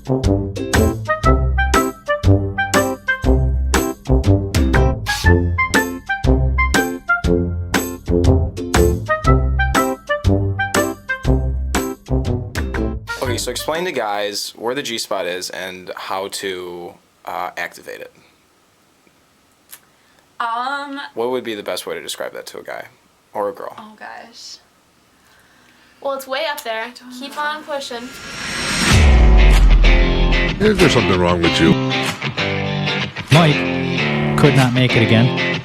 Okay, so explain to guys where the G-spot is and how to activate it. What would be the best way to describe that to a guy or a girl? Oh gosh. Well, it's way up there. Keep on pushing. Is there something wrong with you? Mike could not make it again.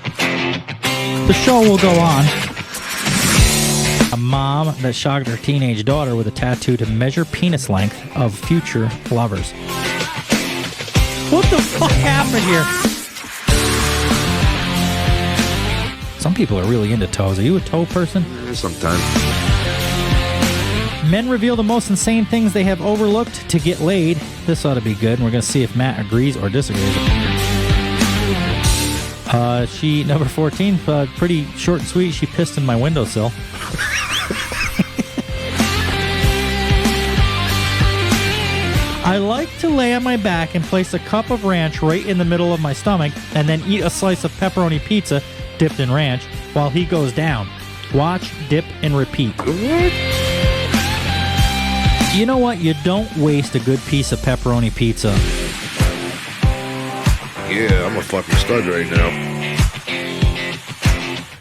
The show will go on. A mom that shocked her teenage daughter with a tattoo to measure penis length of future lovers. What the fuck happened here? Some people are really into toes. Are you a toe person? Sometimes. Men reveal the most insane things they have overlooked to get laid. This ought to be good. And we're going to see if Matt agrees or disagrees. She, number 14, pretty short and sweet. She pissed in my windowsill. I like to lay on my back and place a cup of ranch right in the middle of my stomach and then eat a slice of pepperoni pizza dipped in ranch while he goes down. Watch, dip, and repeat. What? You know what? You don't waste a good piece of pepperoni pizza. Yeah, I'm a fucking stud right now.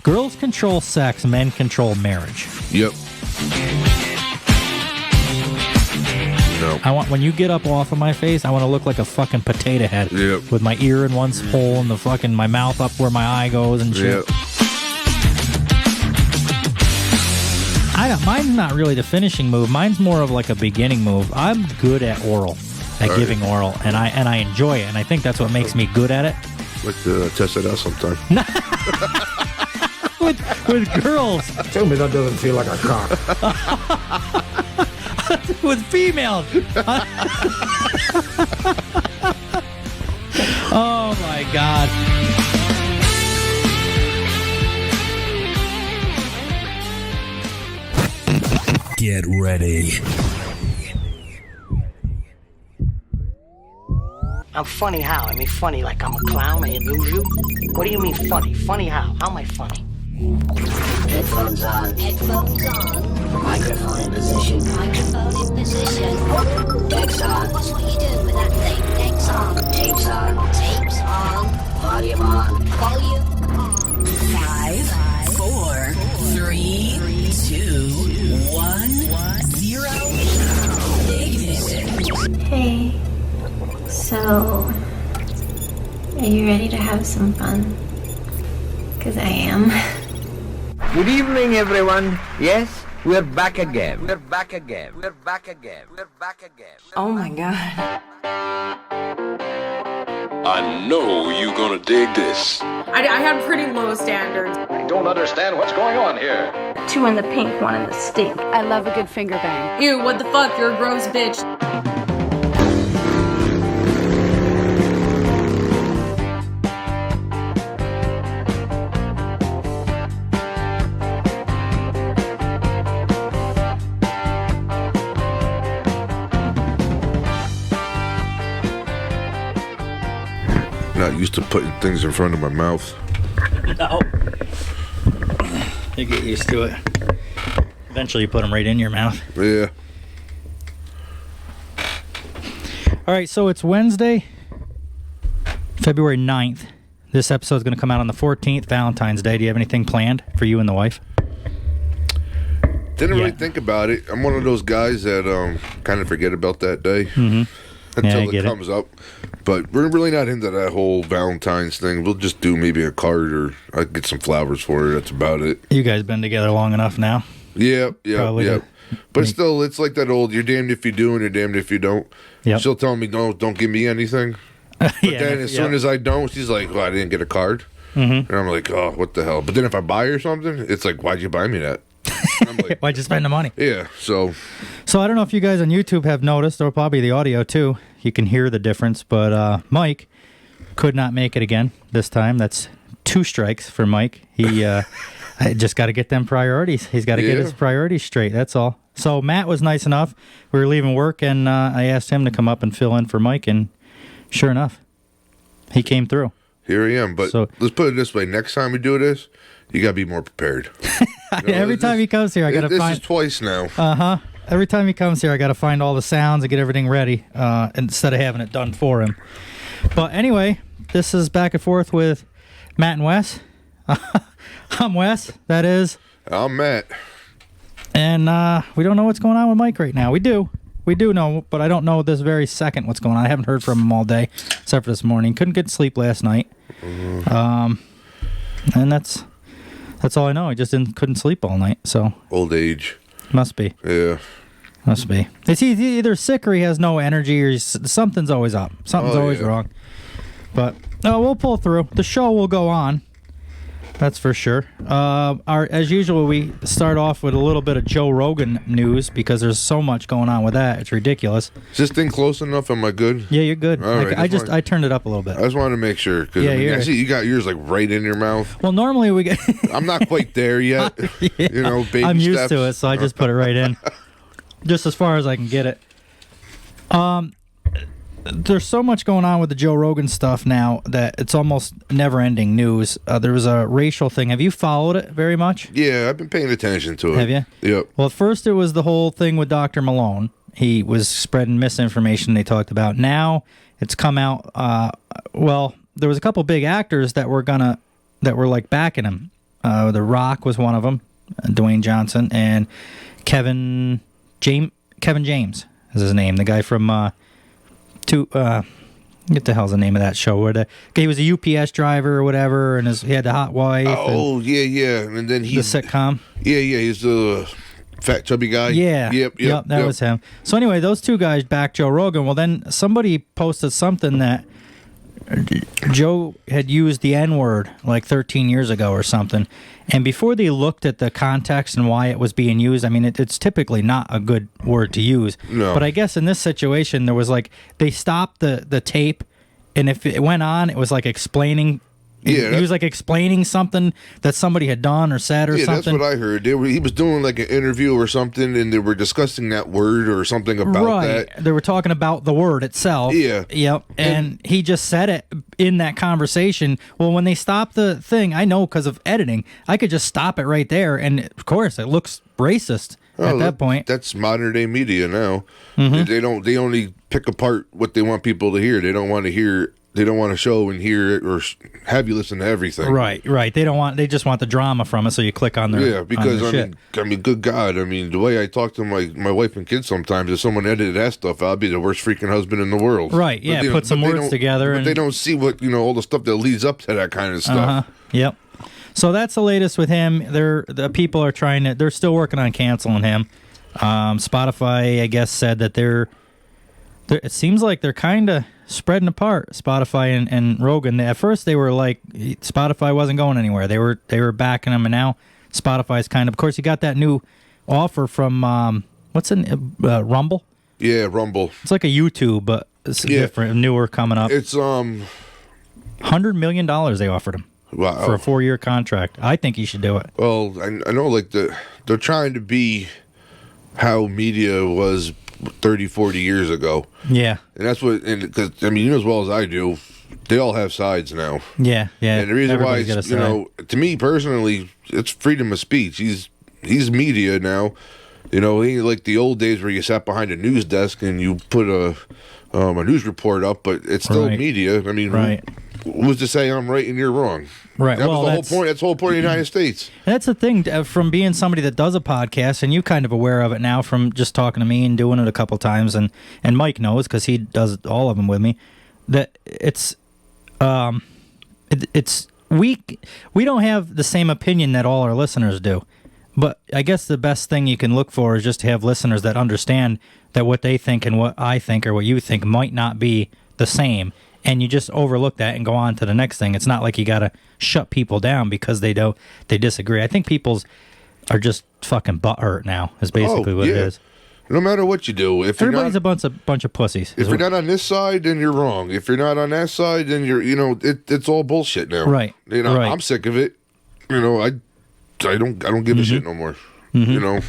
Girls control sex, men control marriage. Yep. No. I want, when you get up off of my face, I want to look like a fucking potato head. Yep. With my ear in one hole and the fucking, my mouth up where my eye goes and shit. Yep. Mine's not really the finishing move. Mine's more of like a beginning move. I'm good at oral, at giving oral, and I enjoy it, and I think that's what makes me good at it. Let's test it out sometime. with girls. Tell me that doesn't feel like a cock. With females. Oh my God. Get ready. I'm funny how? I mean funny like I'm a clown, I amuse you? What do you mean funny? Funny how? How am I funny? Headphones on. Headphones on. Microphone in position. Microphone in position. Decks on. What's what you do with that thing? Decks on. Tapes on. Tapes on. Volume on. Volume on. 5, 4, 3, 2, 1, 0. Ignition. Hey, so are you ready to have some fun? 'Cause I am. Good evening, everyone. Yes, we're back again. We're back again. We're back again. We're back again. Oh my God. I know you're gonna dig this. I have pretty low standards. I don't understand what's going on here. 2 in the pink, 1 in the stink. I love a good finger bang. Ew, what the fuck? You're a gross bitch. Not used to putting things in front of my mouth. No. You get used to it. Eventually you put them right in your mouth. Yeah. All right, so it's Wednesday, February 9th. This episode is going to come out on the 14th, Valentine's Day. Do you have anything planned for you and the wife? Didn't really think about it. I'm one of those guys that kind of forget about that day until it comes up. But we're really not into that whole Valentine's thing. We'll just do maybe a card or I'll get some flowers for her. That's about it. You guys been together long enough now? Yep. But still, it's like that old, you're damned if you do and you're damned if you don't. Yep. She'll tell me, no, don't give me anything. But then as soon as I don't, she's like, well, I didn't get a card. And I'm like, oh, what the hell? But then if I buy her something, it's like, why'd you buy me that? I'm like, why'd you spend the money? Yeah, so I don't know if you guys on YouTube have noticed, or probably the audio too. You can hear the difference, but Mike could not make it again this time. That's 2 strikes for Mike. He I just got to get them priorities. He's got to get his priorities straight. That's all. So Matt was nice enough. We were leaving work, and I asked him to come up and fill in for Mike, and sure enough, he came through. Here I am. But let's put it this way. Next time we do this, you got to be more prepared. Every time he comes here, I got to find... This is twice now. Uh-huh. Every time he comes here, I got to find all the sounds and get everything ready instead of having it done for him. But anyway, this is Back and Forth with Matt and Wes. I'm Wes, that is. I'm Matt. And we don't know what's going on with Mike right now. We do know, but I don't know this very second what's going on. I haven't heard from him all day, except for this morning. Couldn't get sleep last night. And that's all I know. I just couldn't sleep all night. So old age. Must be. Yeah. Must be. He's either sick or he has no energy or something's always up. Something's always wrong. But we'll pull through. The show will go on. That's for sure. As usual, we start off with a little bit of Joe Rogan news because there's so much going on with that. It's ridiculous. Is this thing close enough? Am I good? Yeah, you're good. All right, I turned it up a little bit. I just wanted to make sure because I see you got yours like right in your mouth. Well, normally we get. I'm not quite there yet. Yeah, baby I'm used steps. to it, so I just put it right in, just as far as I can get it. There's so much going on with the Joe Rogan stuff now that it's almost never-ending news. There was a racial thing. Have you followed it very much? Yeah, I've been paying attention to it. Have you? Yep. Well, at first it was the whole thing with Dr. Malone. He was spreading misinformation they talked about. Now it's come out, there was a couple big actors that were like backing him. The Rock was one of them, Dwayne Johnson, and Kevin James is his name, the guy from... what the hell's the name of that show? Where he was a UPS driver or whatever, and he had the hot wife. Oh, yeah. And then the sitcom. Yeah, he's the fat, chubby guy. Yeah. Yep, that was him. So anyway, those two guys backed Joe Rogan. Well, then somebody posted something that Joe had used the N-word like 13 years ago or something. And before they looked at the context and why it was being used, I mean, it's typically not a good word to use. No. But I guess in this situation, there was like, they stopped the tape, and if it went on, it was like explaining. Yeah, he was like explaining something that somebody had done or said or something. Yeah, that's what I heard. He was doing like an interview or something, and they were discussing that word or something about that. They were talking about the word itself. Yeah. Yep. And he just said it in that conversation. Well, when they stopped the thing, I know because of editing, I could just stop it right there, and of course, it looks racist at that point. That's modern day media now. Mm-hmm. They only pick apart what they want people to hear. They don't want to hear. They don't want to show and hear it or have you listen to everything. Right. They just want the drama from it, so you click on their. Yeah, because on their I mean, good God, I mean, the way I talk to my wife and kids sometimes, if someone edited that stuff, I'd be the worst freaking husband in the world. Right. Yeah. Put some words together, but they don't see what all the stuff that leads up to that kind of stuff. Yep. So that's the latest with him. The people are they're still working on canceling him. Spotify, I guess, said that it seems like they're kind of spreading apart, Spotify and Rogan. At first, they were like, Spotify wasn't going anywhere. They were backing him, and now Spotify's of course, he got that new offer from, Rumble? Yeah, Rumble. It's like a YouTube, but it's different, newer coming up. It's, $100 million they offered him. Wow. For a 4-year contract. I think he should do it. Well, I know, like, they're trying to be how media was 30, 40 years ago. Yeah. And that's what, because, I mean, you know as well as I do, they all have sides now. Yeah. And the reason why, to me personally, it's freedom of speech. He's media now. He ain't like the old days where you sat behind a news desk and you put a news report up, but it's still media. I mean, who's to say I'm right and you're wrong? Right. That was the whole point. That's the whole point of the United States. And that's the thing, from being somebody that does a podcast, and you kind of aware of it now from just talking to me and doing it a couple times, and Mike knows because he does all of them with me, that we don't have the same opinion that all our listeners do. But I guess the best thing you can look for is just to have listeners that understand that what they think and what I think or what you think might not be the same. And you just overlook that and go on to the next thing. It's not like you got to shut people down because they disagree. I think people's are just fucking butthurt now is basically what it is. No matter what you do. If everybody's a bunch of pussies. If you're not on this side, then you're wrong. If you're not on that side, then you're, it's all bullshit now. Right. I'm sick of it. I don't give a shit no more. You know.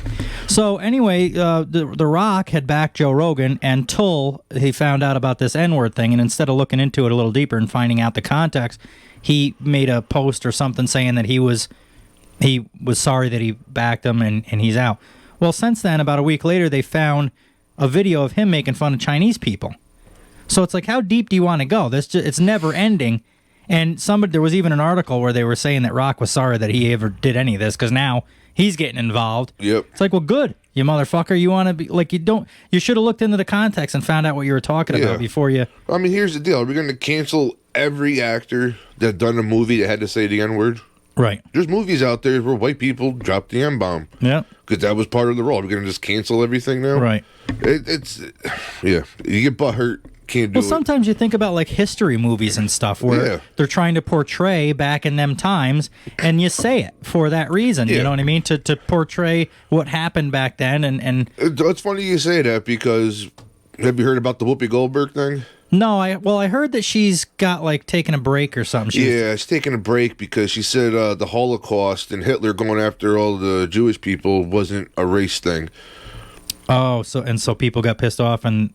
So anyway, the Rock had backed Joe Rogan until he found out about this N-word thing, and instead of looking into it a little deeper and finding out the context, he made a post or something saying that he was sorry that he backed him and he's out. Well, since then, about a week later, they found a video of him making fun of Chinese people. So it's like, how deep do you want to go? It's never ending. And there was even an article where they were saying that Rock was sorry that he ever did any of this because now he's getting involved. Yep. It's like, well, good, you motherfucker. You want to be like, you should have looked into the context and found out what you were talking about before you. I mean, here's the deal: are we going to cancel every actor that done a movie that had to say the N-word? Right. There's movies out there where white people drop the N-bomb. Yeah. Because that was part of the role. We're going to just cancel everything now? Right. It's you get butthurt. Can't do well, sometimes you think about like history movies and stuff where they're trying to portray back in them times, and you say it for that reason. You know what I mean? To portray what happened back then. And it's funny you say that because have you heard about the Whoopi Goldberg thing? No, I heard that she's got like taking a break or something. She's taking a break because she said the Holocaust and Hitler going after all the Jewish people wasn't a race thing. Oh, so people got pissed off and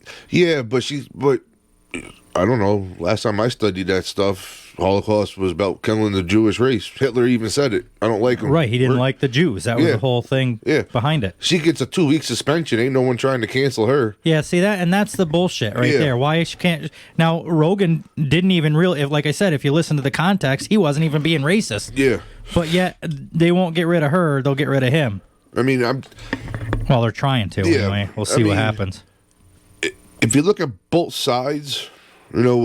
but I don't know. Last time I studied that stuff, Holocaust was about killing the Jewish race. Hitler even said it. I don't like him. Right, he didn't like the Jews. That was the whole thing behind it. She gets a 2-week suspension. Ain't no one trying to cancel her. Yeah, see that, and that's the bullshit right there. Why she can't? Now Rogan didn't even really, like I said, if you listen to the context, he wasn't even being racist. Yeah, but yet they won't get rid of her. They'll get rid of him. I mean, well, they're trying to anyway. We'll see what happens. If you look at both sides, you know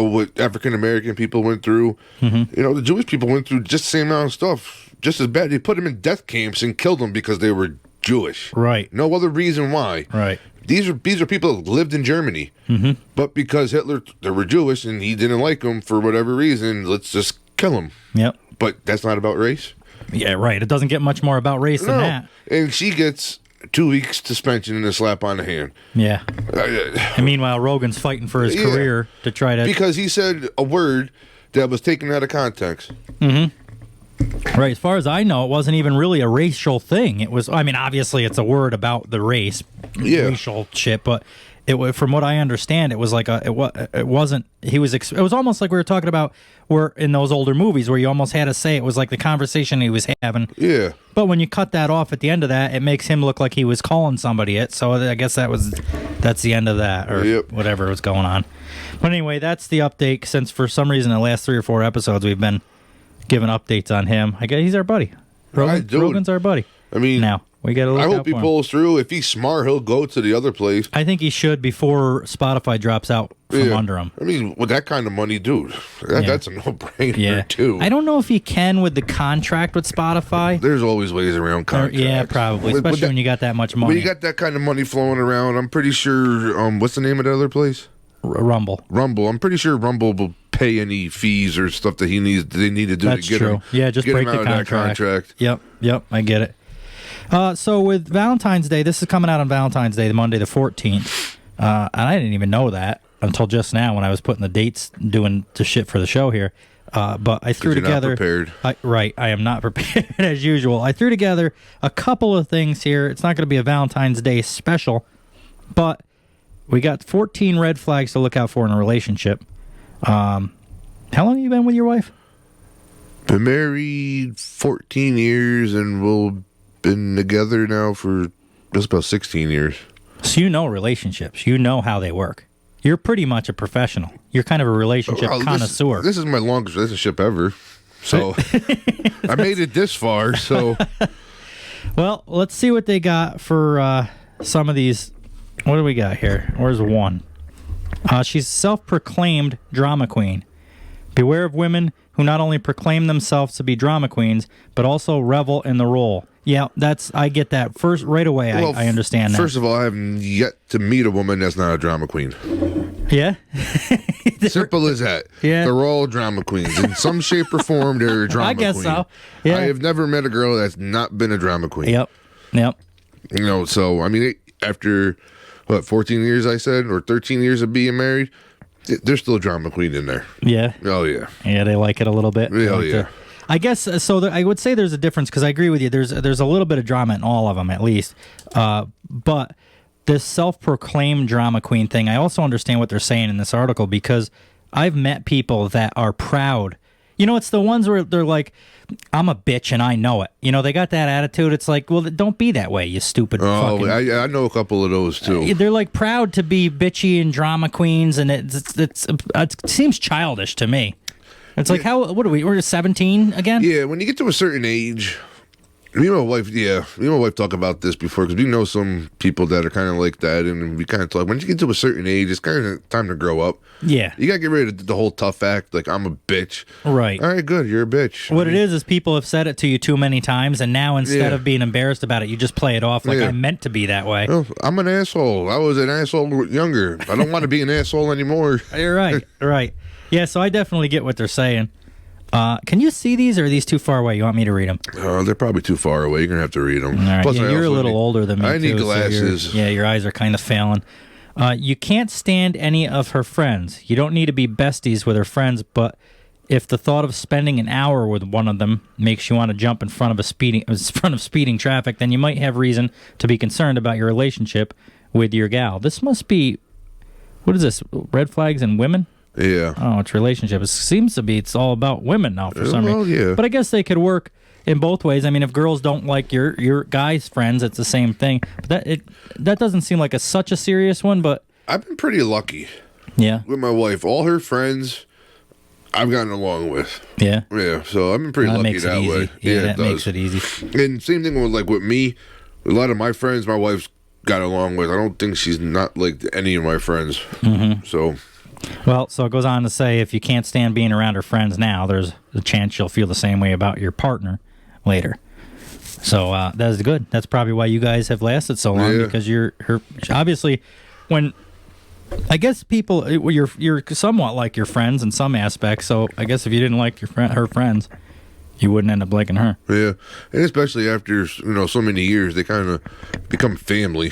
what African American people went through. Mm-hmm. You know, the Jewish people went through just the same amount of stuff, just as bad. They put them in death camps and killed them because they were Jewish. Right. No other reason why. Right. These are people that lived in Germany, but because Hitler, they were Jewish and he didn't like them for whatever reason, let's just kill them. Yep. But that's not about race. Yeah, right. It doesn't get much more about race than that. And she gets 2 weeks suspension and a slap on the hand. Yeah. And meanwhile, Rogan's fighting for his career to try to... Because he said a word that was taken out of context. Mm-hmm. Right. As far as I know, it wasn't even really a racial thing. It was... I mean, obviously, it's a word about the race. Racial shit, but... From what I understand, it was like it wasn't. It was almost like we were talking about in those older movies where you almost had to say it was like the conversation he was having. Yeah. But when you cut that off at the end of that, it makes him look like he was calling somebody it. So I guess that's the end of that or whatever was going on. But anyway, that's the update. Since for some reason the last 3 or 4 episodes we've been giving updates on him. I guess he's our buddy. Rogan's our buddy. I mean, now. We got to look I hope he pulls through. If he's smart, he'll go to the other place. I think he should before Spotify drops out from under him. I mean, with that kind of money, dude, that's a no-brainer, too. I don't know if you can with the contract with Spotify. There's always ways around contracts. Yeah, probably, especially when you got that much money. When you got that kind of money flowing around, I'm pretty sure, what's the name of the other place? Rumble. I'm pretty sure Rumble will pay any fees or stuff that they need to do that's to get true. him. Yeah, just get break him the out of that contract. Yep, I get it. So with Valentine's Day, this is coming out on Valentine's Day, Monday the 14th. And I didn't even know that until just now when I was putting the dates, doing the shit for the show here. But I threw together. Not prepared. I am not prepared as usual. I threw together a couple of things here. It's not going to be a Valentine's Day special, but we got 14 red flags to look out for in a relationship. How long have you been with your wife? Been married 14 years and we'll been together now for just about 16 years. So you know relationships. You know how they work. You're pretty much a professional. You're kind of a relationship connoisseur. This is my longest relationship ever. So I made it this far. So, well, let's see what they got for some of these. What do we got here? Where's one? She's self-proclaimed drama queen. Beware of women who not only proclaim themselves to be drama queens, but also revel in the role. Yeah, I get that first right away. Well, I understand that. First of all, I haven't yet to meet a woman that's not a drama queen. Yeah? Simple as that. Yeah. They're all drama queens. In some shape or form, they're a drama queen. I guess so. Yeah. I have never met a girl that's not been a drama queen. Yep. You know, so, I mean, after, 14 years, I said, or 13 years of being married, there's still a drama queen in there. Yeah. Oh, yeah. Yeah, they like it a little bit. Oh, yeah. I guess so. I would say there's a difference because I agree with you. There's a little bit of drama in all of them, at least. But this self-proclaimed drama queen thing, I also understand what they're saying in this article because I've met people that are proud. You know, it's the ones where they're like, I'm a bitch and I know it. You know, they got that attitude. It's like, well, don't be that way, you stupid fucking... I know a couple of those, too. They're like proud to be bitchy and drama queens, and it seems childish to me. It's like, what are we? We're 17 again? Yeah, when you get to a certain age, me and my wife talk about this before because we know some people that are kind of like that, and we kind of talk. When you get to a certain age, it's kind of time to grow up. Yeah. You got to get rid of the whole tough act, like, I'm a bitch. Right. All right, good, you're a bitch. What it is people have said it to you too many times, and now instead of being embarrassed about it, you just play it off like I meant to be that way. Well, I'm an asshole. I was an asshole younger. I don't want to be an asshole anymore. You're right. Right. Yeah, so I definitely get what they're saying. Can you see these, or are these too far away? You want me to read them? They're probably too far away. You're going to have to read them. All right. Plus, you're a little older than me, I need glasses. So your eyes are kind of failing. You can't stand any of her friends. You don't need to be besties with her friends, but if the thought of spending an hour with one of them makes you want to jump in front of speeding traffic, then you might have reason to be concerned about your relationship with your gal. This must be, what is this, red flags and women? Yeah. Oh, it's relationship. It seems to be it's all about women now for some reason. Yeah. But I guess they could work in both ways. I mean, if girls don't like your guys' friends, it's the same thing. But that doesn't seem like such a serious one, but... I've been pretty lucky. Yeah. With my wife. All her friends, I've gotten along with. Yeah. Yeah, so I've been pretty lucky that way. Yeah, that makes it easy. And same thing with me. A lot of my friends, my wife's got along with. I don't think she's not like any of my friends. Mm-hmm. So... Well, so it goes on to say if you can't stand being around her friends now, there's a chance you'll feel the same way about your partner later. So that is good. That's probably why you guys have lasted so long because you're obviously when I guess you're somewhat like your friends in some aspects. So I guess if you didn't like her friends, you wouldn't end up liking her. Yeah, and especially after so many years, they kind of become family,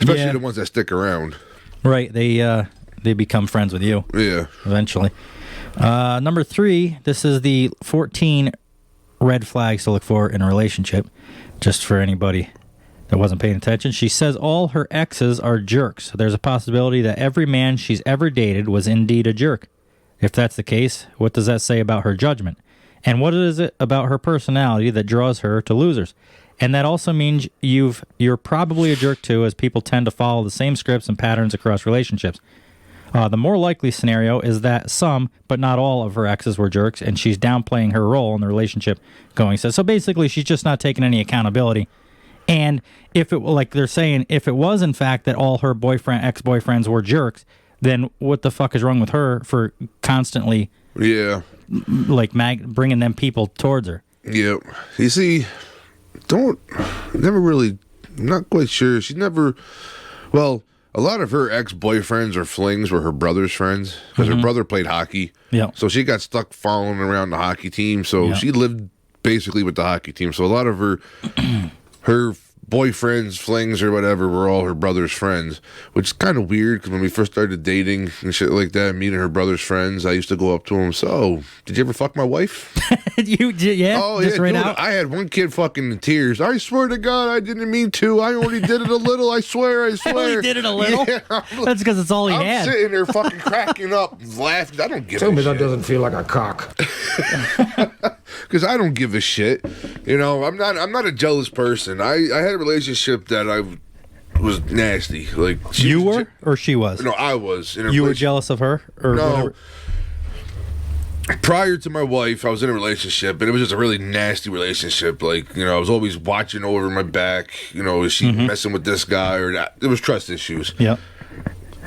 especially the ones that stick around. Right. They become friends with you. Yeah. Eventually. Number 3, this is the 14 red flags to look for in a relationship, just for anybody that wasn't paying attention. She says all her exes are jerks. There's a possibility that every man she's ever dated was indeed a jerk. If that's the case, what does that say about her judgment? And what is it about her personality that draws her to losers? And that also means you're probably a jerk too, as people tend to follow the same scripts and patterns across relationships. The more likely scenario is that some, but not all, of her exes were jerks, and she's downplaying her role in the relationship going. So basically, she's just not taking any accountability. And if it, like they're saying, if it was in fact that all her ex-boyfriends were jerks, then what the fuck is wrong with her for constantly, bringing them people towards her? Yeah. You see, not quite sure. She never, a lot of her ex-boyfriends or flings were her brother's friends because her brother played hockey. Yeah. So she got stuck following around the hockey team. So she lived basically with the hockey team. So a lot of her boyfriends, flings, or whatever were all her brother's friends, which is kind of weird because when we first started dating and shit like that, meeting her brother's friends, I used to go up to him. So, did you ever fuck my wife? You did, yeah? Oh, just yeah, right dude, out? I had one kid fucking in tears. I swear to God, I didn't mean to. I only did it a little. I swear. I only did it a little? Yeah, that's because it's all he had. I'm sitting there fucking cracking up, laughing. I don't give a shit. Tell me that doesn't feel like a cock. Because I don't give a shit. I'm not a jealous person. I had a relationship that I was nasty. Like you were, or she was? No, I was. You were jealous of her, or no? Whatever? Prior to my wife, I was in a relationship, and it was just a really nasty relationship. Like, I was always watching over my back. Is she messing with this guy or that? There was trust issues. Yeah.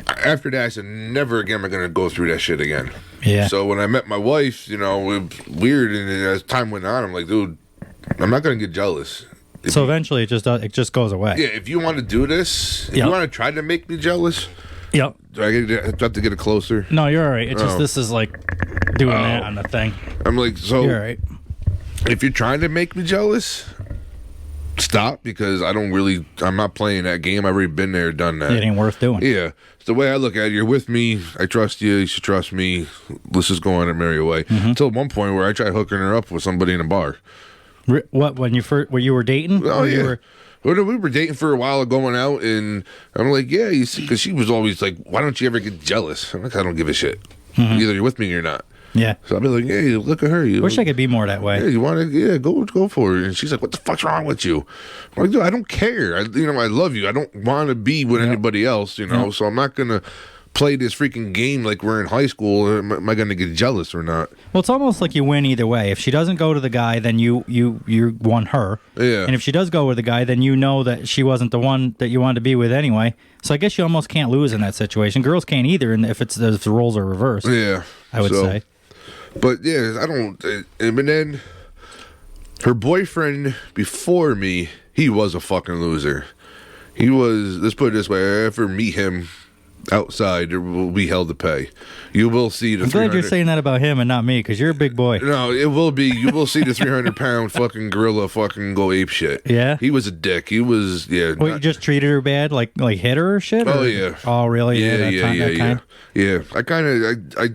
After that, I said, never again am I going to go through that shit again. Yeah. So when I met my wife, it was weird, and as time went on, I'm like, dude, I'm not going to get jealous. So eventually, it just goes away. Yeah, if you want to do this, if you want to try to make me jealous, yep. Do I have to get it closer? No, you're all right. It's just this is like doing that on the thing. I'm like, so you're all right. If you're trying to make me jealous, stop because I'm not playing that game. I've already been there, done that. It ain't worth doing. Yeah. It's the way I look at it. You're with me. I trust you. You should trust me. Let's just go on and merry way. Until one point where I tried hooking her up with somebody in a bar. What, when you were dating? Oh, yeah. We were dating for a while, going out, and I'm like, yeah, you see, because she was always like, why don't you ever get jealous? I'm like, I don't give a shit. Either you're with me or you're not. Yeah. So I'd be like, hey, look at her. Wish I could be more that way. Yeah, you want to? Yeah, go for it. And she's like, what the fuck's wrong with you? I'm like, dude, I don't care. I love you. I don't want to be with anybody else, so I'm not going to play this freaking game like we're in high school. Am I going to get jealous or not? Well, it's almost like you win either way. If she doesn't go to the guy, then you won her. Yeah. And if she does go with the guy, then you know that she wasn't the one that you wanted to be with anyway. So I guess you almost can't lose in that situation. Girls can't either, and if the roles are reversed. Yeah. I would say. But yeah, I don't. And then her boyfriend before me, he was a fucking loser. He was. Let's put it this way: if I ever meet him outside, there will be hell to pay. You will see the. I'm glad you're saying that about him and not me, because you're a big boy. No, it will be. You will see the 300-pound fucking gorilla fucking go ape shit. Yeah, he was a dick. He was Well, you just treated her bad, like hit her or shit. Oh or? Yeah. Oh really? Yeah. I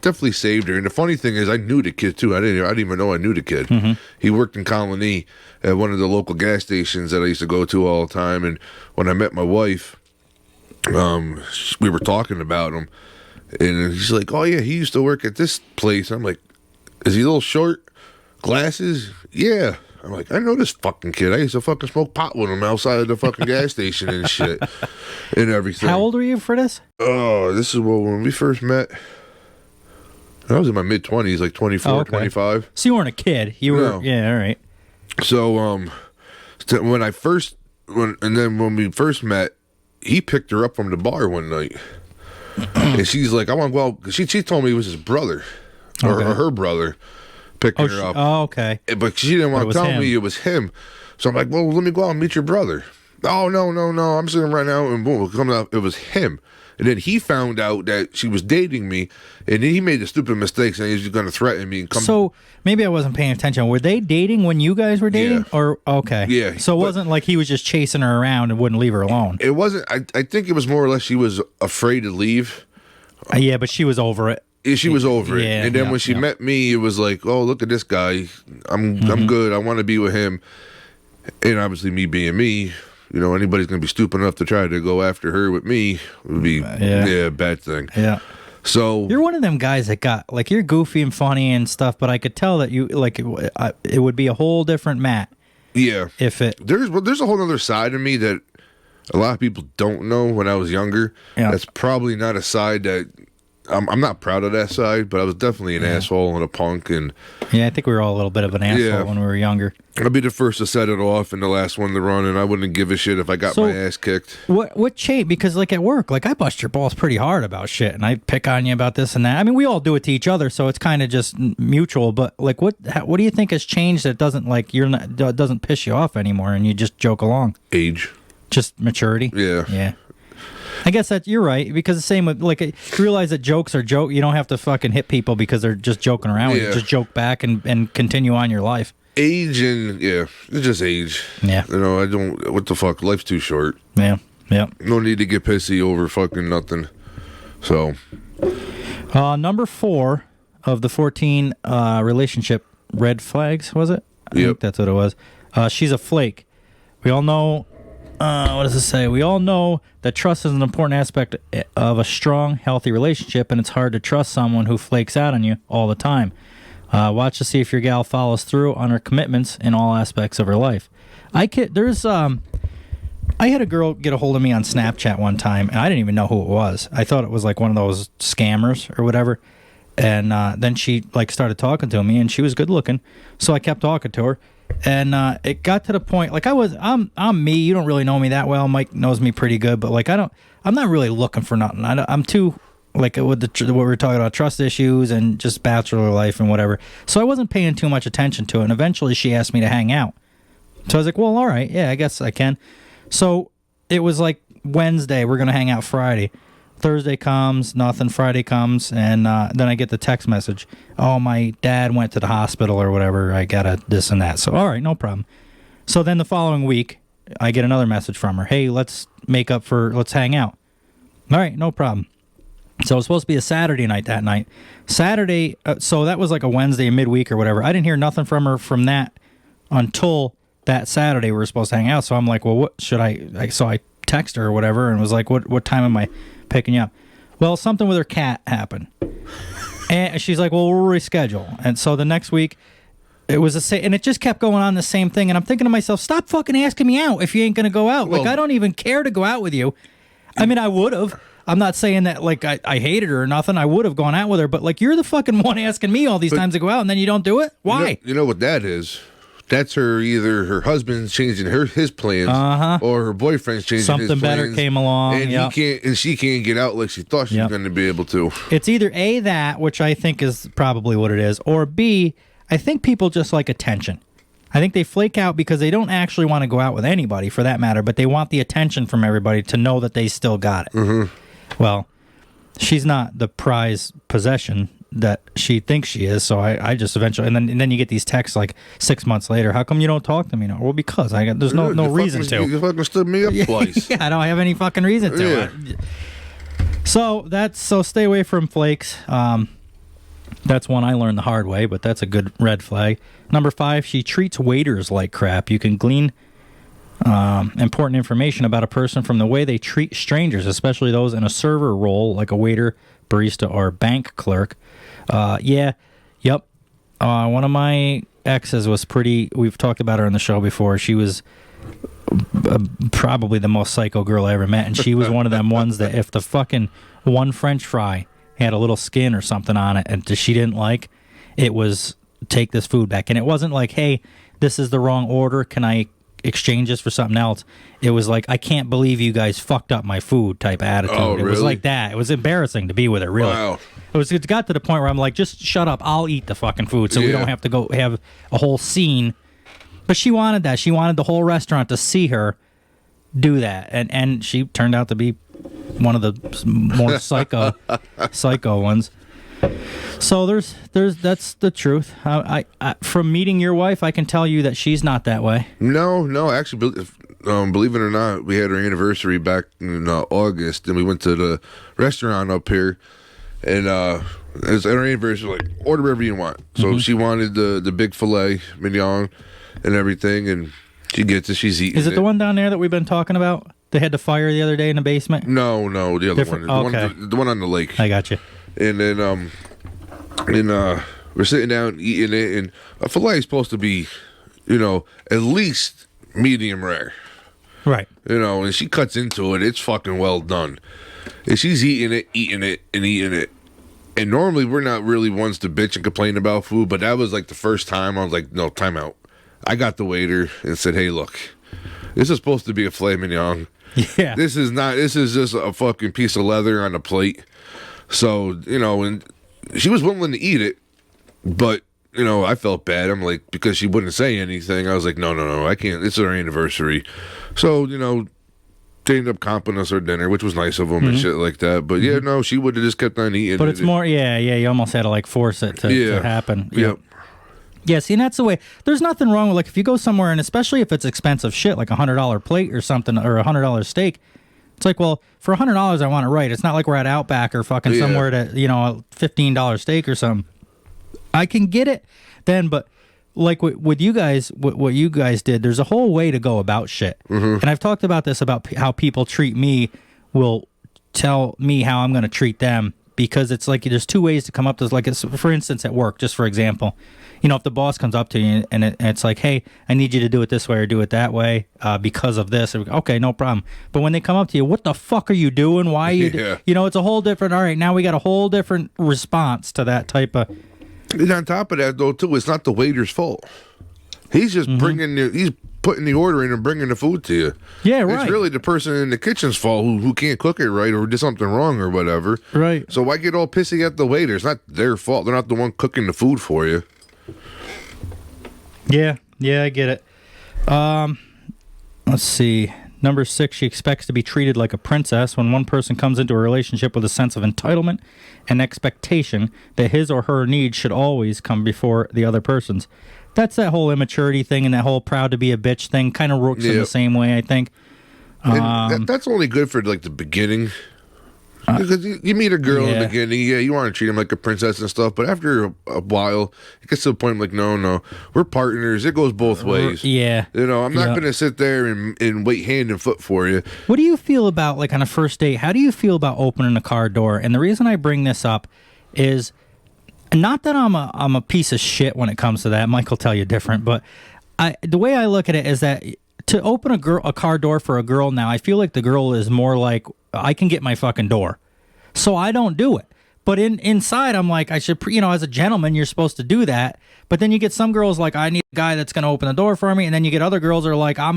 definitely saved her. And the funny thing is, I knew the kid too. I didn't even know I knew the kid. He worked in Colony at one of the local gas stations that I used to go to all the time. And when I met my wife, we were talking about him, and he's like, "Oh yeah, he used to work at this place." I'm like, "Is he a little short? Glasses?" Yeah. I'm like, I know this fucking kid. I used to fucking smoke pot with him outside of the fucking gas station and shit and everything. How old were you for this? Oh, this is when we first met. I was in my mid-20s, like 24, 25. So you weren't a kid. You were, No. Yeah, all right. So, when we first met, he picked her up from the bar one night. And she's like, I want to go out. She told me it was his brother, or her brother, picking her up. Oh, okay. But she didn't want to tell me it was him. So I'm like, well, let me go out and meet your brother. Oh, no. I'm sitting right now, and boom, it comes out, it was him. And then he found out that she was dating me, and then he made the stupid mistake saying he was going to threaten me and come. So maybe I wasn't paying attention. Were they dating when you guys were dating? Yeah. Or okay. Yeah. So it wasn't like he was just chasing her around and wouldn't leave her alone. It wasn't. I think it was more or less she was afraid to leave. Yeah, but she was over it. She was over it. Yeah, And then when she met me, it was like, oh, look at this guy. I'm good. I want to be with him. And obviously, me being me, anybody's going to be stupid enough to try to go after her with me would be a bad thing. Yeah. So you're one of them guys that got like you're goofy and funny and stuff, but I could tell that you like it would be a whole different Matt. Yeah. If there's a whole other side of me that a lot of people don't know when I was younger. Yeah. That's probably not a side that I'm not proud of that side, but I was definitely an asshole and a punk. And yeah, I think we were all a little bit of an asshole when we were younger. I'll be the first to set it off and the last one to run, and I wouldn't give a shit if I got my ass kicked. What changed? Because like at work, like I bust your balls pretty hard about shit, and I pick on you about this and that. I mean, we all do it to each other, so it's kind of just mutual. But like, what do you think has changed that doesn't doesn't piss you off anymore, and you just joke along? Age, just maturity. Yeah. I guess that you're right, because the same with like you realize that jokes are joke. You don't have to fucking hit people because they're just joking around. Yeah. You just joke back and continue on your life. Age and it's just age. Yeah. I don't. What the fuck? Life's too short. Yeah. No need to get pissy over fucking nothing. So. Number 4 of the 14 relationship red flags, was it? I think that's what it was. She's a flake. We all know. What does it say? We all know that trust is an important aspect of a strong, healthy relationship, and it's hard to trust someone who flakes out on you all the time. Watch to see if your gal follows through on her commitments in all aspects of her life. I had a girl get a hold of me on Snapchat one time, and I didn't even know who it was. I thought it was like one of those scammers or whatever. And then she like started talking to me, and she was good looking, so I kept talking to her. And it got to the point, like I'm me. You don't really know me that well. Mike knows me pretty good, but like I'm not really looking for nothing. I'm too like with what we were talking about, trust issues and just bachelor life and whatever. So I wasn't paying too much attention to it. And eventually she asked me to hang out. So I was like, well, all right, yeah, I guess I can. So it was like Wednesday, we're gonna hang out Friday. Thursday comes, nothing. Friday comes, and then I get the text message. Oh, my dad went to the hospital or whatever. I got this and that. So, all right, no problem. So then the following week, I get another message from her. Hey, let's hang out. All right, no problem. So it was supposed to be a Saturday night that night. Saturday, so that was like a Wednesday, midweek or whatever. I didn't hear nothing from her from that until that Saturday we were supposed to hang out. So I'm like, well, what should so I text her or whatever and was like, what time am I picking you up? Well, something with her cat happened. And she's like, well, we'll reschedule. And so the next week, it was and it just kept going on the same thing. And I'm thinking to myself, stop fucking asking me out if you ain't going to go out. Well, like, I don't even care to go out with you. I mean, I would have. I'm not saying that, like, I hated her or nothing. I would have gone out with her. But, like, you're the fucking one asking me all these times to go out, and then you don't do it? Why? You know what that is? That's either her husband's changing his plans, or her boyfriend's changing his plans. Something better came along, and she can't get out like she thought she was going to be able to. It's either A, that, which I think is probably what it is, or B, I think people just like attention. I think they flake out because they don't actually want to go out with anybody, for that matter, but they want the attention from everybody to know that they still got it. Mm-hmm. Well, she's not the prize possession that she thinks she is, so I just eventually, and then you get these texts like 6 months later, how come you don't talk to me now? Well, because there's no reason to. You fucking stood me up twice. Yeah, I don't have any fucking reason to. Yeah. So stay away from flakes. That's one I learned the hard way, but that's a good red flag. Number 5, she treats waiters like crap. You can glean important information about a person from the way they treat strangers, especially those in a server role like a waiter, barista, or bank clerk. One of my exes was we've talked about her on the show before. She was probably the most psycho girl I ever met, and she was one of them ones that if the fucking one French fry had a little skin or something on it and she didn't like, it was take this food back. And it wasn't like, hey, this is the wrong order, can I exchange this for something else? It was like, I can't believe you guys fucked up my food type attitude. Oh, really? It was like that. It was embarrassing to be with her, really. Wow. It got to the point where I'm like, just shut up, I'll eat the fucking food so we don't have to go have a whole scene. But she wanted that. She wanted the whole restaurant to see her do that. And she turned out to be one of the more psycho ones. So that's the truth. I from meeting your wife, I can tell you that she's not that way. No, actually, believe it or not, we had our anniversary back in August, and we went to the restaurant up here, and it was at our anniversary, like, order whatever you want. So she wanted the big filet mignon and everything, and she gets it. She's eating. Is it the one down there that we've been talking about? They had the fire the other day in the basement? No, the other one. Okay. The one on the lake. I got you. And then we're sitting down eating it, and a filet is supposed to be, at least medium rare. Right. And she cuts into it. It's fucking well done. And she's eating it. And normally we're not really ones to bitch and complain about food, but that was like the first time I was like, no, time out. I got the waiter and said, hey, look, this is supposed to be a filet mignon. Yeah. This is just a fucking piece of leather on a plate. So, and she was willing to eat it, but, I felt bad. I'm like, because she wouldn't say anything, I was like, no, I can't. It's our anniversary. So, they ended up comping us our dinner, which was nice of them and shit like that. But, yeah, no, she would have just kept on eating. But it's more, you almost had to, like, force it to happen. Yep. Yeah, see, and that's the way. There's nothing wrong with, like, if you go somewhere, and especially if it's expensive shit, like $100 plate or something, or $100 steak, it's like, well, for $100, I want it right. It's not like we're at Outback or fucking somewhere to, a $15 steak or something. I can get it then, but like with you guys, what you guys did, there's a whole way to go about shit. And I've talked about this, about how people treat me, will tell me how I'm going to treat them, because it's like there's two ways to come up to, like, for instance, at work, just for example. If the boss comes up to you and it's like, hey, I need you to do it this way or do it that way because of this. Okay, no problem. But when they come up to you, what the fuck are you doing? Why are you... it's a whole different... All right, now we got a whole different response to that type of... And on top of that, though, too, it's not the waiter's fault. He's just he's putting the order in and bringing the food to you. Yeah, right. It's really the person in the kitchen's fault who can't cook it right or did something wrong or whatever. Right. So why get all pissy at the waiter? It's not their fault. They're not the one cooking the food for you. Yeah, I get it. Let's see. Number 6, she expects to be treated like a princess. When one person comes into a relationship with a sense of entitlement and expectation that his or her needs should always come before the other person's, That's that whole immaturity thing and that whole proud to be a bitch thing kind of works in the same way, I think. And that's only good for like the beginning. Because you meet a girl in the beginning, you want to treat them like a princess and stuff, but after a while, it gets to the point like, no, we're partners. It goes both ways. Yeah. You know, I'm not going to sit there and wait hand and foot for you. What do you feel about, like, on a first date, how do you feel about opening a car door? And the reason I bring this up is not that I'm a piece of shit when it comes to that. Mike will tell you different, but the way I look at it is that to open a car door for a girl now, I feel like the girl is more like, I can get my fucking door. So I don't do it. But inside, I'm like, I should, as a gentleman, you're supposed to do that. But then you get some girls like, I need a guy that's going to open the door for me. And then you get other girls that are like, I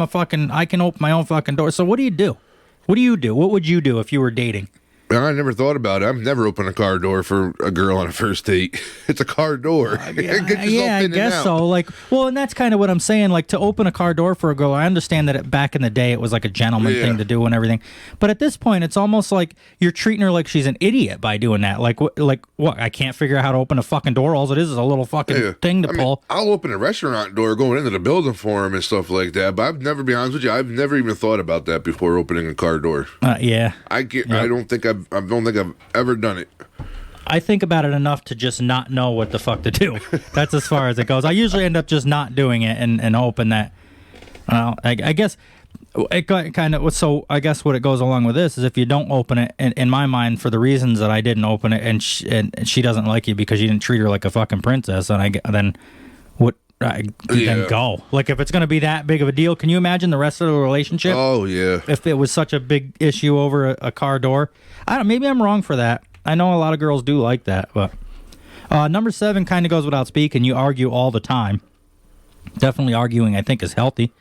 can open my own fucking door. So what do you do? What do you do? What would you do if you were dating? I never thought about it. I've never opened a car door for a girl on a first date. It's a car door. I guess so. Like, well, and that's kind of what I'm saying. Like, to open a car door for a girl, I understand that back in the day it was like a gentleman thing to do and everything. But at this point, it's almost like you're treating her like she's an idiot by doing that. Like what? I can't figure out how to open a fucking door. All it is a little fucking thing to pull. I'll open a restaurant door going into the building for him and stuff like that. But I've never, be honest with you, I've never even thought about that before opening a car door. Yeah. I don't think I've ever done it. I think about it enough to just not know what the fuck to do. That's as far as it goes. I usually end up just not doing it and hoping that. I guess it got kind of. So I guess what it goes along with this is if you don't open it, in my mind, for the reasons that I didn't open it, and she doesn't like you because you didn't treat her like a fucking princess, then what? Then go. Like, if it's going to be that big of a deal, can you imagine the rest of the relationship? Oh yeah. If it was such a big issue over a car door, I don't. Maybe I'm wrong for that. I know a lot of girls do like that, but number 7 kind of goes without speaking. You argue all the time. Definitely arguing, I think, is healthy.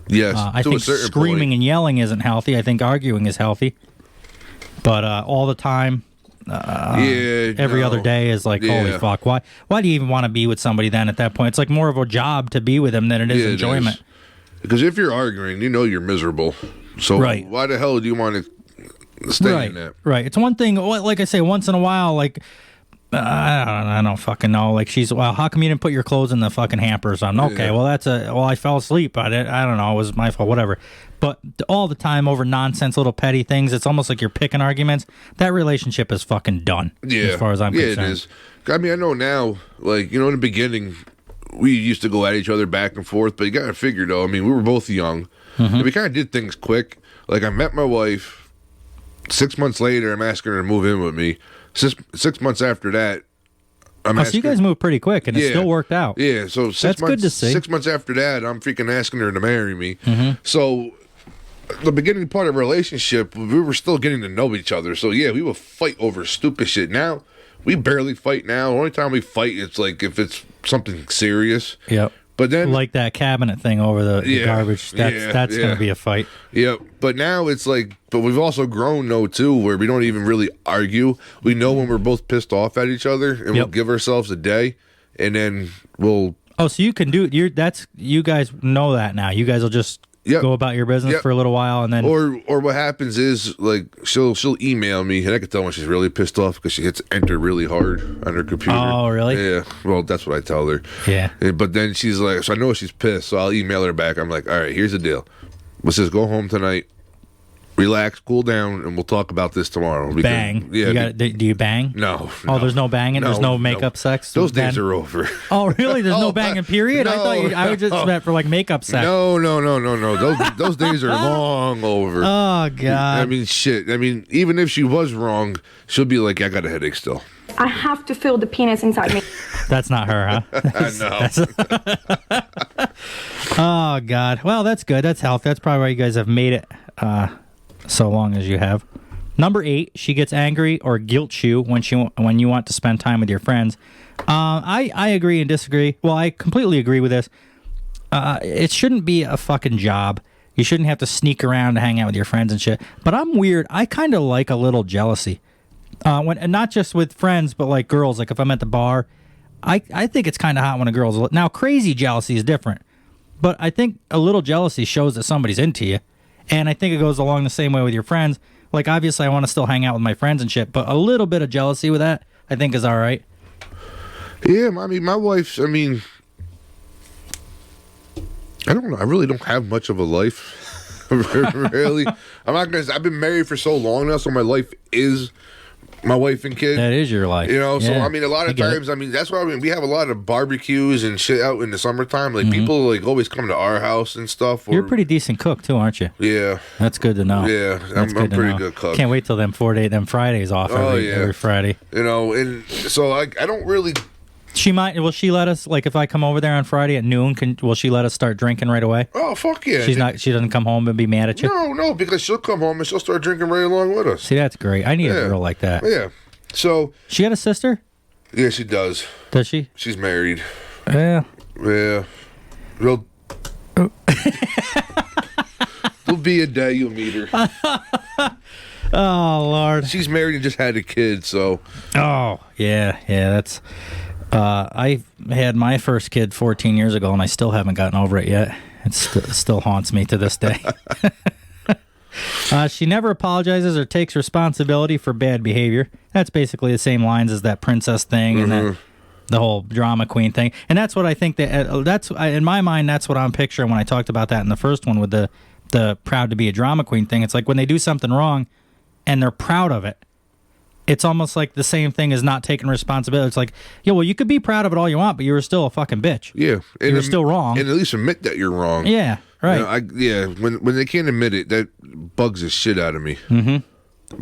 Yes. I think screaming and yelling isn't healthy. I think arguing is healthy. But all the time. Every other day is like, holy fuck, why do you even want to be with somebody then at that point? It's like more of a job to be with them than it is enjoyment. Because if you're arguing, you're miserable. So why the hell do you want to stay in that? Right. It's one thing, like I say, once in a while, like, I don't fucking know. Like, how come you didn't put your clothes in the fucking hamper or something? Okay, well, I fell asleep. I don't know. It was my fault, whatever. But all the time over nonsense, little petty things, it's almost like you're picking arguments. That relationship is fucking done, as far as I'm concerned. Yeah, it is. I mean, I know now, like, in the beginning, we used to go at each other back and forth, but you got to figure, though, I mean, we were both young. Mm-hmm. And we kind of did things quick. Like, I met my wife. 6 months later, I'm asking her to move in with me. 6 months after that, so you guys moved pretty quick, and it still worked out. Yeah, so that's good to see. 6 months after that, I'm freaking asking her to marry me. Mm-hmm. So the beginning part of our relationship, we were still getting to know each other. So yeah, we would fight over stupid shit. Now we barely fight. Now the only time we fight, it's like if it's something serious. Yep. But then, like that cabinet thing over the garbage, that's going to be a fight. Yep. But now it's like, but we've also grown though too, where we don't even really argue. We know when we're both pissed off at each other, and we'll give ourselves a day, and then we'll. Oh, so you can do it. You guys know that now. You guys will just go about your business for a little while, and then or what happens is, like, she'll email me, and I can tell when she's really pissed off because she hits enter really hard on her computer. Oh, really? Yeah. Well, that's what I tell her. Yeah. But then she's like, so I know she's pissed, so I'll email her back. I'm like, all right, here's the deal. Let's just go home tonight, relax, cool down, and we'll talk about this tomorrow. Bang. Yeah. Do you bang? No. Oh, there's no banging? There's no makeup sex? Those days are over. Oh, really? There's no banging, period? I thought I was just meant for, like, makeup sex. No. Those days are long over. Oh, God. I mean, shit. I mean, even if she was wrong, she'll be like, I got a headache still. I have to feel the penis inside me. That's not her, huh? I know. Oh, God. Well, that's good. That's healthy. That's probably why you guys have made it so long as you have. Number 8, she gets angry or guilt you when you want to spend time with your friends. I agree and disagree. Well, I completely agree with this. It shouldn't be a fucking job. You shouldn't have to sneak around to hang out with your friends and shit. But I'm weird. I kind of like a little jealousy. And not just with friends, but like girls. Like if I'm at the bar, I think it's kind of hot when a girl's... Now, crazy jealousy is different. But I think a little jealousy shows that somebody's into you. And I think it goes along the same way with your friends. Like, obviously, I want to still hang out with my friends and shit, but a little bit of jealousy with that, I think, is all right. Yeah, I mean, my wife's... I mean, I don't know. I really don't have much of a life. Really. I'm not gonna. I've been married for so long now, so my life is my wife and kid. That is your life. You know, so Yeah, I mean, a lot of times, that's why we have a lot of barbecues and shit out in the summertime. Like people like always come to our house and stuff. You're a pretty decent cook too, aren't you? Yeah. That's good to know. Yeah, I'm pretty good cook. Can't wait till them Fridays off every Friday. You know, and so I don't really. Will she let us, like, if I come over there on Friday at noon, will she let us start drinking right away? Oh, fuck yeah. She doesn't come home and be mad at you? No, because she'll come home and she'll start drinking right along with us. See, that's great. I need a girl like that. Yeah. So. She got a sister? Yeah, she does. Does she? She's married. Yeah. Yeah. There'll be a day you'll meet her. Oh, Lord. She's married and just had a kid, so. Oh, yeah, that's. I had my first kid 14 years ago, and I still haven't gotten over it yet. It still haunts me to this day. She never apologizes or takes responsibility for bad behavior. That's basically the same lines as that princess thing and the whole drama queen thing. And that's what I think that's in my mind. That's what I'm picturing when I talked about that in the first one with the proud to be a drama queen thing. It's like when they do something wrong, and they're proud of it. It's almost like the same thing as not taking responsibility. It's like, yeah, well, you could be proud of it all you want, but you were still a fucking bitch. Yeah. You were still wrong. And at least admit that you're wrong. Yeah, right. You know, when they can't admit it, that bugs the shit out of me. Mm-hmm.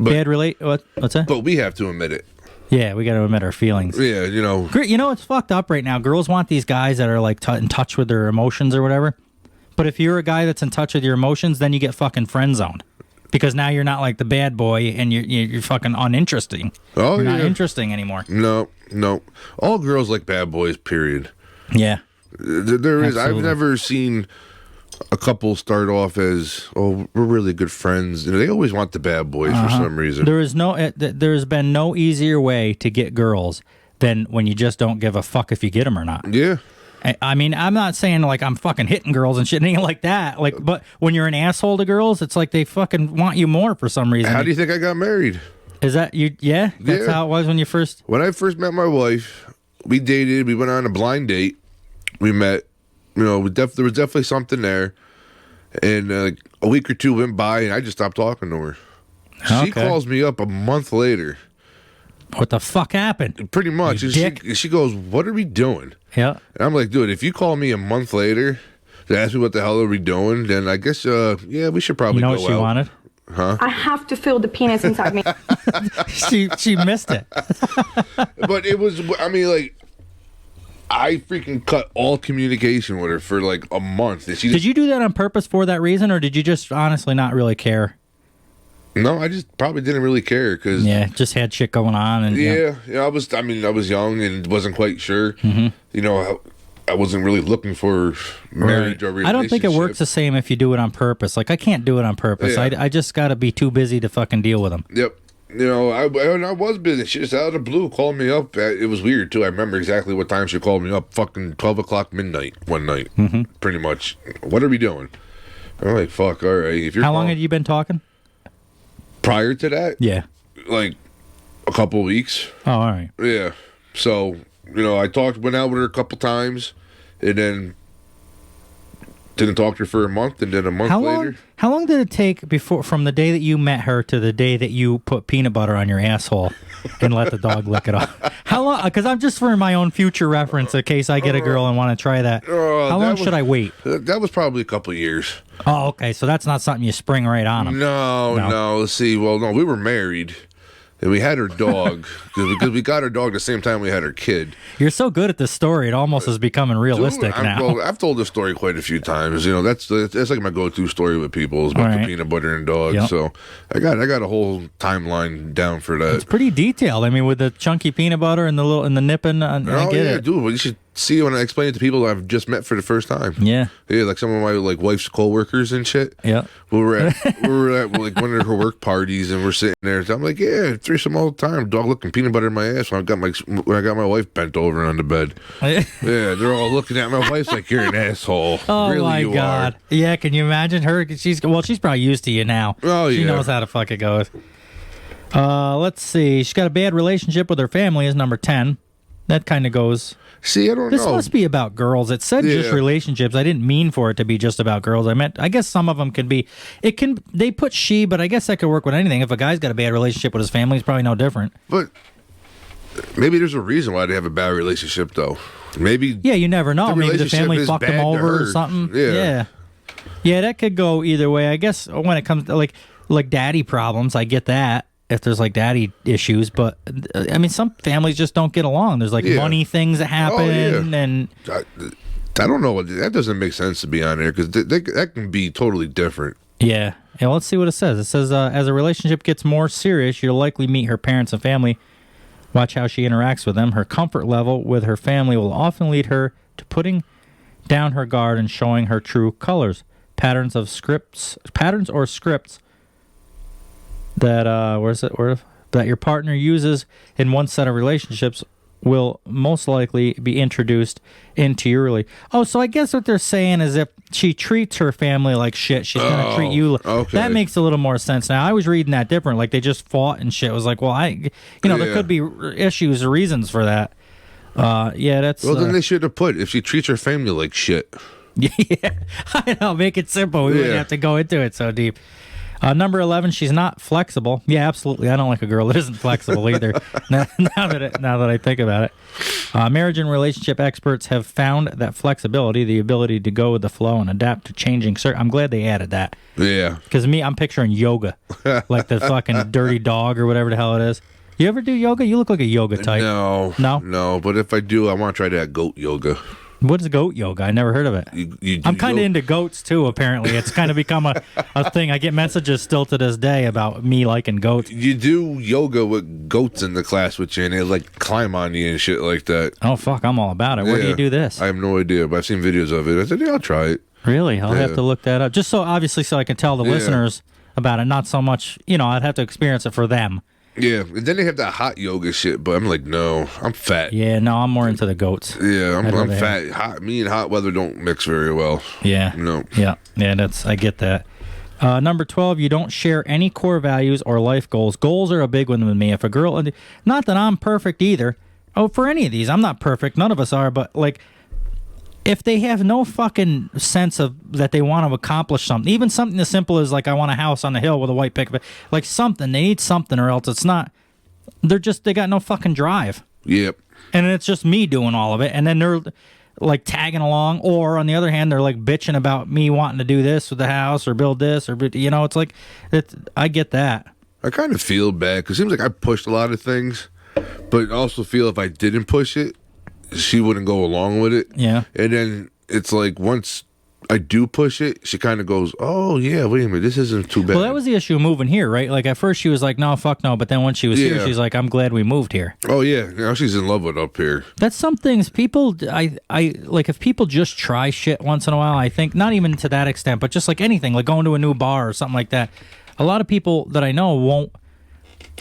What's that? But we have to admit it. Yeah, we got to admit our feelings. Yeah, you know. You know, it's fucked up right now. Girls want these guys that are like in touch with their emotions or whatever. But if you're a guy that's in touch with your emotions, then you get fucking friend zoned. Because now you're not like the bad boy, and you're fucking uninteresting. Oh, you're not interesting anymore. No. All girls like bad boys, period. Yeah. There is. Absolutely. I've never seen a couple start off as, oh, we're really good friends. You know, they always want the bad boys for some reason. There's been no easier way to get girls than when you just don't give a fuck if you get them or not. Yeah. I mean, I'm not saying like I'm fucking hitting girls and shit, anything like that. Like, but when you're an asshole to girls, it's like they fucking want you more for some reason. How do you think I got married? Is that you? Yeah, that's how it was when you first. When I first met my wife, we dated. We went on a blind date. We met. You know, there was definitely something there. And a week or two went by, and I just stopped talking to her. Okay. She calls me up a month later. What the fuck happened? Pretty much. She goes, "What are we doing?" Yeah. And I'm like, dude, if you call me a month later to ask me what the hell are we doing, then I guess, we should probably go out. You know what she wanted? Huh? I have to feel the penis inside me. She missed it. But it was, I mean, like, I freaking cut all communication with her for like a month. Did you do that on purpose for that reason, or did you just honestly not really care? No, I just probably didn't really care because just had shit going on, and I was young and wasn't quite sure. Mm-hmm. You know, I wasn't really looking for marriage or relationship. I don't think it works the same if you do it on purpose. Like I can't do it on purpose. Yeah. I just got to be too busy to fucking deal with them. Yep. You know, I was busy. She just out of the blue called me up. It was weird too. I remember exactly what time she called me up. Fucking 12:00 midnight one night. Mm-hmm. Pretty much. What are we doing? I'm like, fuck. All right. If you're How long had you been talking? Prior to that? Yeah. Like a couple weeks. Oh, all right. Yeah. So, you know, went out with her a couple times, and then didn't talk to her for a month, and then a month later. How long did it take from the day that you met her to the day that you put peanut butter on your asshole and let the dog lick it off? How long? Because I'm just for my own future reference, in case I get a girl and want to try that. How long should I wait? That was probably a couple of years. Oh, okay. So that's not something you spring right on them. No. Let's see. Well, no, we were married. And we had her dog, because we got her dog the same time we had her kid. You're so good at this story, it almost is becoming realistic now. Well, I've told this story quite a few times. You know, that's like my go-to story with people is about the peanut butter and dog. Yep. So I got a whole timeline down for that. It's pretty detailed. I mean, with the chunky peanut butter and the nipping, I get it. Dude, well, you should see when I explain it to people I've just met for the first time. Yeah, like some of my like wife's coworkers and shit. Yeah, we were at like one of her work parties, and we're sitting there. So I'm like, yeah, threesome all the time. Dog looking peanut butter in my ass when I got my wife bent over on the bed. Yeah, they're all looking at my wife's like, you're an asshole. Oh really, my god. Are. Yeah, can you imagine her? She's probably used to you now. Oh yeah, she knows how the fuck it goes. Let's see. She's got a bad relationship with her family is number 10. That kind of goes. See, I don't know. This must be about girls. It said just relationships. I didn't mean for it to be just about girls. I guess some of them could be. They put she, but I guess that could work with anything. If a guy's got a bad relationship with his family, it's probably no different. But maybe there's a reason why they have a bad relationship, though. Maybe. Yeah, you never know. Maybe the family fucked them over or something. Yeah. Yeah, that could go either way. I guess when it comes to like daddy problems, I get that. If there's like daddy issues, but I mean, some families just don't get along. There's like money things that happen, and I don't know. That doesn't make sense to be on there because that can be totally different. Yeah. Let's see what it says. It says as a relationship gets more serious, you'll likely meet her parents and family. Watch how she interacts with them. Her comfort level with her family will often lead her to putting down her guard and showing her true colors. Patterns or scripts that that your partner uses in one set of relationships will most likely be introduced into your relationship. Oh, so I guess what they're saying is if she treats her family like shit, she's gonna treat you. Okay. That makes a little more sense now. I was reading that different, like they just fought and shit. It was like, well, there could be issues or reasons for that. That's. Well, then they should have put if she treats her family like shit. Yeah, I know. Make it simple. We wouldn't have to go into it so deep. Number 11, she's not flexible. Yeah, absolutely. I don't like a girl that isn't flexible either. now that I think about it, marriage and relationship experts have found that flexibility, the ability to go with the flow and adapt to changing. I'm glad they added that. Yeah. Because I'm picturing yoga, like the fucking dirty dog or whatever the hell it is. You ever do yoga? You look like a yoga type. No. But if I do, I want to try that goat yoga. What is goat yoga? I never heard of it. I'm kind of into goats too, apparently. It's kind of become a thing. I get messages still to this day about me liking goats. You do yoga with goats in the class with you, and they like climb on you and shit like that. Oh, fuck. I'm all about it. Where do you do this? I have no idea, but I've seen videos of it. I said, I'll try it. Really? I'll have to look that up. Just so I can tell the listeners about it. Not so much, I'd have to experience it for them. Yeah, and then they have that hot yoga shit, but I'm like, no, I'm fat. Yeah, no, I'm more into the goats. Yeah, I'm fat. Me and hot weather don't mix very well. Yeah. No. Yeah, I get that. Number 12, you don't share any core values or life goals. Goals are a big one with me. If a girl, not that I'm perfect either. Oh, for any of these, I'm not perfect. None of us are, but like, if they have no fucking sense of that they want to accomplish something, even something as simple as like I want a house on the hill with a white picket, like something, they need something or else it's not. They got no fucking drive. Yep. And it's just me doing all of it, and then they're like tagging along, or on the other hand, they're like bitching about me wanting to do this with the house or build this or it's like I get that. I kind of feel bad because it seems like I pushed a lot of things, but I also feel if I didn't push it, she wouldn't go along with it. Yeah. And then it's like once I do push it, she kind of goes, oh, yeah, wait a minute, this isn't too bad. Well, that was the issue of moving here, right? Like at first she was like, no, fuck no. But then when she was here, she's like, I'm glad we moved here. Oh, yeah. Now she's in love with up here. That's some things people, I like if people just try shit once in a while, I think, not even to that extent, but just like anything, like going to a new bar or something like that. A lot of people that I know won't.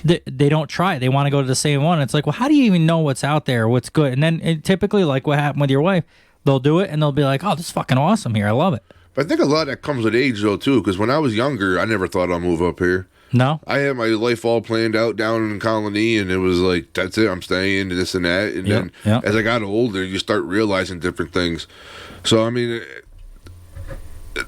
They don't try it. They want to go to the same one. It's like, well, how do you even know what's out there, what's good? And then typically, like what happened with your wife, they'll do it and they'll be like, oh, this is fucking awesome here. I love it. But I think a lot of that comes with age, though, too, because when I was younger, I never thought I'd move up here. No? I had my life all planned out down in Colony, and it was like, that's it, I'm staying, this and that. And then as I got older, you start realizing different things. So, I mean, I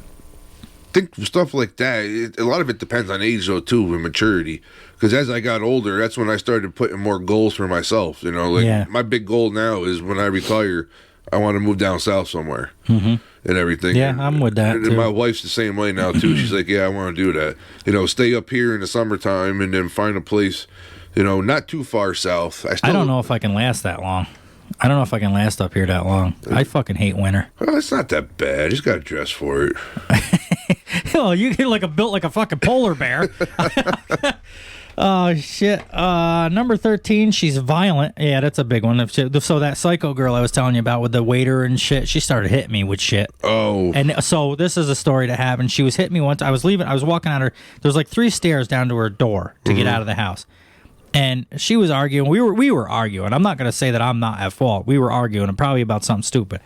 think stuff like that, a lot of it depends on age, though, too, and maturity. Because as I got older, that's when I started putting more goals for myself. My big goal now is when I retire, I want to move down south somewhere and everything. Yeah, I'm with that, and too. My wife's the same way now, too. She's like, yeah, I want to do that. Stay up here in the summertime and then find a place, not too far south. I don't know if I can last that long. I don't know if I can last up here that long. I fucking hate winter. Well, it's not that bad. You just got to dress for it. Well, you get built like a fucking polar bear. Oh, shit. Number 13, she's violent. Yeah, that's a big one. So that psycho girl I was telling you about with the waiter and shit, she started hitting me with shit. Oh. And so this is a story that happened. She was hitting me once. I was walking out her. There's like 3 stairs down to her door to get out of the house. And she was arguing. We were arguing. I'm not going to say that I'm not at fault. We were arguing and probably about something stupid.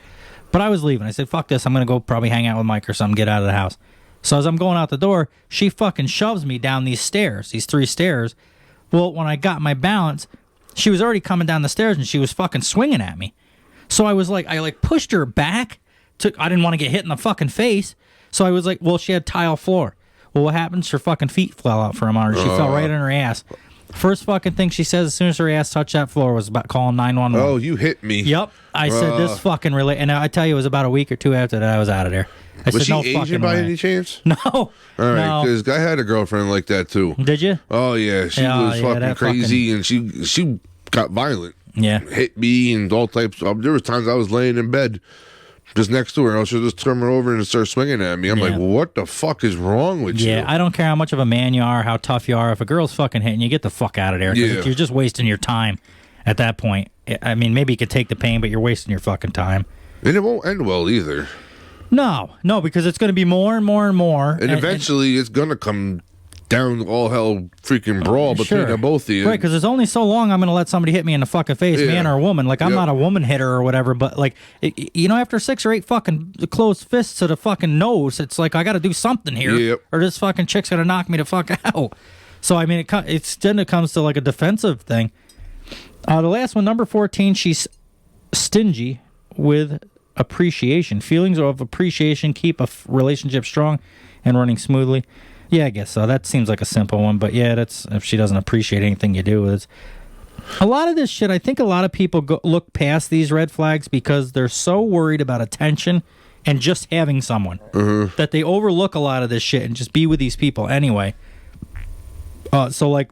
But I was leaving. I said, fuck this. I'm going to go probably hang out with Mike or something, get out of the house. So as I'm going out the door, she fucking shoves me down these 3 stairs. Well, when I got my balance, she was already coming down the stairs and she was fucking swinging at me. So I was like, I pushed her back. I didn't want to get hit in the fucking face. So I was like, well, she had tile floor. Well, what happens? Her fucking feet fell out from under her. She fell right on her ass. First fucking thing she says as soon as her ass touched that floor was about calling 911. Oh, you hit me. Yep. I said this fucking and I tell you, it was about a week or two after that I was out of there. I Was said, she no Asian fucking by way. any chance? No. All right, because I had a girlfriend like that too. Did you? Oh yeah, she was fucking crazy, and she got violent. Yeah, hit me and all types. There was times I was laying in bed just next to her. I should just turn her over and start swinging at me. I'm like, what the fuck is wrong with you? Yeah, I don't care how much of a man you are, how tough you are. If a girl's fucking hitting you, get the fuck out of there. 'Cause you're just wasting your time at that point. I mean, maybe you could take the pain, but you're wasting your fucking time. And it won't end well either. No, because it's going to be more and more and more. And eventually it's going to come down all hell freaking brawl between the both of you. Right, because there's only so long I'm going to let somebody hit me in the fucking face, man or a woman. Like, I'm not a woman hitter or whatever, but, like, after 6 or 8 fucking closed fists to the fucking nose, it's like, I got to do something here, or this fucking chick's going to knock me the fuck out. So, I mean, then it comes to, like, a defensive thing. The last one, number 14, she's stingy with appreciation. Feelings of appreciation keep a relationship strong and running smoothly. Yeah, I guess so. That seems like a simple one, but yeah, that's if she doesn't appreciate anything you do. It's a lot of this shit. I think a lot of people look past these red flags because they're so worried about attention and just having someone that they overlook a lot of this shit and just be with these people anyway. So like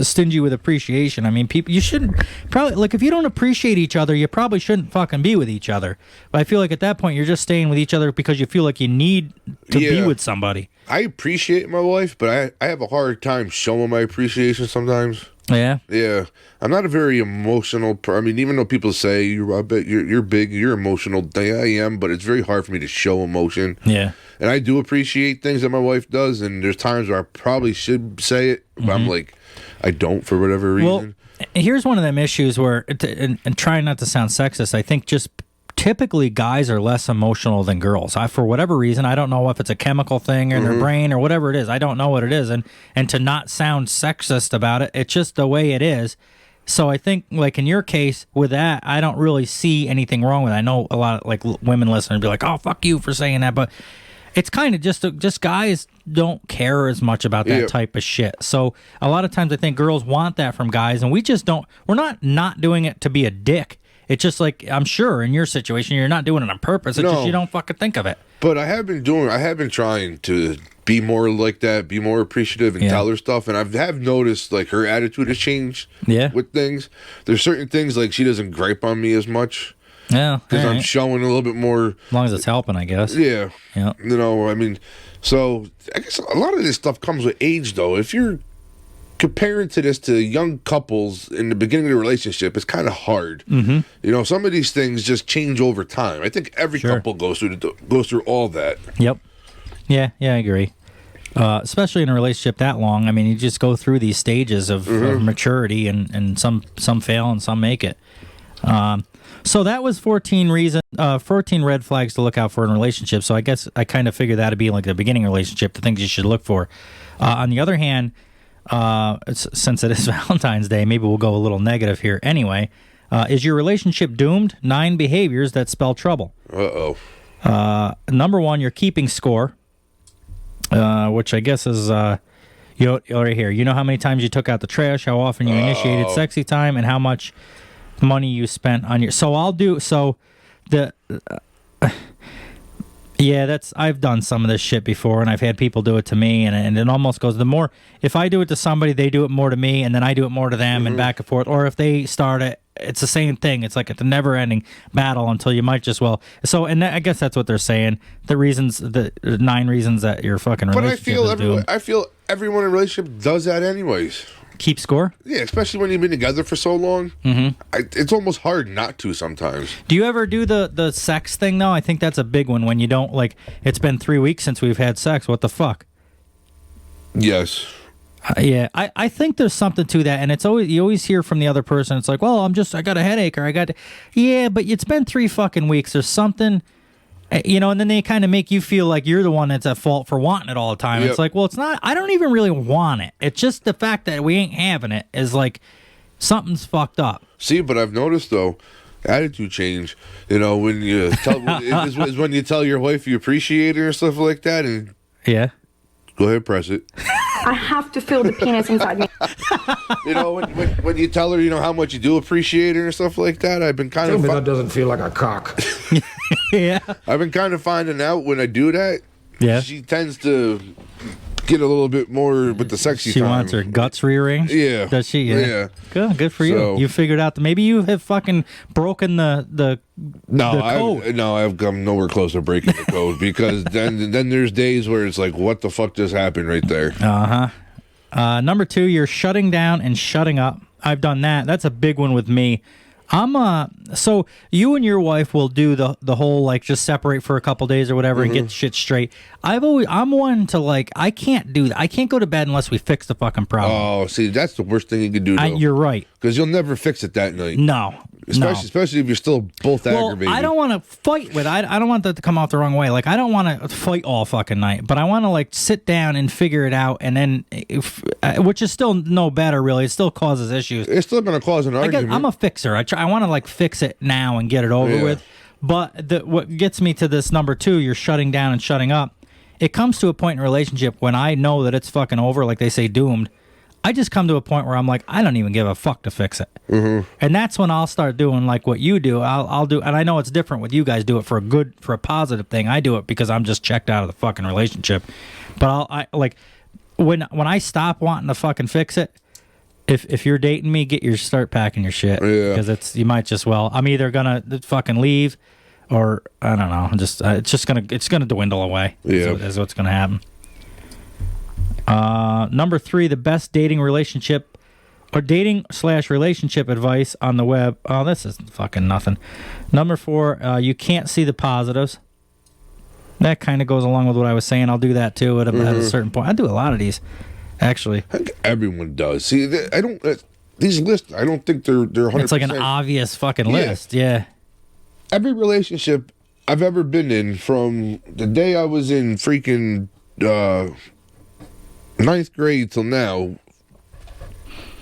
stingy with appreciation. I mean, people, you shouldn't probably, like, if you don't appreciate each other, you probably shouldn't fucking be with each other. But I feel like at that point, you're just staying with each other because you feel like you need to be with somebody. I appreciate my wife, but I have a hard time showing my appreciation sometimes. Yeah? Yeah. I'm not a very emotional I mean, even though people say you're big, you're emotional, I am, but it's very hard for me to show emotion. Yeah. And I do appreciate things that my wife does, and there's times where I probably should say it, but I'm like, I don't for whatever reason. Well, here's one of them issues where, and trying not to sound sexist, I think just typically guys are less emotional than girls. For whatever reason, I don't know if it's a chemical thing in their brain or whatever it is. I don't know what it is. And to not sound sexist about it, it's just the way it is. So I think, like in your case with that, I don't really see anything wrong with it. I know a lot of like women listeners be like, "Oh, fuck you for saying that," but it's kind of just guys don't care as much about that type of shit. So a lot of times I think girls want that from guys, and we just don't. We're not doing it to be a dick. It's just like, I'm sure in your situation you're not doing it on purpose. It's just you don't fucking think of it. But I have been trying to be more like that, be more appreciative and tell her stuff, and I have noticed like her attitude has changed with things. There's certain things like she doesn't gripe on me as much. Yeah. Because I'm showing a little bit more. As long as it's helping, I guess. Yeah. Yeah. You know, I mean, so I guess a lot of this stuff comes with age, though. If you're comparing to young couples in the beginning of the relationship, it's kind of hard. You know, some of these things just change over time. I think every couple goes through all that. Yep. Yeah, I agree. Especially in a relationship that long. I mean, you just go through these stages of maturity, and some fail and some make it. So that was 14 red flags to look out for in a relationship. So I guess I kind of figured that would be like the beginning relationship, the things you should look for. On the other hand, since it is Valentine's Day, maybe we'll go a little negative here anyway. Is your relationship doomed? 9 behaviors that spell trouble. Number 1, you're keeping score, which I guess is right here. You know how many times you took out the trash, how often you initiated sexy time, and how much money you spent on your. I've done some of this shit before, and I've had people do it to me, and it almost goes, the more, if I do it to somebody, they do it more to me, and then I do it more to them, and back and forth, or if they start it, it's the same thing. It's like it's a never-ending battle until you might just, and I guess that's what they're saying, the 9 reasons that your fucking relationship is doomed. I feel everyone in a relationship does that anyways. Keep score? Yeah, especially when you've been together for so long. It's almost hard not to sometimes. Do you ever do the sex thing, though? I think that's a big one when you don't, like, it's been 3 weeks since we've had sex. What the fuck? Yes. Yeah, I think there's something to that, and it's always, you always hear from the other person, it's like, well, I got a headache, or yeah, but it's been 3 fucking weeks. There's something, and then they kind of make you feel like you're the one that's at fault for wanting it all the time. It's like, well, it's not, I don't even really want it. It's just the fact that we ain't having it is like, Something's fucked up. See, but I've noticed though, attitude change. You know, when you tell is when you tell your wife you appreciate her and stuff like that, and yeah, go ahead, press it. I have to feel the penis inside me. You know, when you tell her, you know, how much you do appreciate her and stuff like that, I've been kind Tell of me that doesn't feel like a cock. Yeah, I've been kind of finding out when I do that. Yeah, she tends to get a little bit more with the sexy she time. wants her guts rearranged. Yeah. Does she? Yeah. Good for you. So- You figured out that maybe you have fucking broken the code. I'm nowhere close to breaking the code because then there's days where it's like, what the fuck just happened right there? Number 2, you're shutting down and shutting up. I've done that. That's a big one with me. So you and your wife will do the whole like just separate for a couple days or whatever and get shit straight. I'm one to like I can't do that. I can't go to bed unless we fix the fucking problem. Oh, see, that's the worst thing you can do. Though. You're right, because you'll never fix it that night. No. Especially if you're still both aggravated. I don't want to fight with. I don't want that to come off the wrong way. Like I don't want to fight all fucking night, but I want to like sit down and figure it out, and then which is still no better really. It still causes issues. It's still going to cause an argument. I'm a fixer. I want to like fix it now and get it over with. But what gets me to this number 2, you're shutting down and shutting up. It comes to a point in a relationship when I know that it's fucking over, like they say, doomed. I just come to a point where I'm like, I don't even give a fuck to fix it. Mm-hmm. And that's when I'll start doing like what you do. I'll do, and I know it's different with you guys do it for a positive thing. I do it because I'm just checked out of the fucking relationship. But I like when I stop wanting to fucking fix it. If you're dating me, start packing your shit because you might just I'm either gonna fucking leave or I don't know. It's gonna dwindle away. Yeah, is what's gonna happen. Number 3, the best dating relationship or dating/relationship advice on the web. Oh, this is fucking nothing. Number 4, you can't see the positives. That kind of goes along with what I was saying. I'll do that too at a certain point. I do a lot of these, actually. I think everyone does. See, I don't. These lists, I don't think they're 100%. It's like an obvious fucking list. Yeah. Every relationship I've ever been in, from the day I was in freaking 9th grade till now,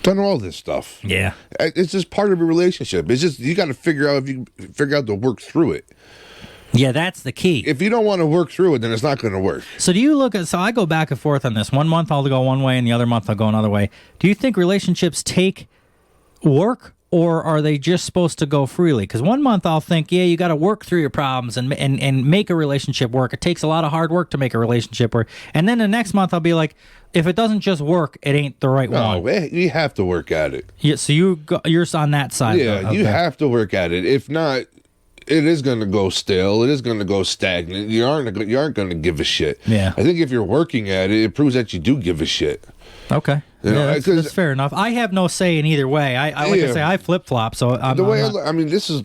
done all this stuff. Yeah. It's just part of a relationship. It's just, you got to figure out to work through it. Yeah, that's the key. If you don't want to work through it, then it's not going to work. So do you look at, I go back and forth on this. 1 month I'll go one way and the other month I'll go another way. Do you think relationships take work or are they just supposed to go freely? Because 1 month I'll think, yeah, you got to work through your problems and make a relationship work. It takes a lot of hard work to make a relationship work. And then the next month I'll be like, if it doesn't just work, it ain't the right one. No, you have to work at it. Yeah, so you're on that side. Yeah, okay. You have to work at it. If not, it is going to go stale. It is going to go stagnant. You aren't going to give a shit. Yeah. I think if you're working at it, it proves that you do give a shit. Okay. That's fair enough. I have no say in either way. I flip flop. So this is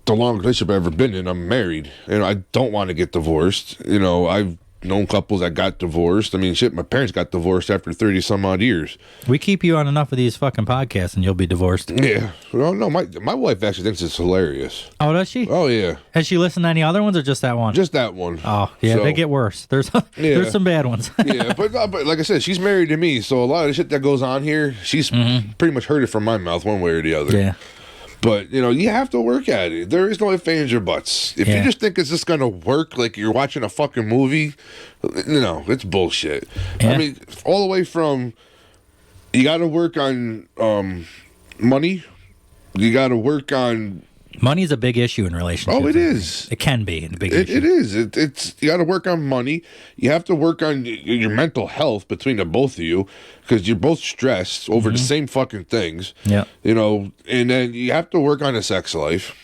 the longest relationship I've ever been in. I'm married. I don't want to get divorced. I've known couples that got divorced. I mean, shit, my parents got divorced after 30 some odd years. We keep you on enough of these fucking podcasts and you'll be divorced. Yeah. Well, no, my wife actually thinks it's hilarious. Oh, does she? Oh, yeah. Has she listened to any other ones or just that one? Just that one. Oh, yeah, they get worse. There's some bad ones. Yeah, but like I said, she's married to me, so a lot of the shit that goes on here, she's pretty much heard it from my mouth one way or the other. Yeah. But, you have to work at it. There is no ifs, ands, or buts. If you just think it's just going to work like you're watching a fucking movie, it's bullshit. Yeah. I mean, all the way from, you got to work on money. You got to work on... Money's a big issue in relationships. Oh, it is. It can be a big issue. It is. It's you got to work on money. You have to work on your mental health between the both of you because you're both stressed over the same fucking things. Yeah. And then you have to work on a sex life.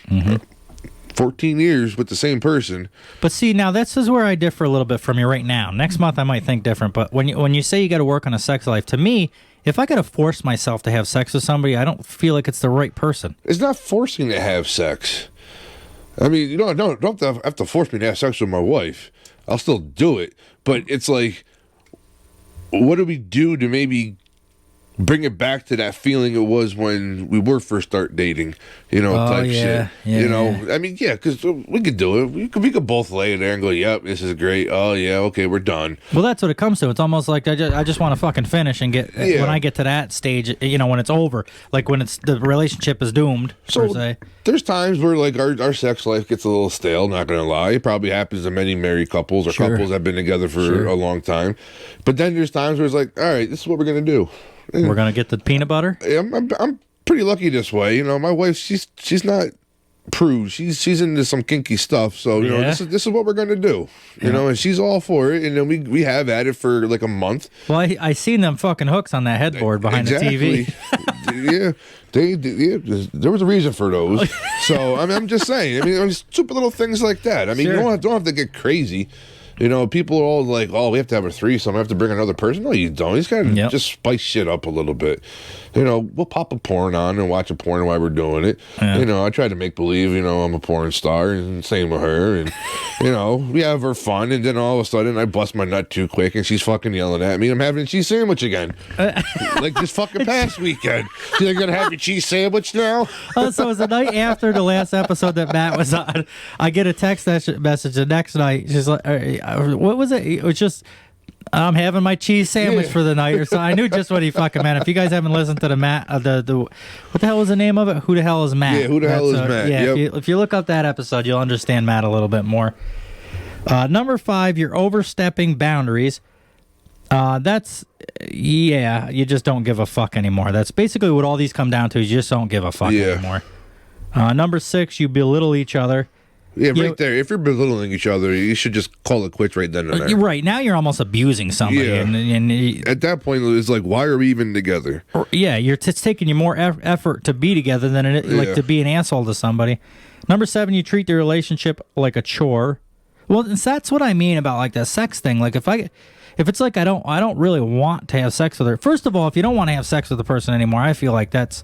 14 years with the same person. But see, now this is where I differ a little bit from you right now. Next month I might think different. But when you say you got to work on a sex life, to me, if I got to force myself to have sex with somebody, I don't feel like it's the right person. It's not forcing to have sex. I mean, you don't have to force me to have sex with my wife. I'll still do it. But it's like, what do we do to maybe bring it back to that feeling it was when we were first start dating, type shit. I mean, because we could do it. We could both lay there and go, yep, this is great. Oh, yeah, okay, we're done. Well, that's what it comes to. It's almost like I just want to fucking finish and get, when I get to that stage, when it's over, like when the relationship is doomed, per se. There's times where, like, our sex life gets a little stale, not going to lie. It probably happens to many married couples or couples that have been together for a long time. But then there's times where it's like, all right, this is what we're going to do. We're gonna get the peanut butter. I'm pretty lucky this way. My wife, she's not prude. She's into some kinky stuff. So this is what we're gonna do. And she's all for it. And then we have at it for like a month. Well, I seen them fucking hooks on that headboard behind the TV. There was a reason for those. So I'm just saying. Stupid little things like that. You don't have to get crazy. People are all like, oh, we have to have a threesome. I have to bring another person. No, you don't. You just got to just spice shit up a little bit. We'll pop a porn on and watch a porn while we're doing it. I try to make believe, I'm a porn star, and same with her. And, we have her fun. And then all of a sudden, I bust my nut too quick, and she's fucking yelling at me. I'm having a cheese sandwich again. Like this fucking past weekend. You think I'm going to have your cheese sandwich now? So it was the night after the last episode that Matt was on. I get a text message the next night. She's like, what was it? It was just, I'm having my cheese sandwich for the night or so. I knew just what he fucking meant. If you guys haven't listened to the Matt, what the hell was the name of it? Who the hell is Matt? Yeah, who the hell is Matt? Yeah, if you look up that episode, you'll understand Matt a little bit more. Number 5, you're overstepping boundaries. You just don't give a fuck anymore. That's basically what all these come down to. Is you just don't give a fuck anymore. Number 6, you belittle each other. Yeah, right there. If you're belittling each other, you should just call it quits right then and there. You're right. Now you're almost abusing somebody. Yeah. And at that point, it's like, why are we even together? It's taking you more effort to be together than to be an asshole to somebody. Number 7, you treat the relationship like a chore. Well, that's what I mean about like that sex thing. Like if it's like I don't really want to have sex with her. First of all, if you don't want to have sex with the person anymore, I feel like that's.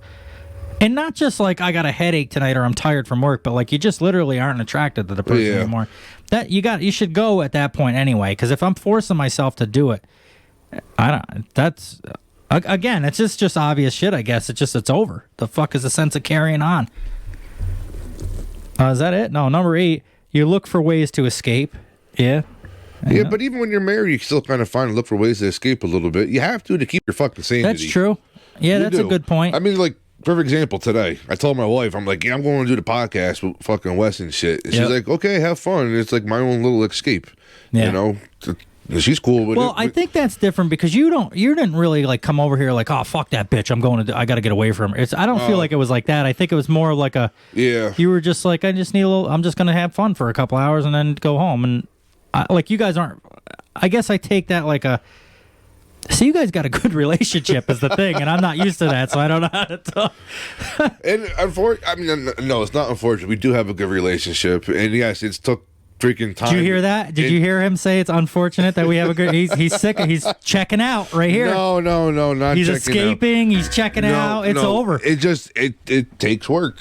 And not just like I got a headache tonight or I'm tired from work, but like you just literally aren't attracted to the person anymore. That you should go at that point anyway. Because if I'm forcing myself to do it, that's again, it's just obvious shit. I guess it's over. The fuck is the sense of carrying on? Is that it? No. Number 8, you look for ways to escape. Yeah. Yeah, but even when you're married, you still kind of look for ways to escape a little bit. You have to keep your fucking sanity. That's true. Yeah, that's a good point. Like. For example, today, I told my wife, I'm like, I'm going to do the podcast with fucking Wes and shit. And she's like, okay, have fun. And it's like my own little escape. She's cool with it. Well, I think that's different because you didn't really like come over here like, oh, fuck that bitch. I got to get away from her. I don't feel like it was like that. I think it was more like you were just like, I'm just going to have fun for a couple hours and then go home. And you guys aren't, I guess I take that like a, so you guys got a good relationship is the thing, and I'm not used to that, so I don't know how to talk. And no, it's not unfortunate. We do have a good relationship, and yes, it's took freaking time. Did you hear that? Did you hear him say it's unfortunate that we have a good? He's sick. He's checking out right here. No, not. He's checking escaping. Out. He's checking out. It's over. It just it takes work.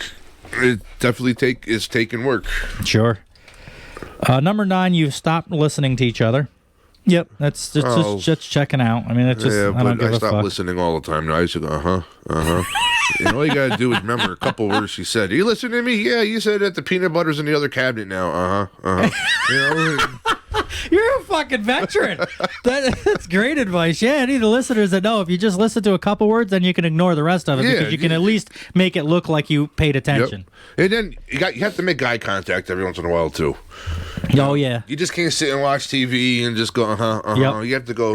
It definitely is taking work. Sure. Number 9, you've stopped listening to each other. Yep, that's just checking out. I mean, it's just I don't give a fuck. I stop listening all the time now. I used to go, all you gotta do is remember a couple words she said. Are you listening to me? Yeah, you said that the peanut butter's in the other cabinet now. You're a fucking veteran. That's great advice. Yeah, any of the listeners that know, if you just listen to a couple words, then you can ignore the rest of it because you can at least make it look like you paid attention. Yep. And then you have to make eye contact every once in a while too. Oh yeah. You just can't sit and watch TV and just go Yep. You have to go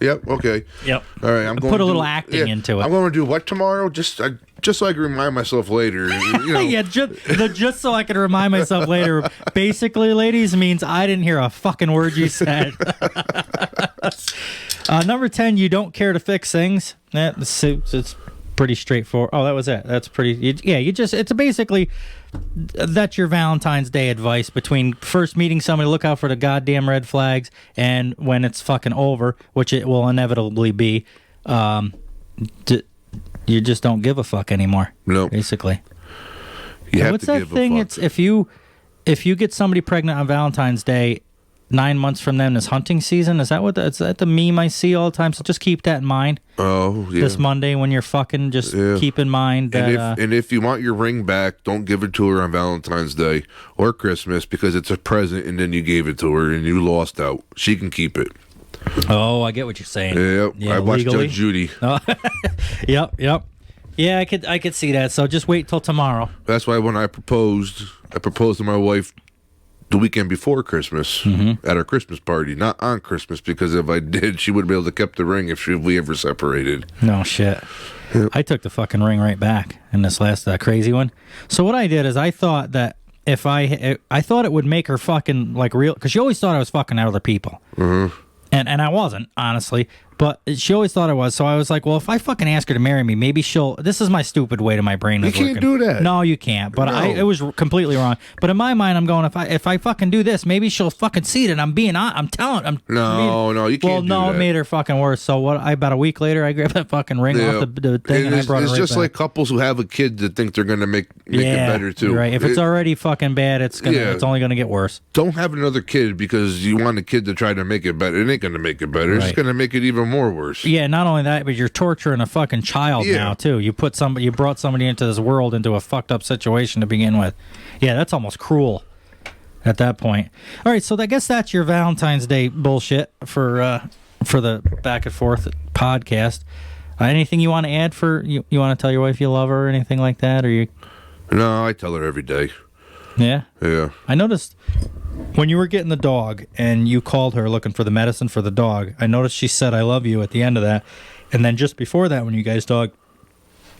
Yep. Okay. Yep. All right. I'm going put a little acting into it. I'm going to do what tomorrow? Just so I can remind myself later. Yeah. Just so I can remind myself later. Basically, ladies, means I didn't hear a fucking word you said. Number 10, you don't care to fix things. It's pretty straightforward. Oh, that was it. That's pretty. It's basically. That's your Valentine's Day advice between first meeting somebody, look out for the goddamn red flags, and when it's fucking over, which it will inevitably be, you just don't give a fuck anymore. No, basically. What's that thing? It's if you get somebody pregnant on Valentine's Day, 9 months from then is hunting season. Is that the meme I see all the time? So just keep that in mind. Oh, yeah. This Monday when you're fucking, just keep in mind that... And if you want your ring back, don't give it to her on Valentine's Day or Christmas because it's a present and then you gave it to her and you lost out. She can keep it. Oh, I get what you're saying. Yep. Yeah, I watched legally. Judge Judy. Oh. Yep. Yeah, I could see that. So just wait till tomorrow. That's why when I proposed to my wife the weekend before Christmas at our Christmas party, not on Christmas, because if I did, she would be able to keep the ring if we ever separated. No shit. Yep. I took the fucking ring right back in this last crazy one. So what I did is I thought that if I thought it would make her fucking like real, because she always thought I was fucking other people. Mm-hmm. And I wasn't, honestly, but she always thought I was. So I was like, well, if I fucking ask her to marry me, maybe she'll... This is my stupid way to my brain. You can't do that. No, you can't. But No. it was completely wrong. But in my mind, I'm going, if I fucking do this, maybe she'll fucking see it. And I'm telling... No, you can't Well, no, do that. it made her fucking worse. So about a week later, I grabbed that fucking ring off the thing and I brought it It's right just back. like couples who have a kid that think they're going to make it better, too. You're right. If it's already fucking bad, it's only going to get worse. Don't have another kid because you want a kid to try to make it better. It ain't going to make it better. It's Right. going to make it even more worse. Yeah, not only that, but you're torturing a fucking child now too. You brought somebody into this world into a fucked up situation to begin with. Yeah, that's almost cruel at that point. All right, so I guess that's your Valentine's Day bullshit for the Back and Forth podcast. Anything you want to add you want to tell your wife you love her or anything like that, or you? No, I tell her every day. Yeah. Yeah. I noticed when you were getting the dog and you called her looking for the medicine for the dog, I noticed she said, I love you at the end of that. And then just before that, when you guys talk,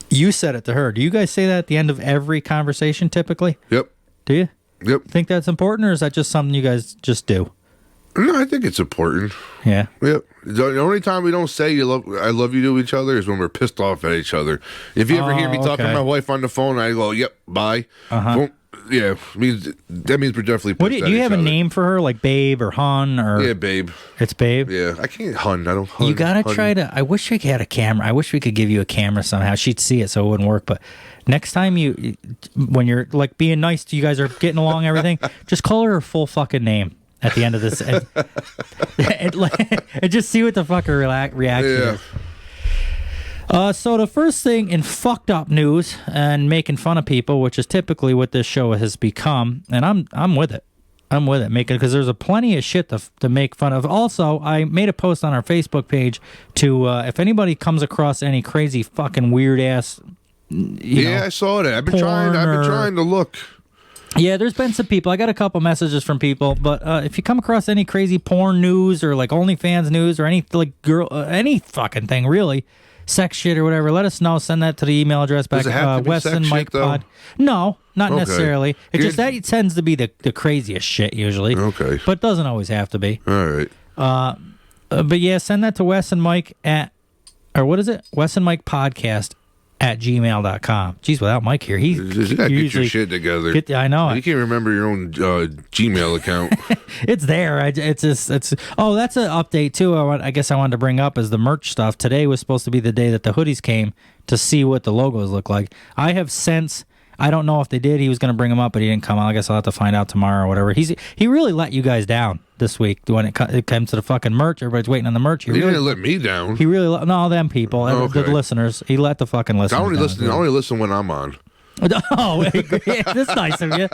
you said it to her. Do you guys say that at the end of every conversation typically? Yep. Do you? Yep. Think that's important, or is that just something you guys just do? No, I think it's important. Yeah. Yep. The only time we don't say I love you to each other is when we're pissed off at each other. If you ever hear me talking to my wife on the phone, I go, yep, bye. Uh-huh. Yeah, that means we're definitely pissed Do you have a name for her, like Babe or Hun? Or Yeah, Babe. It's Babe? Yeah, I can't Hun. I don't Hun. You got to try to... I wish we had a camera. I wish we could give you a camera somehow. She'd see it so it wouldn't work. But next time when you're like being nice to you guys are getting along and everything, just call her full fucking name at the end of this. And just see what the fucker reaction is. So the first thing in fucked up news and making fun of people, which is typically what this show has become, and I'm with it. I'm with it, because there's plenty of shit to make fun of. Also, I made a post on our Facebook page to if anybody comes across any crazy fucking weird ass. I saw that. I've been trying to look. Yeah, there's been some people. I got a couple messages from people, but if you come across any crazy porn news or like OnlyFans news or any any fucking thing really. Sex shit or whatever, let us know. Send that to the email address back at Wes and Mike Pod. No, not necessarily. It's just that it tends to be the craziest shit usually. Okay. But it doesn't always have to be. All right. But yeah, send that to Wes and Mike what is it? Wes and Mike Podcast @gmail.com. Jeez, without Mike here, you gotta get your shit together. I know. You can't remember your own Gmail account. It's there. That's an update too. I guess I wanted to bring up is the merch stuff. Today was supposed to be the day that the hoodies came to see what the logos look like. I have since. I don't know if they did. He was going to bring them up, but he didn't come. I guess I'll have to find out tomorrow or whatever. He really let you guys down this week when it comes to the fucking merch. Everybody's waiting on the merch. He didn't let me down. He really no them people, the listeners. He let the fucking listeners. I only listen when I'm on. Oh, yeah, that's nice of you.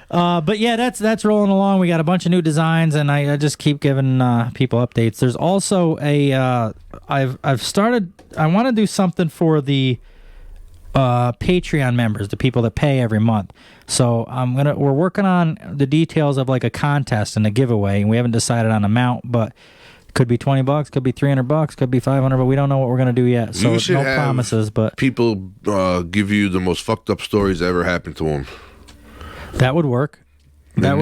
But yeah, that's rolling along. We got a bunch of new designs, and I just keep giving people updates. There's also I've started. I want to do something for the Patreon members, the people that pay every month. So we're working on the details of like a contest and a giveaway, and we haven't decided on amount, but it could be $20, could be $300, could be $500, but we don't know what we're gonna do yet. So no promises. But people give you the most fucked up stories that ever happened to them. That would work. Then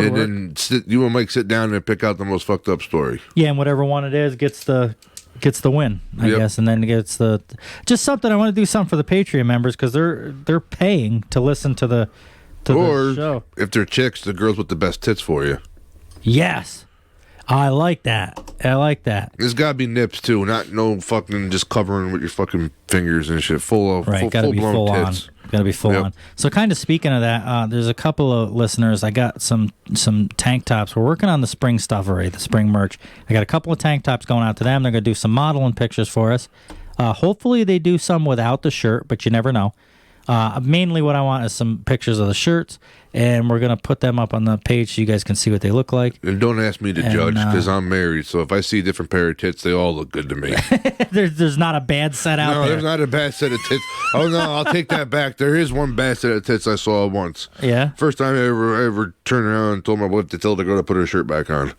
you and Mike sit down and pick out the most fucked up story. Yeah, and whatever one it is gets the win, I guess, and then gets just something. I want to do something for the Patreon members because they're paying to listen to the show. If they're chicks, the girls with the best tits for you. Yes, I like that. There's gotta be nips too, not no fucking just covering with your fucking fingers and shit. Full gotta be blown full tits. on. Gonna be full on. So kind of speaking of that, there's a couple of listeners. I got some tank tops. We're working on the spring stuff already, the spring merch. I got a couple of tank tops going out to them. They're gonna do some modeling pictures for us. Hopefully they do some without the shirt, but you never know. Mainly what I want is some pictures of the shirts, and we're going to put them up on the page so you guys can see what they look like. And don't ask me to judge, because I'm married, so if I see a different pair of tits, they all look good to me. There's not a bad set out there. No, there's not a bad set of tits. Oh, no, I'll take that back. There is one bad set of tits I saw once. Yeah? First time I ever turned around and told my wife to tell her to go to put her shirt back on.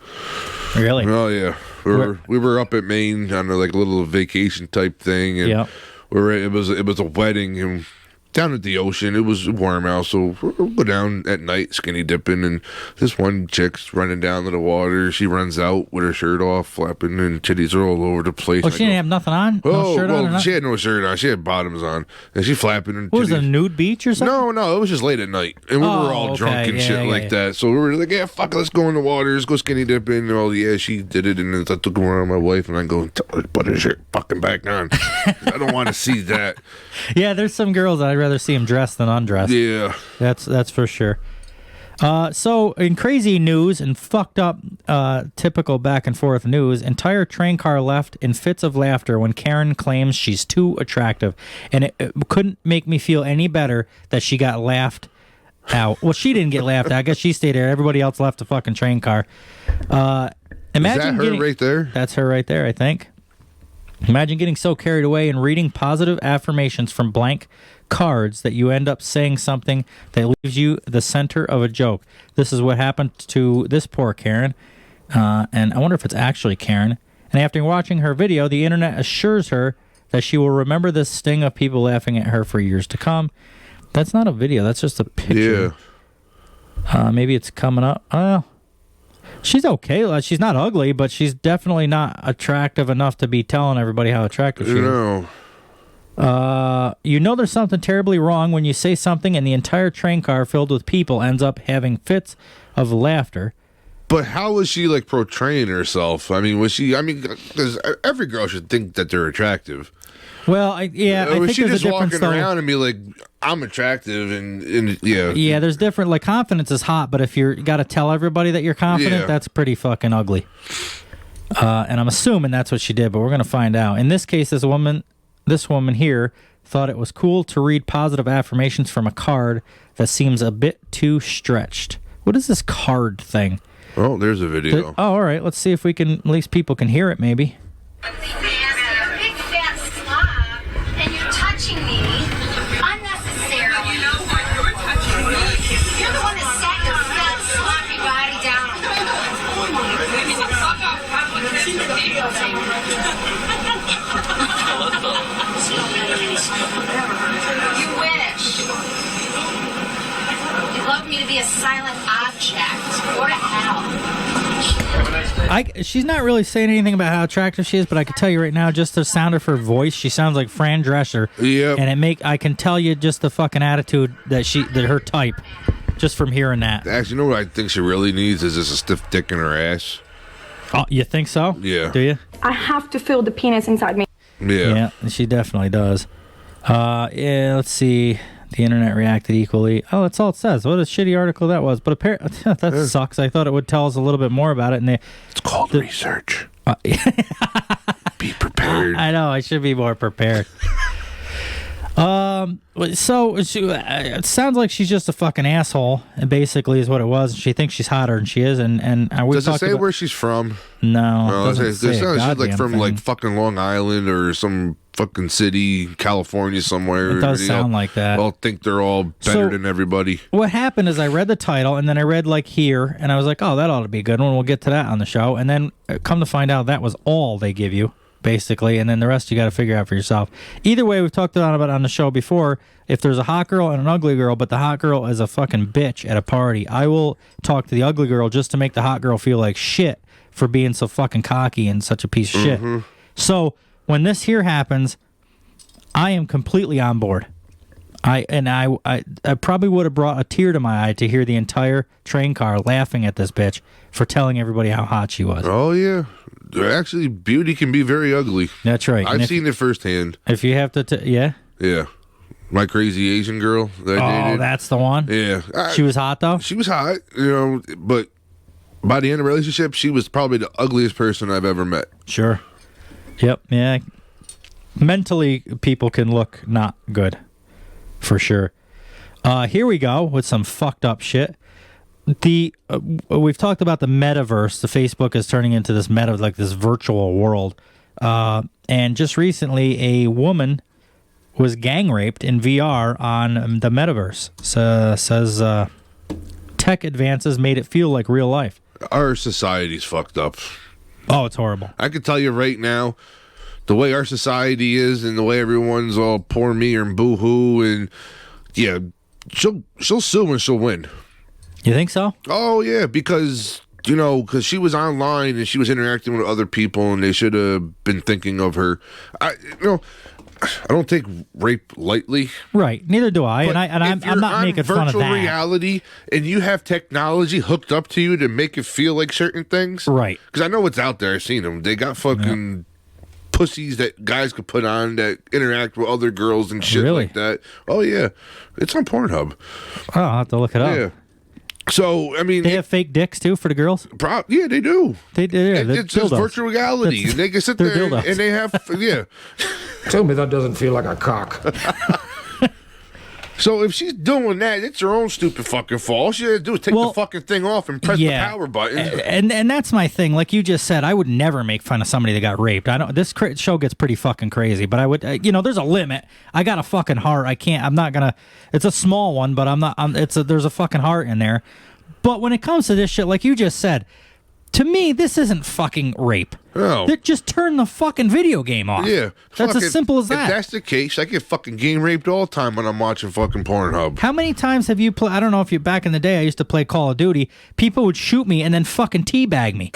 Really? Oh, yeah. We were up at Maine on a little vacation type thing, and it was a wedding, and down at the ocean. It was warm out, so we'll go down at night skinny dipping, and this one chick's running down to the water. She runs out with her shirt off, flapping, and titties are all over the place. Oh, she didn't have nothing on? No shirt on? She had no shirt on. She had bottoms on, and she flapping. And what was it, a nude beach or something? No, it was just late at night, and we were all drunk and shit like that. So we were like, yeah, fuck it, let's go in the water, let's go skinny dipping. And yeah, she did it, and I took her around my wife, and I go, tell her to put her shirt fucking back on. I don't want to see that. Yeah, there's some girls I'd rather see them dressed than undressed. Yeah. That's for sure. So, in crazy news and fucked up, typical back and forth news, entire train car left in fits of laughter when Karen claims she's too attractive. And it couldn't make me feel any better that she got laughed out. Well, she didn't get laughed at. I guess she stayed there. Everybody else left the fucking train car. Imagine Is that her right there? That's her right there, I think. Imagine getting so carried away and reading positive affirmations from blank cards that you end up saying something that leaves you the center of a joke. This is what happened to this poor Karen, and I wonder if it's actually Karen. And after watching her video, the internet assures her that she will remember this sting of people laughing at her for years to come. That's not a video. That's just a picture. Yeah. Maybe it's coming up. She's okay. She's not ugly, but she's definitely not attractive enough to be telling everybody how attractive she is. You know there's something terribly wrong when you say something and the entire train car filled with people ends up having fits of laughter. But how was she portraying herself? I mean, because every girl should think that they're attractive. Well, I think she there's just a difference, walking around and be like, I'm attractive, and yeah. Yeah, there's different, confidence is hot, but if you got to tell everybody that you're confident, that's pretty fucking ugly. And I'm assuming that's what she did, but we're going to find out. In this case, this woman here thought it was cool to read positive affirmations from a card that seems a bit too stretched. What is this card thing? Oh, there's a video. All right. Let's see if we can, at least people can hear it, maybe. Be a silent object. Go to hell. She's not really saying anything about how attractive she is, but I can tell you right now, just the sound of her voice, she sounds like Fran Drescher. Yep. And I can tell you just the fucking attitude that her type, just from hearing that. Actually, you know what I think she really needs is just a stiff dick in her ass. Oh, you think so? Yeah. Do you? I have to feel the penis inside me. Yeah. Yeah, she definitely does. Yeah, let's see. The internet reacted equally. Oh, that's all it says. What a shitty article that was. But apparently, that sucks. I thought it would tell us a little bit more about it. And it's called research. Be prepared. I know. I should be more prepared. So it sounds like she's just a fucking asshole, and basically is what it was. She thinks she's hotter than she is, and we does it say where she's from? No, it doesn't say. She's from fucking Long Island or some fucking city, California somewhere. It does sound like that. I'll think they're all better than everybody. What happened is I read the title, and then I read here, and I was like, oh, that ought to be a good one. We'll get to that on the show. And then come to find out that was all they give you, basically, and then the rest you got to figure out for yourself. Either way, we've talked about it on the show before. If there's a hot girl and an ugly girl, but the hot girl is a fucking bitch at a party, I will talk to the ugly girl just to make the hot girl feel like shit for being so fucking cocky and such a piece of shit. So when this here happens, I am completely on board. I probably would have brought a tear to my eye to hear the entire train car laughing at this bitch for telling everybody how hot she was. Oh yeah. Actually, beauty can be very ugly. That's right. I've seen it firsthand. If you have to, yeah? Yeah. My crazy Asian girl that I dated. That's the one? Yeah. She was hot, though? She was hot, but by the end of the relationship, she was probably the ugliest person I've ever met. Sure. Yep. Yeah. Mentally, people can look not good. For sure. Here we go with some fucked up shit. We've talked about the metaverse. The Facebook is turning into this like this virtual world. And just recently, a woman was gang raped in VR on the metaverse. Says tech advances made it feel like real life. Our society's fucked up. Oh, it's horrible. I can tell you right now, the way our society is and the way everyone's all poor me and boo-hoo, and yeah, she'll sue and she'll win. You think so? Oh, yeah, because she was online and she was interacting with other people and they should have been thinking of her. I don't take rape lightly. Right. Neither do I. I'm not making fun of that. Virtual reality and you have technology hooked up to you to make it feel like certain things. Right. Because I know what's out there. I've seen them. They got fucking pussies that guys could put on that interact with other girls and shit like that. Oh, yeah. It's on Pornhub. Oh, I'll have to look it up. Yeah. So, I mean... They have fake dicks, too, for the girls? Yeah, they do. They do. Yeah, it's just virtual reality. And they can sit there and they have... Yeah. Tell me that doesn't feel like a cock. So if she's doing that, it's her own stupid fucking fault. All she had to do is take the fucking thing off and press the power button. And that's my thing. Like you just said, I would never make fun of somebody that got raped. I don't. This show gets pretty fucking crazy, but I would. There's a limit. I got a fucking heart. I can't. I'm not gonna. It's a small one, but I'm not. There's a fucking heart in there. But when it comes to this shit, like you just said, to me, this isn't fucking rape. No. Just turn the fucking video game off. Yeah. That's as simple as that. If that's the case, I get fucking game raped all the time when I'm watching fucking Pornhub. How many times have you played? I don't know if you, back in the day, I used to play Call of Duty. People would shoot me and then fucking teabag me.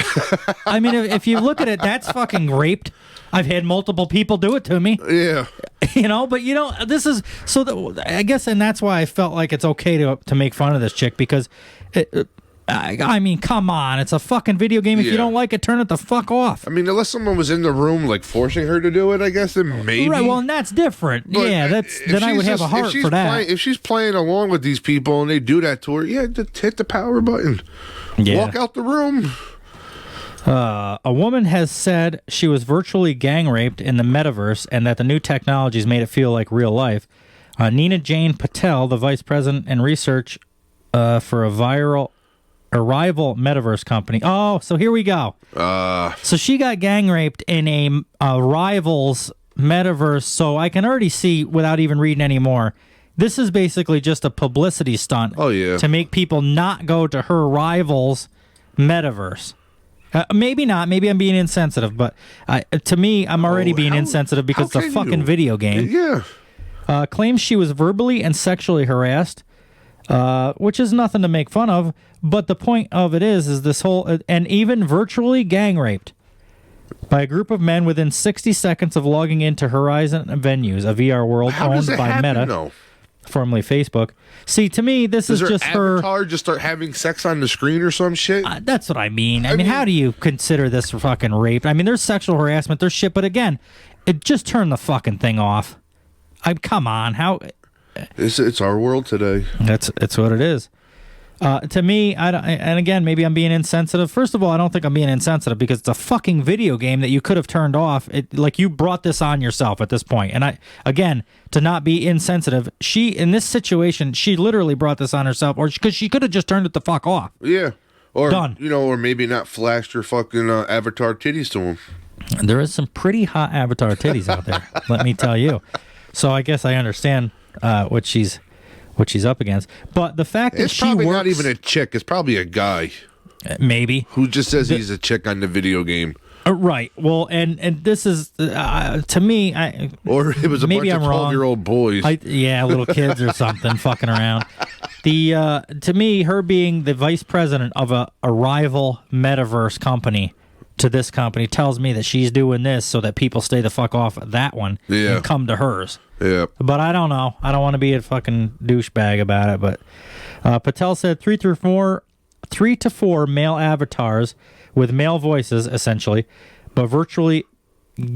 I mean, if you look at it, that's fucking raped. I've had multiple people do it to me. Yeah. But this is, I guess, and that's why I felt like it's okay to make fun of this chick, because I mean, come on. It's a fucking video game. If you don't like it, turn it the fuck off. I mean, unless someone was in the room, like, forcing her to do it, I guess, then maybe. Right, well, and that's different. But then I would have a heart for that. If she's playing along with these people and they do that to her, just hit the power button. Yeah. Walk out the room. A woman has said she was virtually gang raped in the metaverse and that the new technologies made it feel like real life. Nina Jane Patel, the vice president and research for a rival metaverse company. Oh, so here we go. So she got gang raped in a rival's metaverse. So I can already see, without even reading any more, this is basically just a publicity stunt. Oh, yeah. To make people not go to her rival's metaverse. Maybe not. Maybe I'm being insensitive, but to me, I'm already being insensitive because it's a fucking video game. Yeah. Claims she was verbally and sexually harassed, which is nothing to make fun of. But the point of it is this whole, and even virtually gang raped by a group of men within 60 seconds of logging into Horizon Venues, a VR world owned by Meta, formerly Facebook. See, to me, this is just her. Avatar just start having sex on the screen or some shit? That's what I mean. I mean, how do you consider this fucking rape? I mean, there's sexual harassment, there's shit, but again, just turn the fucking thing off. Come on, how? It's our world today. It's what it is. To me, and again, maybe I'm being insensitive. First of all, I don't think I'm being insensitive because it's a fucking video game that you could have turned off. Like, you brought this on yourself at this point. And again, to not be insensitive, in this situation, she literally brought this on herself, or because she could have just turned it the fuck off. Yeah. Or, done. Or maybe not flashed her fucking avatar titties to him. There is some pretty hot avatar titties out there, let me tell you. So I guess I understand what she's up against. But the fact that it's she probably works, not even a chick. It's probably a guy. Maybe. Who just says he's a chick on the video game. Right. Well, and this is, to me, or it was a bunch of 12-year-old boys. Little kids or something fucking around. To me, her being the vice president of a rival metaverse company to this company tells me that she's doing this so that people stay the fuck off that one and come to hers. Yeah. But I don't know. I don't want to be a fucking douchebag about it. But Patel said 3 to 4 male avatars with male voices, essentially, but virtually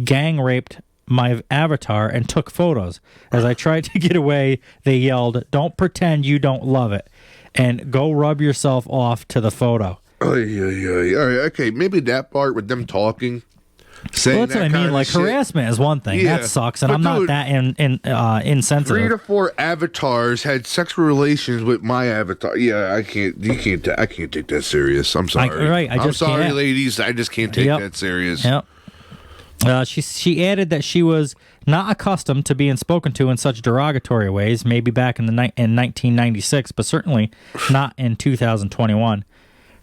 gang raped my avatar and took photos. As I tried to get away, they yelled, "Don't pretend you don't love it, and go rub yourself off to the photo." Oh, yeah. All right, okay, maybe that part with them talking. Well, that's what I mean. Like, shit. harassment is one thing. Yeah. That sucks, and But I'm not dude, that insensitive. 3 to 4 avatars had sexual relations with my avatar. Yeah, I can't take that serious. I'm sorry. I'm sorry, can't. ladies. I just can't take that serious. Yep. She added that she was not accustomed to being spoken to in such derogatory ways, maybe back in 1996, but certainly not in 2021.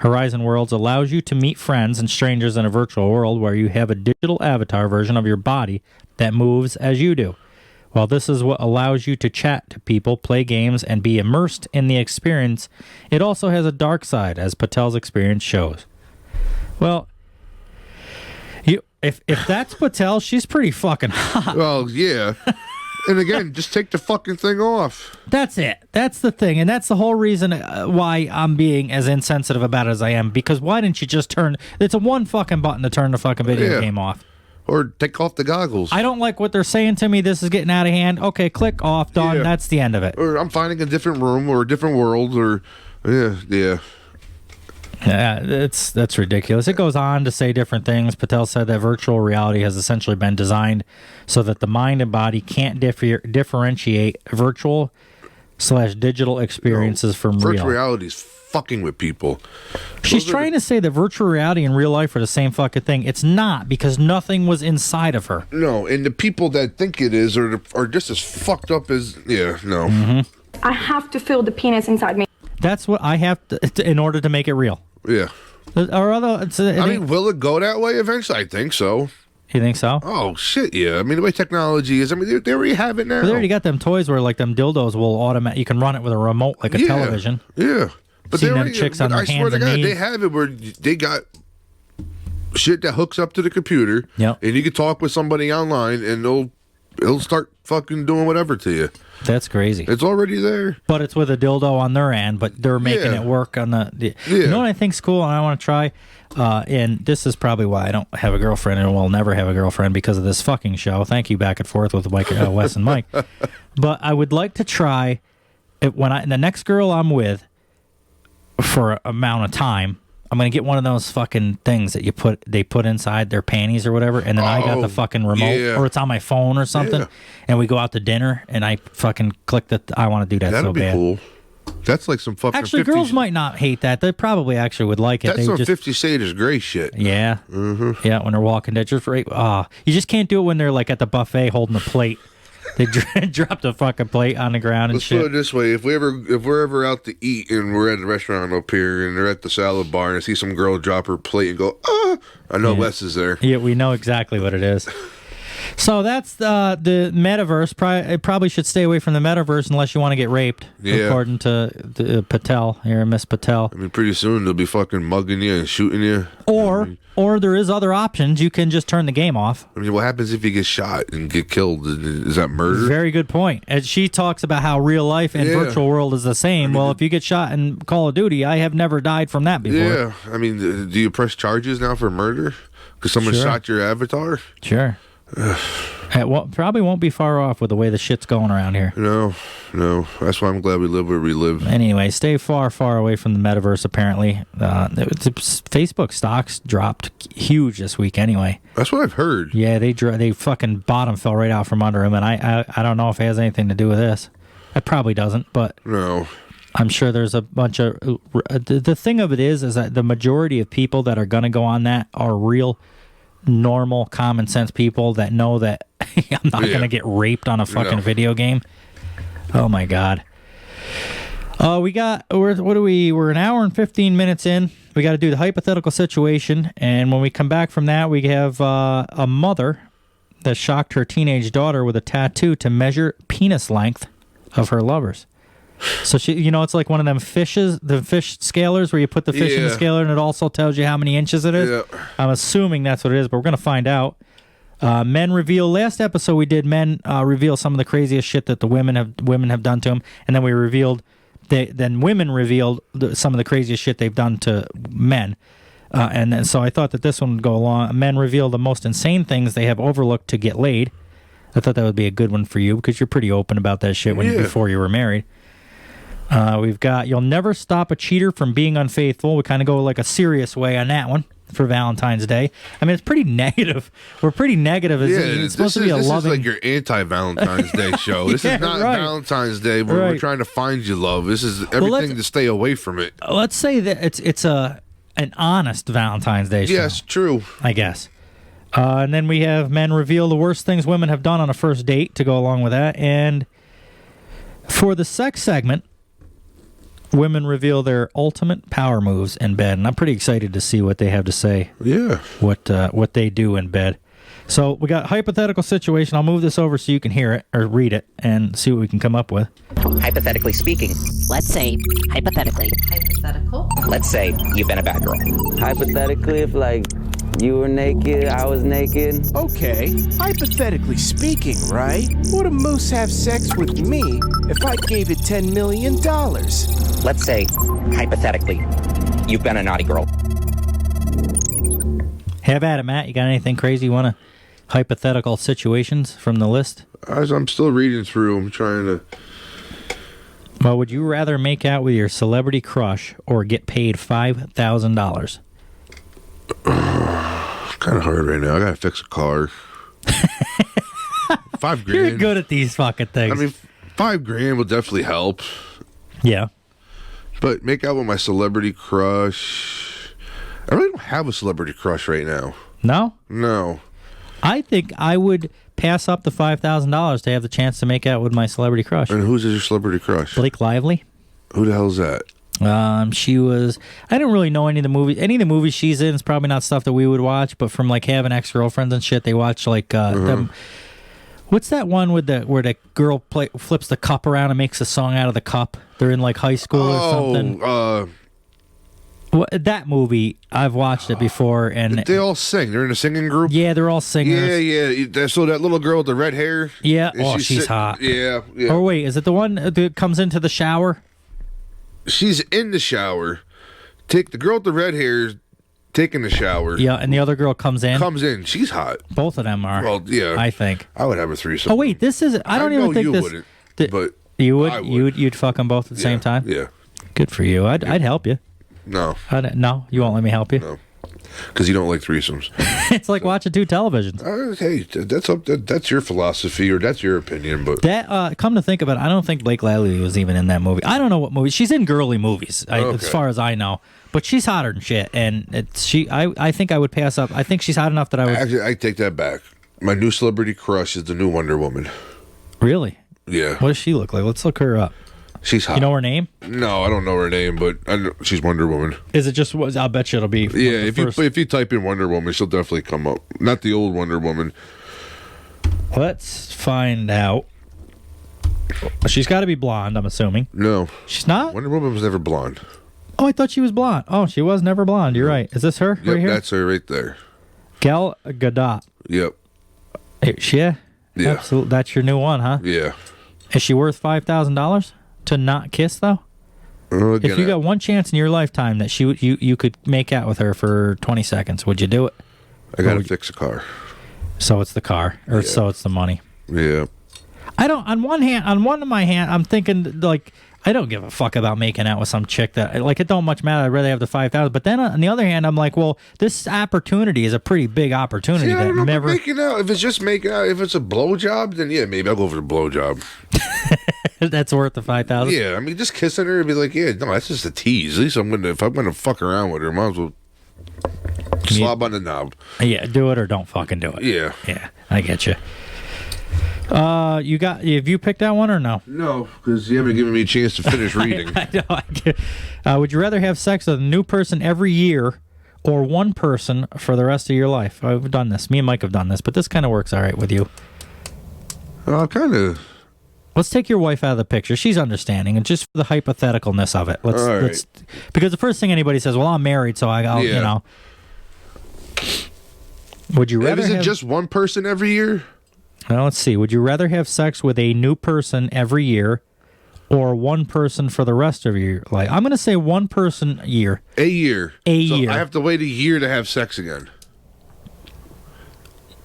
Horizon Worlds allows you to meet friends and strangers in a virtual world where you have a digital avatar version of your body that moves as you do. While this is what allows you to chat to people, play games, and be immersed in the experience, it also has a dark side, as Patel's experience shows. Well, if that's Patel, she's pretty fucking hot. Well, yeah. And again, just take the fucking thing off. That's it. That's the thing. And that's the whole reason why I'm being as insensitive about it as I am. Because why didn't you just turn... It's a one fucking button to turn the fucking video game off. Or take off the goggles. I don't like what they're saying to me. This is getting out of hand. Okay, click off, done. Yeah. That's the end of it. Or I'm finding a different room or a different world or... Yeah. Yeah, that's ridiculous. It goes on to say different things. Patel said that virtual reality has essentially been designed so that the mind and body can't differentiate virtual/digital experiences from real. Virtual reality is fucking with people. She's trying to say that virtual reality and real life are the same fucking thing. It's not, because nothing was inside of her. No, and the people that think it is are just as fucked up as... Yeah, no. Mm-hmm. I have to feel the penis inside me. That's what I have to in order to make it real. Yeah. Or other, I mean, will it go that way eventually? I think so. You think so? Oh, shit, yeah. I mean, the way technology is, I mean, they already have it now. They already got them toys where, like, them dildos will you can run it with a remote, like a television. Yeah. But Seen them chicks on their hands and knees. They have it where they got shit that hooks up to the computer. Yep. And you can talk with somebody online, and it'll start fucking doing whatever to you. That's crazy. It's already there. But it's with a dildo on their end, but they're making it work on the... You know what I think's cool and I want to try? And this is probably why I don't have a girlfriend and will never have a girlfriend, because of this fucking show. Thank you, Back and Forth with Mike, Wes and Mike. But I would like to try it when the next girl I'm with for an amount of time, I'm going to get one of those fucking things that they put inside their panties or whatever, and then I got the fucking remote, or it's on my phone or something, and we go out to dinner, and I fucking click that I want to do that. That'd so be bad. cool. That's like some fucking... Actually, girls might not hate that. They probably actually would like it. That's some 50 Shades of Grey shit. Yeah. Mm-hmm. Yeah, when they're walking dead. Just right. You just can't do it when they're like at the buffet holding a plate. They drop the fucking plate on the ground and Let's shit. put it this way: if we're ever out to eat and we're at a restaurant up here and they're at the salad bar and I see some girl drop her plate and go, I know Wes is there. Yeah, we know exactly what it is. So that's the metaverse. It probably should stay away from the metaverse unless you want to get raped, according to Patel here, Miss Patel. I mean, pretty soon they'll be fucking mugging you and shooting you. Or there is other options. You can just turn the game off. I mean, what happens if you get shot and get killed? Is that murder? Very good point. And she talks about how real life and virtual world is the same. Well, if you get shot in Call of Duty, I have never died from that before. Yeah. I mean, do you press charges now for murder? Because someone shot your avatar? Sure. It probably won't be far off with the way the shit's going around here. No. That's why I'm glad we live where we live. Anyway, stay far, far away from the metaverse, apparently. Facebook stocks dropped huge this week anyway. That's what I've heard. Yeah, they fucking bottom fell right out from under them, and I don't know if it has anything to do with this. It probably doesn't, but... No. I'm sure there's a bunch of... The thing of it is that the majority of people that are going to go on that are real... normal common sense people that know that I'm not going to get raped on a fucking video game. Oh my God. We're an hour and 15 minutes in. We got to do the hypothetical situation. And when we come back from that, we have a mother that shocked her teenage daughter with a tattoo to measure penis length of her lovers. So she, it's like one of them fishes, the fish scalers where you put the fish in the scaler and it also tells you how many inches it is. Yeah. I'm assuming that's what it is, but we're going to find out. Men reveal, last episode we did men reveal some of the craziest shit that the women have done to them. And then we revealed, then women revealed some of the craziest shit they've done to men. And then, so I thought that this one would go along. Men reveal the most insane things they have overlooked to get laid. I thought that would be a good one for you because you're pretty open about that shit before you were married. We've got you'll never stop a cheater from being unfaithful. We kind of go like a serious way on that one for Valentine's Day. I mean, it's pretty negative. We're pretty negative. It's supposed to be a loving. This is like your anti-Valentine's Day show. This is not Valentine's Day where we're trying to find you love. This is everything to stay away from it. Let's say that it's an honest Valentine's Day show. Yes, true. I guess. And then we have men reveal the worst things women have done on a first date to go along with that. And for the sex segment, women reveal their ultimate power moves in bed, and I'm pretty excited to see what they have to say. Yeah. What they do in bed. So we got hypothetical situation. I'll move this over so you can hear it or read it and see what we can come up with. Hypothetically speaking. Let's say, hypothetically. Hypothetical. Let's say you've been a bad girl. Hypothetically, if you were naked, I was naked. Okay, hypothetically speaking, right? Would a moose have sex with me if I gave it $10 million? Let's say, hypothetically, you've been a naughty girl. Have at it, Matt. You got anything crazy you want to hypothetical situations from the list? As I'm still reading through, I'm trying to... Well, would you rather make out with your celebrity crush or get paid $5,000? Kind of hard right now. I gotta fix a car. $5,000. You're good at these fucking things. I mean, $5,000 will definitely help. Yeah. But make out with my celebrity crush. I really don't have a celebrity crush right now. No? No. I think I would pass up the $5,000 to have the chance to make out with my celebrity crush. And who's your celebrity crush? Blake Lively. Who the hell is that? She was. I didn't really know any of the movies. Any of the movies she's in is probably not stuff that we would watch. But from like having ex-girlfriends and shit, they watch like them. What's that one with where the girl flips the cup around and makes a song out of the cup? They're in like high school or something. Well, that movie, I've watched it before, and they all sing. They're in a singing group. Yeah, they're all singers. Yeah. So that little girl with the red hair. Yeah. Oh, she's hot. Yeah. Or wait, is it the one that comes into the shower? She's in the shower. The girl with the red hair taking the shower. Yeah, and the other girl comes in. She's hot. Both of them are. Well, yeah. I think. I would have a threesome. Oh wait, this is. I don't even think you this. Wouldn't, but you would. I would. You'd fuck them both at the same time. Yeah. Good for you. I'd help you. No. No, you won't let me help you. No. Because you don't like threesomes. It's like watching two televisions. Hey, that's your philosophy or that's your opinion, but that come to think of it, I don't think Blake Lively was even in that movie. I don't know what movie she's in. Girly movies, as far as I know. But she's hotter than shit, and I think I would pass up. I think she's hot enough that I would. Actually, I take that back. My new celebrity crush is the new Wonder Woman. Really? Yeah. What does she look like? Let's look her up. She's hot. You know her name? No, I don't know her name, but I know she's Wonder Woman. Is it just? I'll bet you it'll be. Yeah, if you type in Wonder Woman, she'll definitely come up. Not the old Wonder Woman. Let's find out. She's got to be blonde, I'm assuming. No, she's not. Wonder Woman was never blonde. Oh, I thought she was blonde. Oh, she was never blonde. You're right. Is this her? Yep, right here? That's her right there. Gal Gadot. Yep. Yeah. Absolutely. That's your new one, huh? Yeah. Is she worth $5,000 to not kiss though? If you got one chance in your lifetime that you could make out with her for 20 seconds, would you do it? I gotta fix a car. So it's the car, or so it's the money. Yeah. I don't. On one of my hand, I'm thinking like I don't give a fuck about making out with some chick that like it don't much matter. I'd rather have the 5,000. But then on the other hand, I'm like, well, this opportunity is a pretty big opportunity. I don't know, never making out. If it's just making out, if it's a blowjob, then yeah, maybe I'll go for the blowjob. That's worth the 5,000. Yeah, I mean, just kissing her and be like, yeah, no, that's just a tease. At least if I'm gonna fuck around with her, might as well slob on the knob. Yeah, do it or don't fucking do it. Yeah, I get you. Have you picked that one or no? No, because you haven't given me a chance to finish reading. I know. Would you rather have sex with a new person every year or one person for the rest of your life? I've done this. Me and Mike have done this, but this kind of works all right with you. Kind of. Let's take your wife out of the picture. She's understanding, and just for the hypotheticalness of it. Let's because the first thing anybody says, "Well, I'm married, so I'll you know." Would you rather? Is it just one person every year? Well, let's see. Would you rather have sex with a new person every year, or one person for the rest of your life? I'm going to say one person a year. A year. So I have to wait a year to have sex again.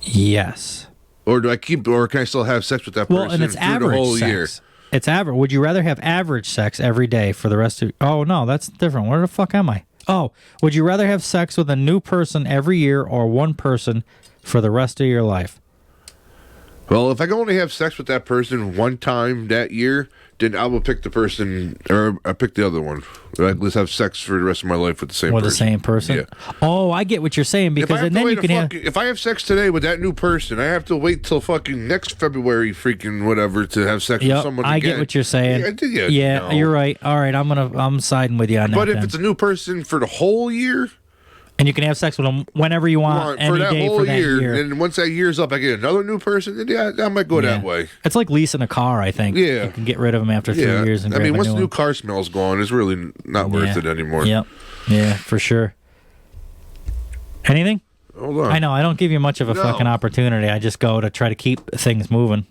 Yes. Or do I keep? Or can I still have sex with that person Well, and it's through average the whole sex. year? It's average. Would you rather have average sex every day for the rest of? Oh no, that's different. Where the fuck am I? Oh, would you rather have sex with a new person every year or one person for the rest of your life? Well, if I can only have sex with that person one time that year, then I will pick the person, or I pick the other one. Like, let's have sex for the rest of my life with the same person. With the same person? Yeah. Oh, I get what you're saying, because and then you can have... If I have sex today with that new person, I have to wait till fucking next February freaking whatever to have sex with someone again. I get what you're saying. Yeah, you're right. All right, I'm siding with you on that. But if it's a new person for the whole year... And you can have sex with them whenever you want, any day for that year. And once that year's up, I get another new person, then yeah, I might go that way. It's like leasing a car, I think. Yeah. You can get rid of them after 3 years. And I mean, grab once a the new new car smell's gone, it's really not worth it anymore. Yep. Yeah, for sure. Anything? Hold on. I know, I don't give you much of a fucking opportunity. I just go to try to keep things moving.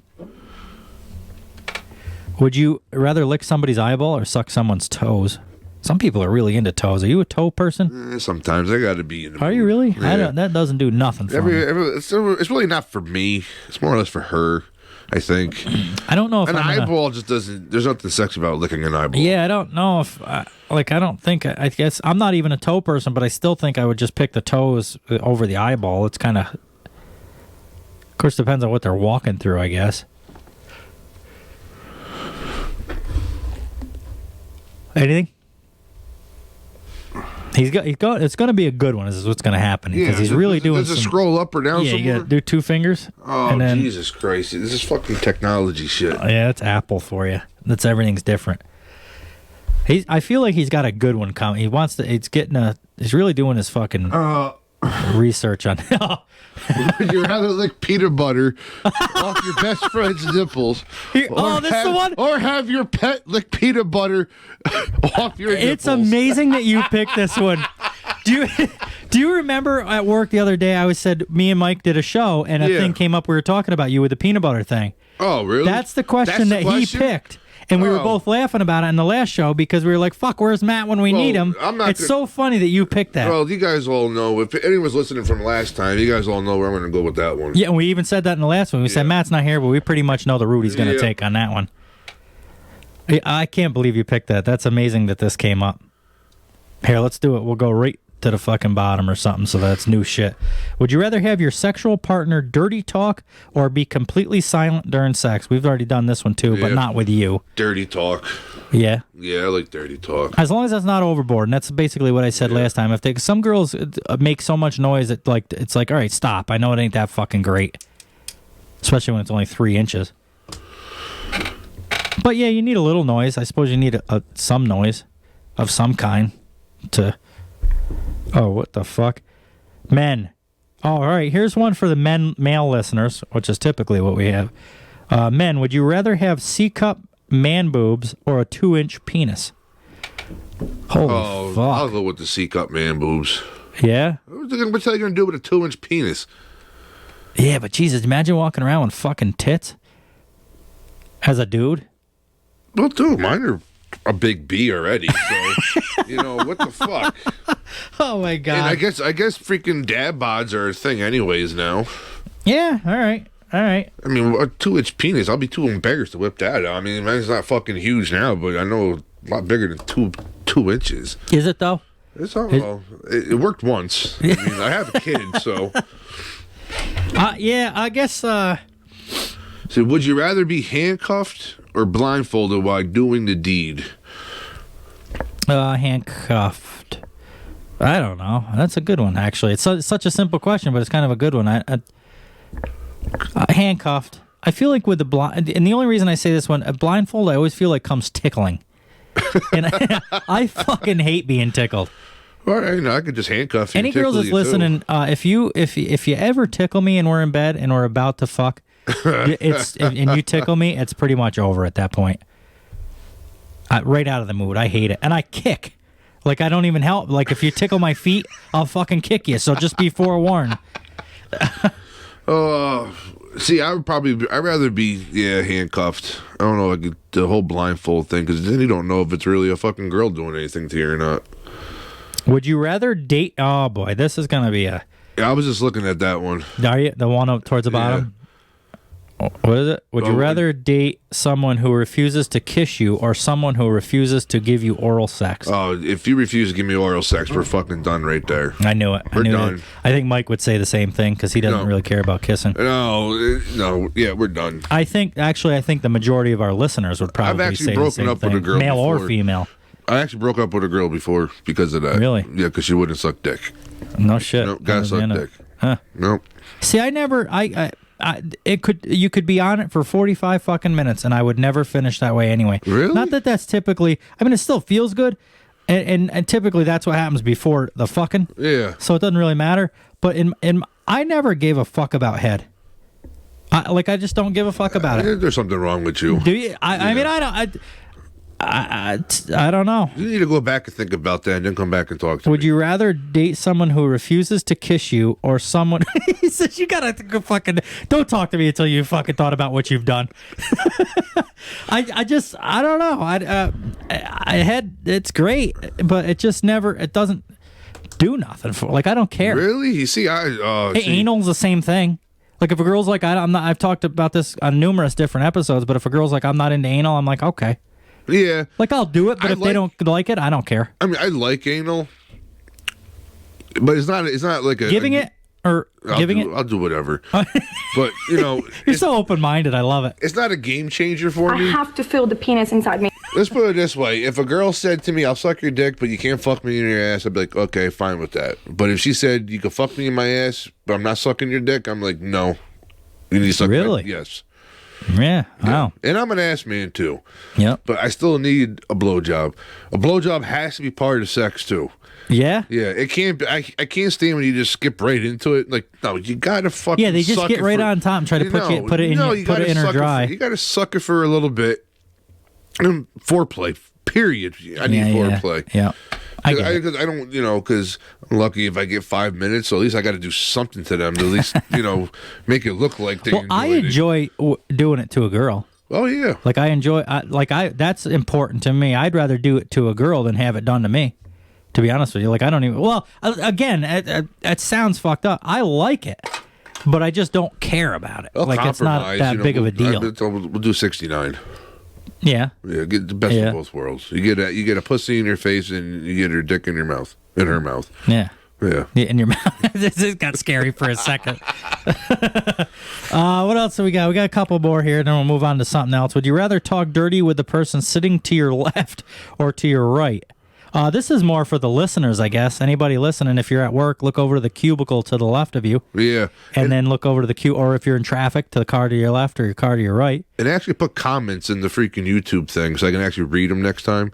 Would you rather lick somebody's eyeball or suck someone's toes? Some people are really into toes. Are you a toe person? Sometimes I got to be in the Are you really? Yeah. That doesn't do nothing for me. It's really not for me. It's more or less for her, I think. I don't know if an eyeball just doesn't. There's nothing sexy about licking an eyeball. Yeah, I don't know if I don't think. I guess I'm not even a toe person, but I still think I would just pick the toes over the eyeball. It's kind of course, depends on what they're walking through, I guess. Anything? It's going to be a good one. This is what's going to happen because he's really doing. Does it scroll up or down? Yeah, somewhere? you got to do 2 fingers. Oh, and then, Jesus Christ! This is fucking technology shit. Yeah, it's Apple for you. That's everything's different. I feel like he's got a good one coming. He wants to. He's really doing his fucking research on. Would you rather lick peanut butter off your best friend's nipples? This is the one. Or have your pet lick peanut butter off your nipples? It's amazing that you picked this one. Do you remember at work the other day I said me and Mike did a show and a thing came up, we were talking about you with the peanut butter thing. Oh, really? That's the question he picked. And we were both laughing about it in the last show because we were like, fuck, where's Matt when we need him? It's so funny that you picked that. Well, you guys all know. If anyone's listening from last time, you guys all know where I'm going to go with that one. Yeah, and we even said that in the last one. We said Matt's not here, but we pretty much know the route he's going to take on that one. I can't believe you picked that. That's amazing that this came up. Here, let's do it. We'll go right to the fucking bottom or something, so that's new shit. Would you rather have your sexual partner dirty talk or be completely silent during sex? We've already done this one too, but not with you. Dirty talk. Yeah. Yeah, I like dirty talk. As long as that's not overboard, and that's basically what I said last time. If some girls make so much noise that it's like, all right, stop. I know it ain't that fucking great, especially when it's only 3 inches. But yeah, you need a little noise. I suppose you need some noise of some kind to. Oh, what the fuck? Men. Oh, all right, here's one for the male listeners, which is typically what we have. Men, would you rather have C-cup man boobs or a 2-inch penis? Holy fuck. I'll go with the C-cup man boobs. Yeah? What's you going to do with a 2-inch penis? Yeah, but Jesus, imagine walking around with fucking tits as a dude. Well, dude, mine are a big B already, so, what the fuck? Oh, my God. And I guess freaking dad bods are a thing anyways now. Yeah, all right. I mean, a 2-inch penis, I'll be too embarrassed to whip that out. I mean, mine's not fucking huge now, but I know a lot bigger than two inches. Is it, though? It's all, well, it worked once. I mean, I have a kid, so. Yeah, I guess. So, would you rather be handcuffed or blindfolded while doing the deed? Handcuffed. I don't know. That's a good one, actually. It's such a simple question, but it's kind of a good one. Handcuffed. I feel like with the blind, and the only reason I say this one, a blindfold, I always feel like comes tickling, and I fucking hate being tickled. All right, I could just handcuff you. Any girls that's listening, if you ever tickle me and we're in bed and we're about to fuck, and you tickle me, it's pretty much over at that point. Right out of the mood. I hate it, and I kick. Like I don't even help. Like if you tickle my feet, I'll fucking kick you. So just be forewarned. See, I'd rather be handcuffed. I don't know, like the whole blindfold thing, because then you don't know if it's really a fucking girl doing anything to you or not. Would you rather date? Oh boy, this is gonna be a. Yeah, I was just looking at that one. Are you the one up towards the bottom? What is it? Would you rather date someone who refuses to kiss you or someone who refuses to give you oral sex? Oh, if you refuse to give me oral sex, we're fucking done right there. I knew it. We're done. I think Mike would say the same thing because he doesn't really care about kissing. No, yeah, we're done. I think the majority of our listeners would probably say the same thing. With a girl male before. or female. I actually broke up with a girl before because of that. Really? Yeah, because she wouldn't suck dick. No shit. Nope, gotta suck dick. Huh. Nope. See, you could be on it for 45 fucking minutes and I would never finish that way anyway. Really? Not that that's typically, it still feels good and typically that's what happens before the fucking. Yeah. So it doesn't really matter. But I never gave a fuck about head. I just don't give a fuck about it. There's something wrong with you. Do you? I don't know. You need to go back and think about that and then come back and talk to me. Would you rather date someone who refuses to kiss you or someone... He says you gotta fucking... Don't talk to me until you fucking thought about what you've done. I don't know. It's great, but it just never... It doesn't do nothing for... I don't care. Really? You see, anal's the same thing. Like, if a girl's like, I'm not... I've talked about this on numerous different episodes, but if a girl's like, I'm not into anal, I'm like, okay. Yeah. I'll do it, but if they don't like it, I don't care. I like anal, but it's not like a... Giving it or giving it? I'll do whatever. But, You're so open-minded. I love it. It's not a game changer for me. I have to feel the penis inside me. Let's put it this way. If a girl said to me, I'll suck your dick, but you can't fuck me in your ass, I'd be like, okay, fine with that. But if she said, you can fuck me in my ass, but I'm not sucking your dick, I'm like, no. You need to suck Really? Yes. Yeah, wow. And I'm an ass man too. Yep. But I still need a blowjob. A blowjob has to be part of sex too. Yeah? Yeah, it can't be, I can't stand when you just skip right into it. Like, no, you gotta fucking they just suck get it right for, on top and try to put it in or dry. You gotta suck it for a little bit. And foreplay, period. I need foreplay. Yeah. I don't, because I'm lucky if I get 5 minutes, so at least I got to do something to them to at least, make it look like they enjoy doing it to a girl. Oh, yeah. That's important to me. I'd rather do it to a girl than have it done to me, to be honest with you. I don't even, again, it sounds fucked up. I like it, but I just don't care about it. It's not that big of a deal. We'll do 69. Yeah. Yeah, get the best of both worlds. You get a pussy in your face and you get her dick in your mouth. In her mouth. Yeah. Yeah. In your mouth. This got scary for a second. What else do we got? We got a couple more here, then we'll move on to something else. Would you rather talk dirty with the person sitting to your left or to your right? This is more for the listeners, I guess. Anybody listening, if you're at work, look over to the cubicle to the left of you. Yeah. And then look over to the or if you're in traffic, to the car to your left or your car to your right. And actually put comments in the freaking YouTube thing so I can actually read them next time.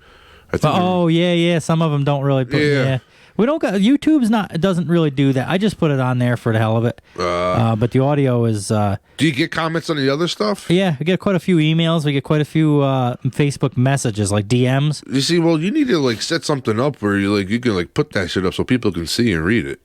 Yeah. Some of them don't really put We don't got YouTube's doesn't really do that. I just put it on there for the hell of it. But the audio is. Do you get comments on the other stuff? Yeah, we get quite a few emails. We get quite a few Facebook messages, like DMs. You see, well, you need to set something up where you can put that shit up so people can see and read it.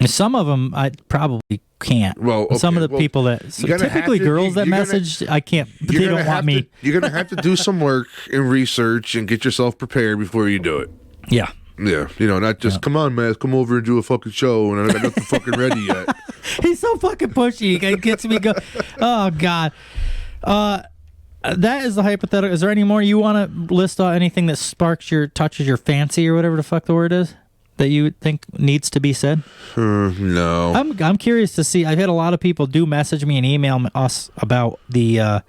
Some of them I probably can't. Well, okay. Some of the people that typically girls that message, I can't. They don't want me. You're gonna have to do some work and research and get yourself prepared before you do it. Yeah. Yeah, not just come on, man, come over and do a fucking show, and I got nothing fucking ready yet. He's so fucking pushy. He gets me go. Oh God. That is the hypothetical. Is there any more you want to list out? Anything that touches your fancy or whatever the fuck the word is that you think needs to be said? No. I'm curious to see. I've had a lot of people do message me and email us about the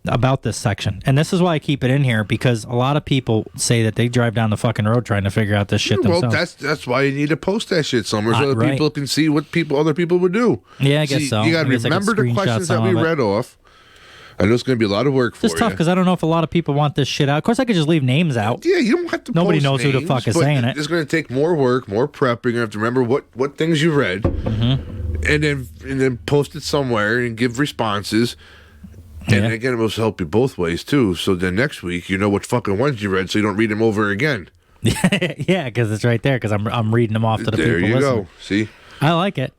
about this section, and this is why I keep it in here, because a lot of people say that they drive down the fucking road trying to figure out this shit themselves. Well, that's why you need to post that shit somewhere so that people can see what other people would do. Yeah, I guess so. You got to remember the questions that we read off. I know it's going to be a lot of work for you. It's tough because I don't know if a lot of people want this shit out. Of course, I could just leave names out. Yeah, you don't have to. Nobody knows who the fuck is saying it. It's going to take more work, more prepping. You have to remember what things you read, and then post it somewhere and give responses. And again, it will help you both ways, too. So then next week, you know what fucking ones you read, so you don't read them over again. Yeah, because it's right there, because I'm reading them off to the people listening. There you go. See? I like it.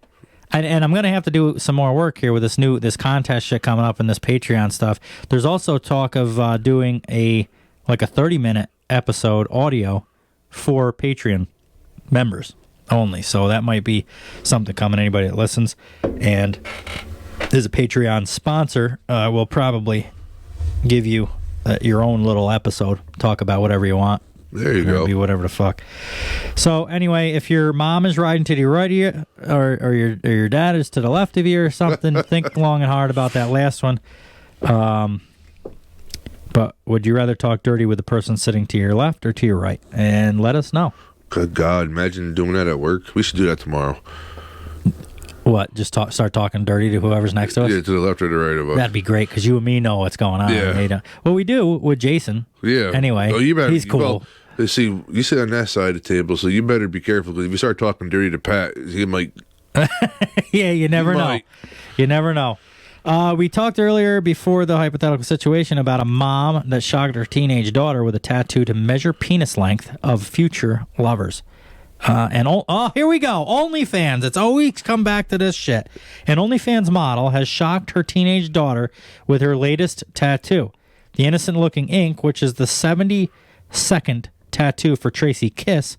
And I'm going to have to do some more work here with this contest shit coming up and this Patreon stuff. There's also talk of doing a 30-minute episode audio for Patreon members only. So that might be something coming, anybody that listens. And is a Patreon sponsor, we'll probably give you your own little episode. Talk about whatever you want. There you go. Be whatever the fuck. So anyway, if your mom is riding to the right of you, or your dad is to the left of you or something, think long and hard about that last one. But would you rather talk dirty with the person sitting to your left or to your right? And let us know. Good God, imagine doing that at work. We should do that tomorrow. What? Just start talking dirty to whoever's next to us? Yeah, to the left or the right of us. That'd be great, because you and me know what's going on. Yeah. Well, we do with Jason. Yeah. Anyway, he's cool. Well, see, you sit on that side of the table, so you better be careful, because if you start talking dirty to Pat, he might... Yeah, you never know. You never know. We talked earlier before the hypothetical situation about a mom that shocked her teenage daughter with a tattoo to measure penis length of future lovers. Here we go. OnlyFans. It's always come back to this shit. An OnlyFans model has shocked her teenage daughter with her latest tattoo. The innocent-looking ink, which is the 72nd tattoo for Tracy Kiss,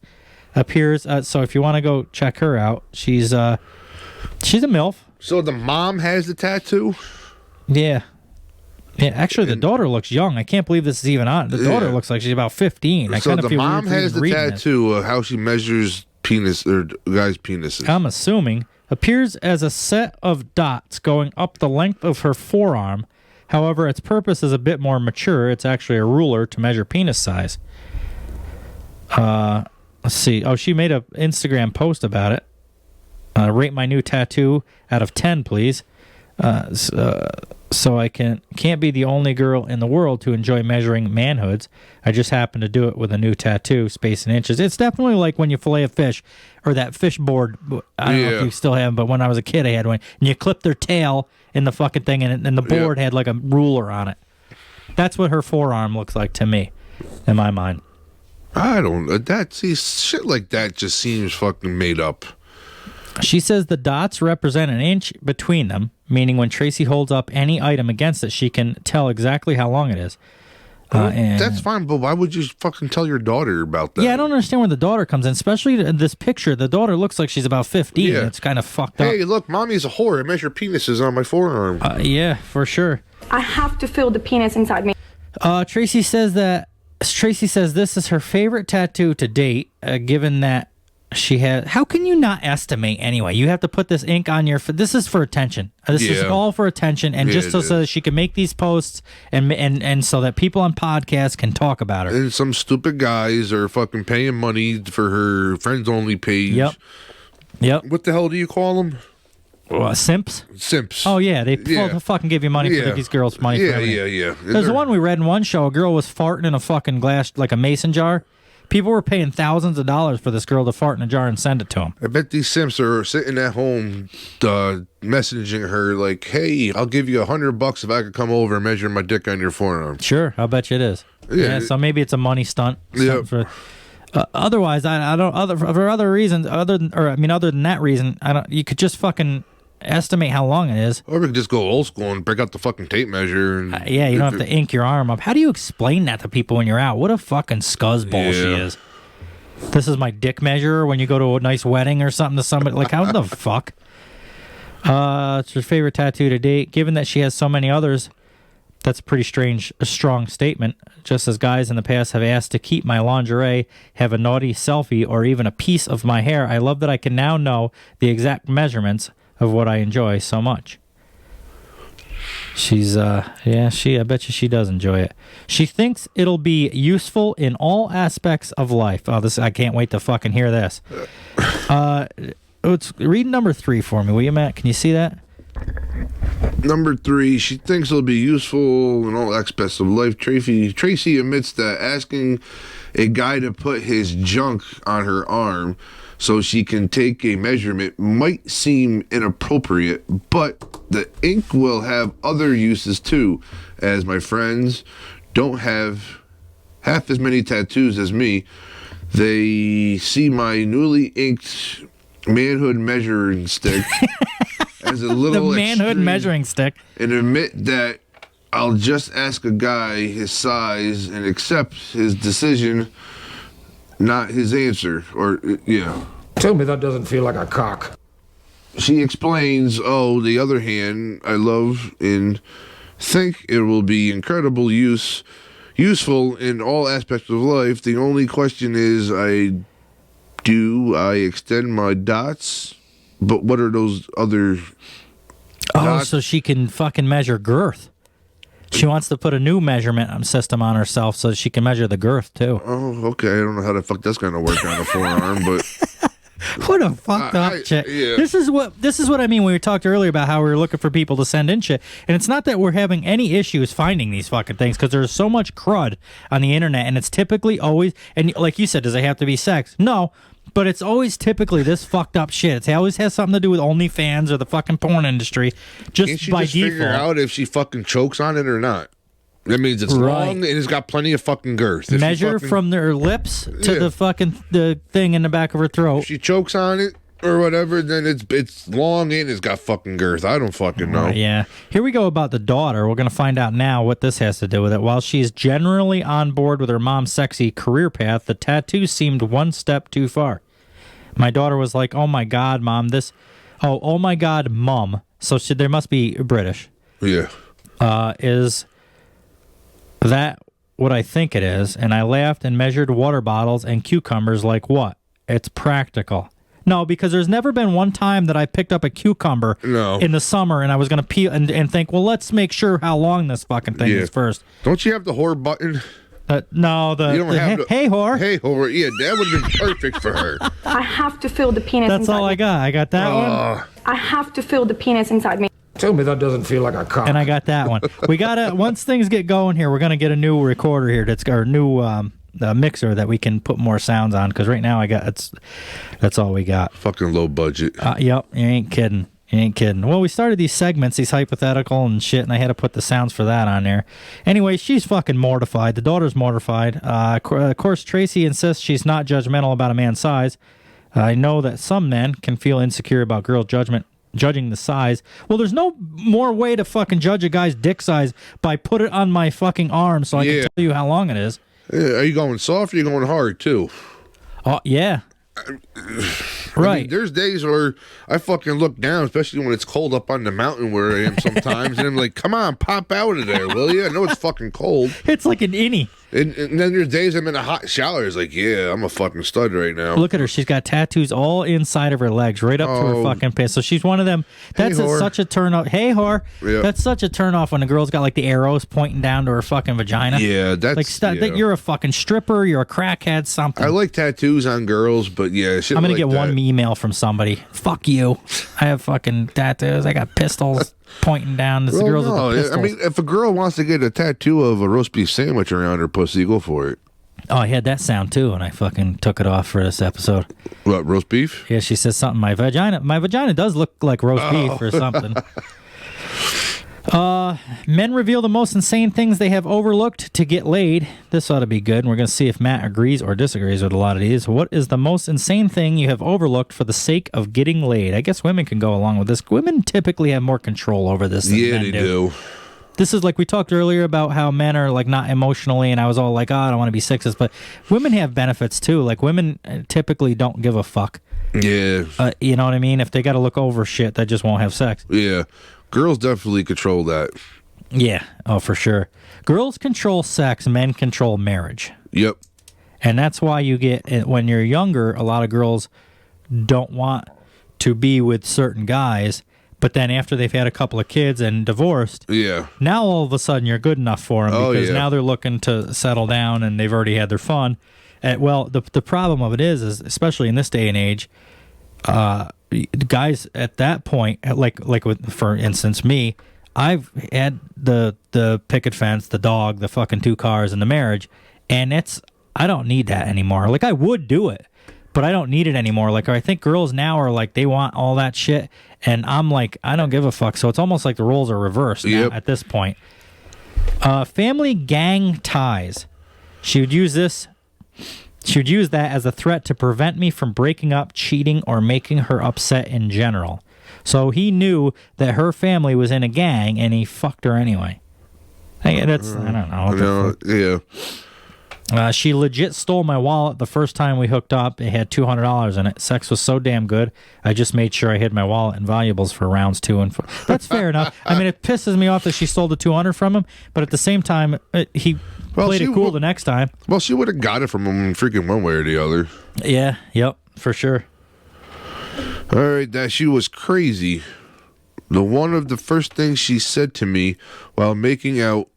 appears. So if you want to go check her out, she's a MILF. So the mom has the tattoo? Yeah. Yeah, actually, the daughter looks young. I can't believe this is even on. The daughter looks like she's about 15. So the mom has the tattoo of how she measures penis or guys' penises. I'm assuming. Appears as a set of dots going up the length of her forearm. However, its purpose is a bit more mature. It's actually a ruler to measure penis size. Let's see. Oh, she made an Instagram post about it. Rate my new tattoo out of 10, please. So I can't be the only girl in the world to enjoy measuring manhoods. I just happen to do it with a new tattoo, space in inches. It's definitely like when you fillet a fish, or that fish board. I don't know if you still have them, but when I was a kid, I had one. And you clip their tail in the fucking thing, and the board had like a ruler on it. That's what her forearm looks like to me, in my mind. I don't know. Shit like that just seems fucking made up. She says the dots represent an inch between them, meaning when Tracy holds up any item against it, she can tell exactly how long it is. And that's fine, but why would you fucking tell your daughter about that? Yeah, I don't understand where the daughter comes in, especially in this picture. The daughter looks like she's about 15. Yeah. It's kind of fucked up. Hey, look, mommy's a whore. I measure penises on my forearm. Yeah, for sure. I have to feel the penis inside me. Tracy says this is her favorite tattoo to date, given that she had. How can you not estimate anyway? You have to put this ink on your. This is for attention. This is all for attention, and just so that she can make these posts and so that people on podcasts can talk about her. And some stupid guys are fucking paying money for her friends only page. Yep. What the hell do you call them? Simps? Simps. Oh, yeah. They fucking give you money for these girls' money. Yeah. There's the one we read in one show. A girl was farting in a fucking glass, like a mason jar. People were paying thousands of dollars for this girl to fart in a jar and send it to them. I bet these simps are sitting at home messaging her like, hey, I'll give you $100 if I could come over and measure my dick on your forearm. Sure, I'll bet you it is. Yeah, so maybe it's a money stunt. Yeah. Otherwise, I don't. For other reasons, other than that reason, I don't. You could just fucking estimate how long it is. Or we could just go old school and break out the fucking tape measure. And yeah, you don't have to ink your arm up. How do you explain that to people when you're out? What a fucking scuzzball she is. This is my dick measure when you go to a nice wedding or something to somebody. Like, how the fuck? It's her favorite tattoo to date. Given that she has so many others, that's a strong statement. Just as guys in the past have asked to keep my lingerie, have a naughty selfie, or even a piece of my hair, I love that I can now know the exact measurements of what I enjoy so much. She's I bet you she does enjoy it. She thinks it'll be useful in all aspects of life. I can't wait to fucking hear this. Read number 3 for me, will you, Matt? Can you see that? Number 3, she thinks it'll be useful in all aspects of life. Tracy admits that asking a guy to put his junk on her arm so she can take a measurement might seem inappropriate, but the ink will have other uses too, as my friends don't have half as many tattoos as me. They see my newly inked manhood measuring stick as a little the manhood measuring stick, and admit that I'll just ask a guy his size and accept his decision, not his answer. Or Tell me that doesn't feel like a cock. she explains, the other hand, I love and think it will be useful in all aspects of life. The only question is, do I extend my dots? But what are those other dots? So she can fucking measure girth. She wants to put a new measurement system on herself so she can measure the girth, too. Oh, okay. I don't know how the fuck that's going to work on a forearm, but... What a fucked up chick. Yeah. This is what I mean when we talked earlier about how we were looking for people to send in shit. And it's not that we're having any issues finding these fucking things, because there's so much crud on the internet, and it's typically always, and like you said, does it have to be sex? No. But it's always typically this fucked up shit. It always has something to do with OnlyFans or the fucking porn industry. Can't she by just default. figure out if she fucking chokes on it or not? That means it's long and it's got plenty of fucking girth. If Measure from their lips to the thing in the back of her throat. If she chokes on it or whatever, then it's long and it's got fucking girth. I don't fucking know. Yeah. Here we go about the daughter. We're going to find out now what this has to do with it. While she's generally on board with her mom's sexy career path, the tattoo seemed one step too far. My daughter was like, "Oh my God, Mom, oh my God, Mom." So there must be British. Yeah. Is that what I think it is? And I laughed and measured water bottles and cucumbers like what? It's practical. No, because there's never been one time that I picked up a cucumber in the summer and I was going to peel and think, well, let's make sure how long this fucking thing is first. Don't you have the whore button? No, you don't have hey whore. Hey whore. Yeah, that would have been perfect for her. I have to feel the penis That's inside all I got. I got that one. I have to feel the penis inside me. Tell me that doesn't feel like a cock. And I got that one. We gotta once things get going here, we're gonna get a new recorder here. That's our new mixer that we can put more sounds on. Because right now that's all we got. Fucking low budget. Yep, you ain't kidding. You ain't kidding. Well, we started these segments, these hypothetical and shit, and I had to put the sounds for that on there. Anyway, she's fucking mortified. The daughter's mortified. Of course, Tracy insists she's not judgmental about a man's size. I know that some men can feel insecure about girls' judging the size. Well, there's no more way to fucking judge a guy's dick size by put it on my fucking arm so I can tell you how long it is. Yeah, are you going soft or are you going hard, too? Oh, yeah. Right. I mean, there's days where I fucking look down, especially when it's cold up on the mountain where I am sometimes, and I'm like, come on, pop out of there, will you? I know it's fucking cold. It's like an innie. And then there's days I'm in a hot shower. It's like, yeah, I'm a fucking stud right now. Look at her. She's got tattoos all inside of her legs, right up to her fucking pants. So she's one of them. That's such a turn off. Hey, whore. Yep. That's such a turn off when a girl's got like the arrows pointing down to her fucking vagina. Yeah, that's like you're a fucking stripper. You're a crackhead. Something. I like tattoos on girls, but yeah, I'm gonna get one email from somebody. Fuck you. I have fucking tattoos. I got pistols pointing down. This girls with the pistols. I mean, if a girl wants to get a tattoo of a roast beef sandwich around her pussy, go for it. Oh, I had that sound too, and I fucking took it off for this episode. What, roast beef? Yeah, she says something. My vagina does look like roast beef or something. Men reveal the most insane things they have overlooked to get laid. This ought to be good. And we're going to see if Matt agrees or disagrees with a lot of these. What is the most insane thing you have overlooked for the sake of getting laid? I guess women can go along with this. Women typically have more control over this than men do. This is like we talked earlier about how men are like not emotionally, and I was all like, oh, I don't want to be sexist, but women have benefits too. Like women typically don't give a fuck. Yeah. You know what I mean? If they got to look over shit, they just won't have sex. Yeah. Girls definitely control that. Yeah. Oh, for sure. Girls control sex, men control marriage. Yep. And that's why you get, when you're younger, a lot of girls don't want to be with certain guys, but then after they've had a couple of kids and divorced, now all of a sudden you're good enough for them because now they're looking to settle down and they've already had their fun. Well, the problem of it is especially in this day and age, guys at that point, like with, for instance, me, I've had the picket fence, the dog, the fucking 2 cars, and the marriage, and I don't need that anymore. Like, I would do it, but I don't need it anymore. Like, I think girls now are like, they want all that shit, and I'm like, I don't give a fuck. So it's almost like the roles are reversed now at this point. Family gang ties. She would use that as a threat to prevent me from breaking up, cheating, or making her upset in general. So he knew that her family was in a gang, and he fucked her anyway. I don't know. Yeah. She legit stole my wallet the first time we hooked up. It had $200 in it. Sex was so damn good, I just made sure I hid my wallet and valuables for rounds 2 and 4. That's fair enough. I mean, it pisses me off that she stole the $200 from him, but at the same time, he played it cool the next time. Well, she would have got it from him freaking one way or the other. Yeah, yep, for sure. All right, that she was crazy. One of the first things she said to me while making out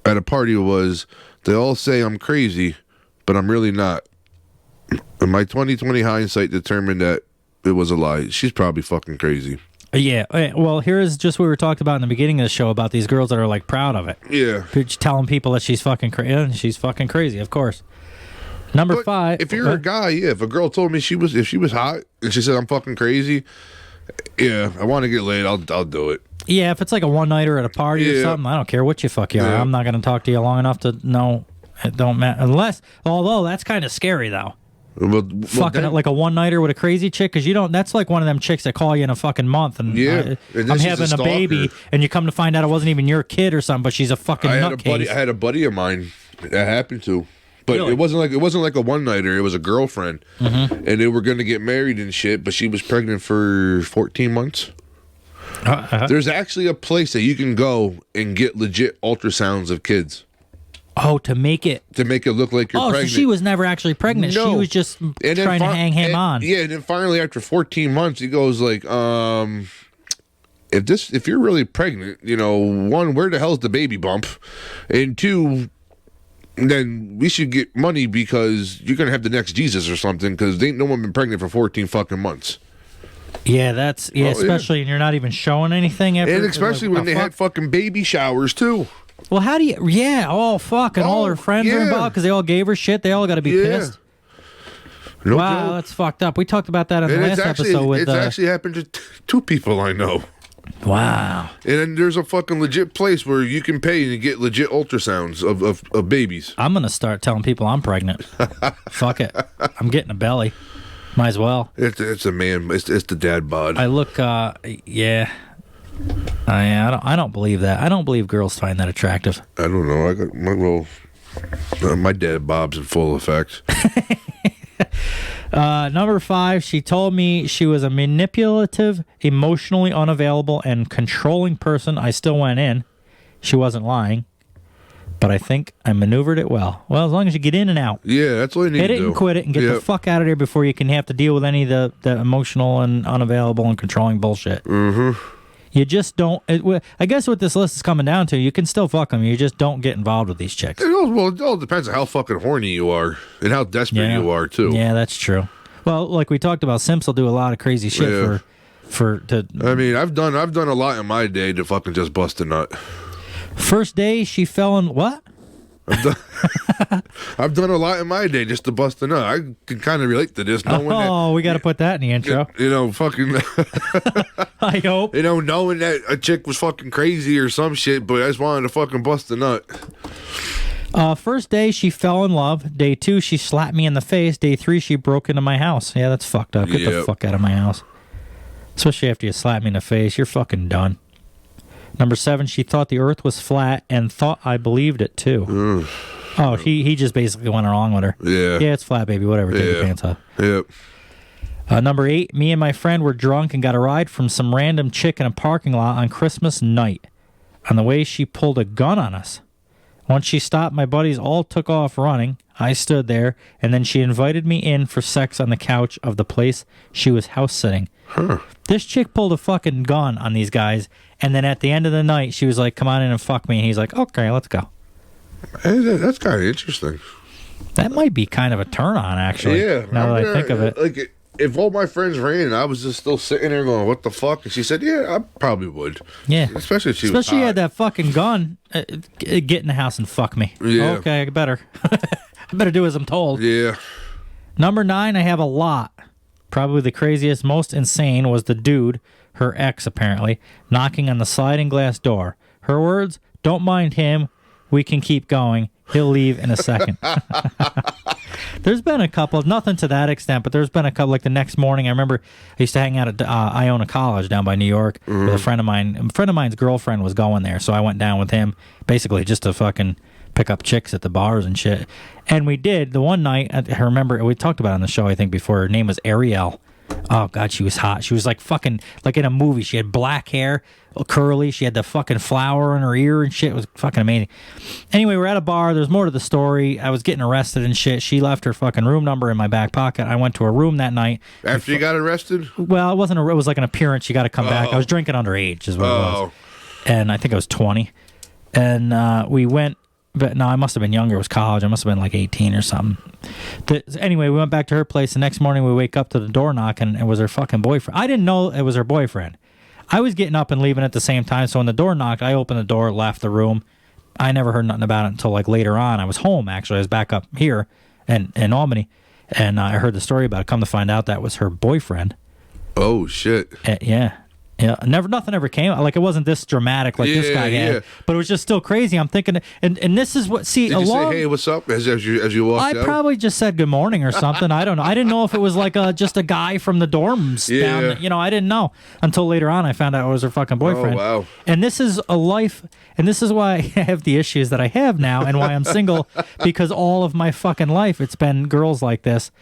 at a party was, they all say I'm crazy, but I'm really not. And my 20/20 hindsight determined that it was a lie. She's probably fucking crazy. Yeah, well, here's just what we were talking about in the beginning of the show about these girls that are like proud of it. Yeah. Telling people that she's fucking crazy. Yeah, she's fucking crazy, of course. Number 5. If you're a guy, yeah, if a girl told me if she was hot and she said I'm fucking crazy, yeah, I want to get laid, I'll do it. Yeah, if it's like a one-nighter at a party or something, I don't care what you fuck you are. I'm not going to talk to you long enough to know it don't matter. Although that's kind of scary, though. Fucking like a one-nighter with a crazy chick, because you don't. That's like one of them chicks that call you in a fucking month, and I'm having a baby, and you come to find out it wasn't even your kid or something, but she's a fucking nutcase. I had a buddy of mine that happened to, but Really? it wasn't like a one-nighter. It was a girlfriend, and they were gonna get married and shit, but she was pregnant for 14 months. There's actually a place that you can go and get legit ultrasounds of kids. Oh, to make it look like you're pregnant. So she was never actually pregnant. No. She was just trying to hang him on. Yeah, and then finally after 14 months, he goes like, if you're really pregnant, you know, 1, where the hell's the baby bump? And 2, then we should get money because you're gonna have the next Jesus or something, because ain't no one been pregnant for 14 fucking months. Yeah, especially and you're not even showing anything. After, and especially when they had fucking baby showers too. Well, how do you? Yeah, all her friends are involved because they all gave her shit. They all got to be pissed. No wow, joke. That's fucked up. We talked about that in the last episode. With it's actually happened to 2 people I know. Wow. And then there's a fucking legit place where you can pay and get legit ultrasounds of babies. I'm gonna start telling people I'm pregnant. Fuck it, I'm getting a belly. Might as well. It's a man. It's the dad bod. I look. Yeah. I don't believe that. I don't believe girls find that attractive. I don't know. I got my dad bob's in full effect. Number 5, she told me she was a manipulative, emotionally unavailable, and controlling person. I still went in. She wasn't lying. But I think I maneuvered it well. Well, as long as you get in and out. Yeah, that's all you need to do. Hit it and quit it and get the fuck out of there before you can have to deal with any of the emotional and unavailable and controlling bullshit. Mm-hmm. You just don't. I guess what this list is coming down to, you can still fuck them. You just don't get involved with these chicks. It all depends on how fucking horny you are and how desperate you are, too. Yeah, that's true. Well, like we talked about, simps will do a lot of crazy shit I mean, I've done a lot in my day to fucking just bust a nut. First day she fell in what? I've done a lot in my day just to bust a nut. I can kind of relate to this. We got to put that in the intro. You know, fucking. I hope. You know, knowing that a chick was fucking crazy or some shit, but I just wanted to fucking bust a nut. First day she fell in love. Day 2 she slapped me in the face. Day 3 she broke into my house. Yeah, that's fucked up. Get the fuck out of my house. Especially after you slap me in the face, you're fucking done. Number 7, she thought the earth was flat and thought I believed it too. Oh, he just basically went along with her. Yeah, it's flat, baby. Whatever. Take your pants off. Yep. Number 8, me and my friend were drunk and got a ride from some random chick in a parking lot on Christmas night. On the way, she pulled a gun on us. Once she stopped, my buddies all took off running. I stood there, and then she invited me in for sex on the couch of the place she was house sitting. This chick pulled a fucking gun on these guys, and then at the end of the night, she was like, come on in and fuck me. And he's like, okay, let's go. Hey, that's kind of interesting. That might be kind of a turn on, actually. Yeah. Now that I think of it. Like, if all my friends ran and I was just still sitting there going, what the fuck? And she said, yeah, I probably would. Yeah. Especially if she was Especially hot. you had that fucking gun. Get in the house and fuck me. Yeah. Okay, I better. I better do as I'm told. Yeah. Number 9, I have a lot. Probably the craziest, most insane was the dude, her ex apparently, knocking on the sliding glass door. Her words, don't mind him. We can keep going. He'll leave in a second. There's been a couple, nothing to that extent, but there's been a couple, like the next morning, I remember I used to hang out at Iona College down by New York with a friend of mine. A friend of mine's girlfriend was going there, so I went down with him, basically just to fucking pick up chicks at the bars and shit. And we did. The one night, I remember, we talked about it on the show, I think, before. Her name was Ariel. Oh, God, she was hot. She was like fucking, like in a movie. She had black hair, curly. She had the fucking flower in her ear and shit. It was fucking amazing. Anyway, we're at a bar. There's more to the story. I was getting arrested and shit. She left her fucking room number in my back pocket. I went to her room that night. After you got arrested? Well, it wasn't. It was like an appearance. You got to come back. I was drinking underage is what it was. And I think I was 20. And we went. But no, I must have been younger. It was college. I must have been like 18 or something. Anyway, we went back to her place. The next morning, we wake up to the door knock, and it was her fucking boyfriend. I didn't know it was her boyfriend. I was getting up and leaving at the same time. So when the door knocked, I opened the door, left the room. I never heard nothing about it until like later on. I was home, actually. I was back up here in Albany, and I heard the story about it. Come to find out, that was her boyfriend. Oh, shit. Yeah. Yeah, nothing ever came. Like, it wasn't this dramatic like this guy had, but it was just still crazy. I'm thinking, and this is what. See, did you say, "Hey, what's up?" as you walked out? I probably just said good morning or something. I don't know. I didn't know if it was like just a guy from the dorms down. You know, I didn't know until later on. I found out it was her fucking boyfriend. Oh, wow. And this is a life, and this is why I have the issues that I have now, and why I'm single, because all of my fucking life it's been girls like this,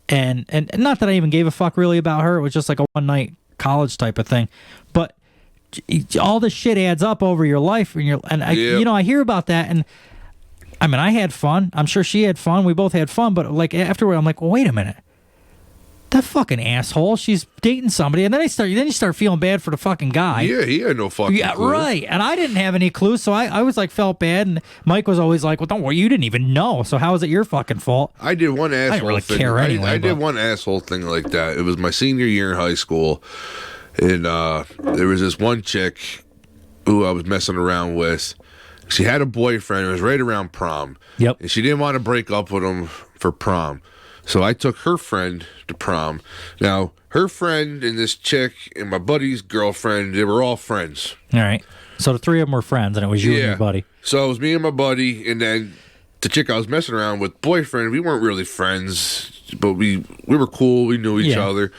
and not that I even gave a fuck really about her. It was just like a one night college type of thing, but all this shit adds up over your life, you know, I hear about that, and I mean, I had fun. I'm sure she had fun. We both had fun, but like afterward, I'm like, well, wait a minute, that fucking asshole, she's dating somebody, and then you start feeling bad for the fucking guy. Yeah, he had no fucking clue. Right, and I didn't have any clue, so I was like, felt bad, and Mike was always like, well, don't worry, you didn't even know, so how is it your fucking fault? I did one asshole I didn't really thing. care anyway. I did one asshole thing like that. It was my senior year in high school, and there was this one chick who I was messing around with. She had a boyfriend. It was right around prom. Yep. And she didn't want to break up with him for prom. So I took her friend to prom. Now, her friend and this chick and my buddy's girlfriend, they were all friends. All right. So the three of them were friends, and it was you and your buddy. So it was me and my buddy, and then the chick I was messing around with, boyfriend, we weren't really friends, but we were cool. We knew each other.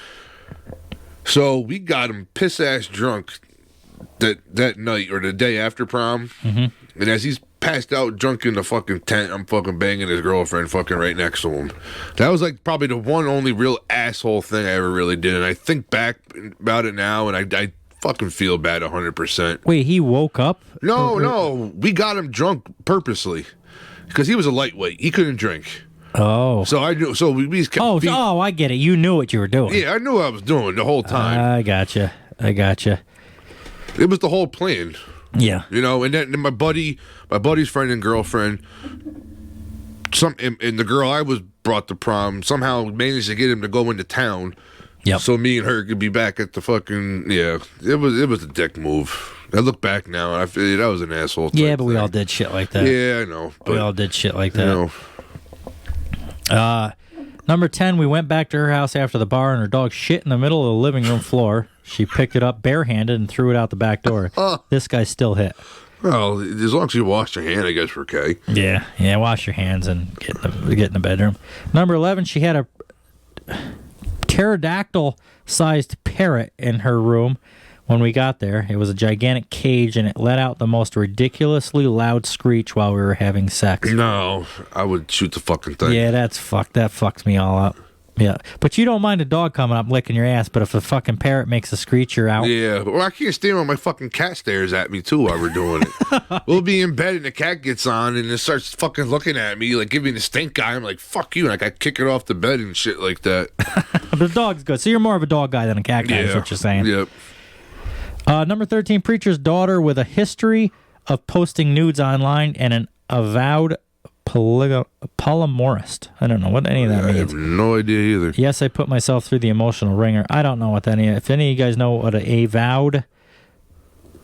So we got him piss-ass drunk that night or the day after prom. Mm-hmm. And as he's passed out drunk in the fucking tent, I'm fucking banging his girlfriend fucking right next to him. That was like probably the one only real asshole thing I ever really did. And I think back about it now, and I fucking feel bad 100%. Wait, he woke up? No. We got him drunk purposely because he was a lightweight. He couldn't drink. Oh. So I knew. So we just kept I get it. You knew what you were doing. Yeah, I knew what I was doing the whole time. I gotcha. It was the whole plan. Yeah. You know, and then my buddy's friend and girlfriend, and the girl I was brought to prom somehow managed to get him to go into town. Yep. So me and her could be back at the fucking It was a dick move. I look back now and I feel that was an asshole. Yeah, but we all did shit like that. Yeah, I know. We all did shit like that. You know. Number 10, we went back to her house after the bar, and her dog shit in the middle of the living room floor. She picked it up barehanded and threw it out the back door. This guy still hit. Well, as long as you wash your hand, I guess we're okay. Yeah, wash your hands and get in the bedroom. Number 11, she had a pterodactyl-sized parrot in her room. When we got there, it was a gigantic cage, and it let out the most ridiculously loud screech while we were having sex. No, I would shoot the fucking thing. Yeah, that fucks me all up. Yeah, but you don't mind a dog coming up licking your ass, but if a fucking parrot makes a screech, you're out. Yeah, well, I can't stand when my fucking cat stares at me, too, while we're doing it. We'll be in bed, and the cat gets on, and it starts fucking looking at me, like, giving the stink eye. I'm like, fuck you, and like, I kick it off the bed and shit like that. The dog's good. So you're more of a dog guy than a cat guy, is what you're saying. Yep. Number 13, preacher's daughter with a history of posting nudes online and an avowed polyamorist. I don't know what any of that means. I have no idea either. Yes, I put myself through the emotional ringer. I don't know what that is. If any of you guys know what an avowed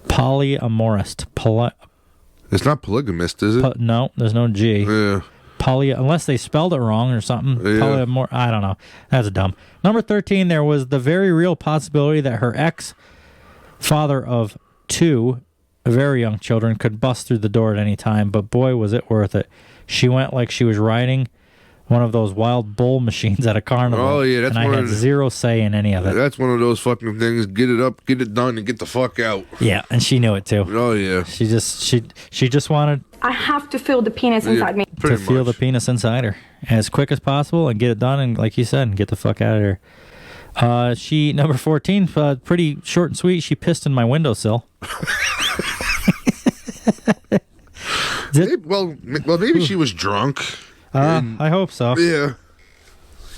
polyamorist. It's not polygamist, is it? No, there's no G. Yeah. Unless they spelled it wrong or something. Yeah. I don't know. That's dumb. Number 13, there was the very real possibility that her ex-father of 2 very young children could bust through the door at any time, but boy, was it worth it. She went like she was riding one of those wild bull machines at a carnival. Oh, yeah, that's and I one had of the- zero say in any of it. That's one of those fucking things. Get it up, get it done, and get the fuck out. Yeah, and she knew it too. Oh yeah. She just wanted I have to feel the penis inside me. to feel the penis inside her as quick as possible and get it done, and like you said, and get the fuck out of there. She number 14, pretty short and sweet. She pissed in my windowsill. Well, maybe she was drunk. I hope so. Yeah.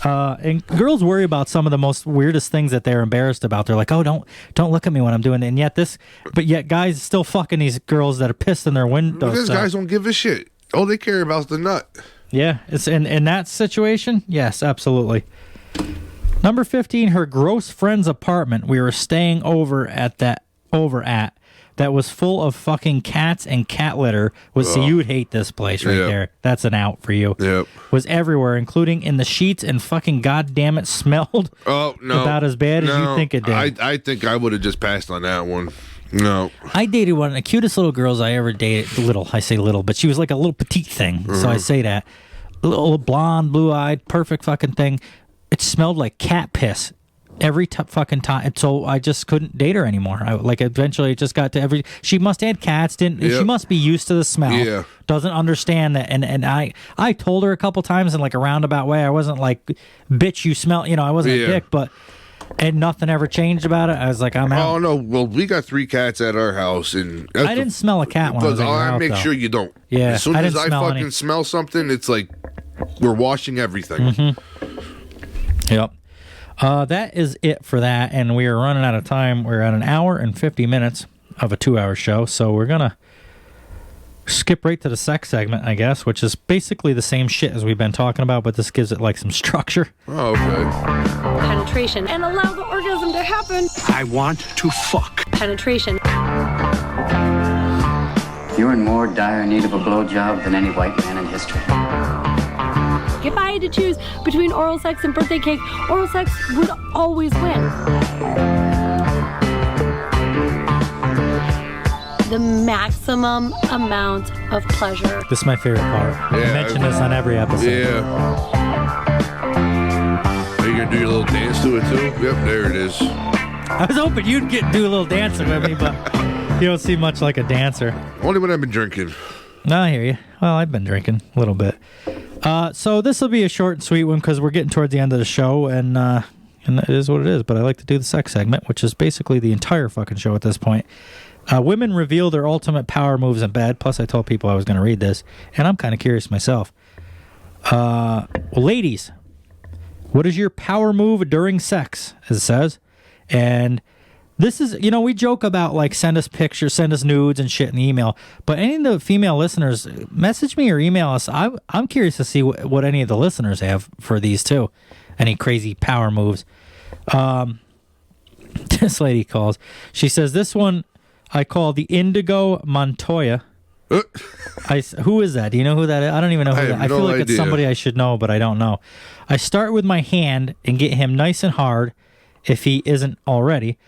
And girls worry about some of the most weirdest things that they're embarrassed about. They're like, "Oh, don't look at me when I'm doing it." And yet guys still fucking these girls that are pissed in their windows. Because guys don't give a shit. All they care about is the nut. Yeah, it's in that situation. Yes, absolutely. Number 15, her gross friend's apartment. We were staying over at that was full of fucking cats and cat litter. So you would hate this place right there. That's an out for you. Yep. Was everywhere, including in the sheets, and fucking goddamn it smelled. Oh no, about as bad as you think it did. I think I would have just passed on that one. No. I dated one of the cutest little girls I ever dated. Little, I say little, but she was like a little petite thing. So I say that. Little blonde, blue-eyed, perfect fucking thing. It smelled like cat piss every fucking time. So I just couldn't date her anymore. Eventually it just got to she must have had cats, she must be used to the smell. Yeah. Doesn't understand that. And I told her a couple times in like a roundabout way. I wasn't like, bitch, you smell, I wasn't a dick, and nothing ever changed about it. I was like, I'm out. Oh no, well, we got 3 cats at our house, and I didn't smell a cat when I was I make sure you don't. Yeah, as soon I as didn't I smell fucking smell something, it's like we're washing everything. Mm-hmm. Yep. That is it for that, and we are running out of time. We're at an hour and 50 minutes of a 2-hour show, so we're gonna skip right to the sex segment, I guess, which is basically the same shit as we've been talking about, but this gives it like some structure. Oh, okay. Penetration. And allow the orgasm to happen. I want to fuck. Penetration. You're in more dire need of a blowjob than any white man in history. If I had to choose between oral sex and birthday cake, oral sex would always win. The maximum amount of pleasure. This is my favorite part. I mention this on every episode. Yeah. Are you gonna do your little dance to it too? Yep, there it is. I was hoping you'd do a little dancing with me, but you don't seem much like a dancer. Only when I've been drinking. No, I hear you. Well, I've been drinking a little bit. So this will be a short and sweet one because we're getting towards the end of the show, and it is what it is. But I like to do the sex segment, which is basically the entire fucking show at this point. Women reveal their ultimate power moves in bed. Plus, I told people I was going to read this, and I'm kind of curious myself. Well, ladies, what is your power move during sex? As it says, and this is, we joke about like send us pictures, send us nudes and shit in the email. But any of the female listeners, message me or email us. I'm curious to see what any of the listeners have for these too. Any crazy power moves. This lady calls. She says this one I call the Indigo Montoya. Who is that? Do you know who that is? I don't even know who that is. I feel like it's somebody I should know, but I don't know. I start with my hand and get him nice and hard if he isn't already.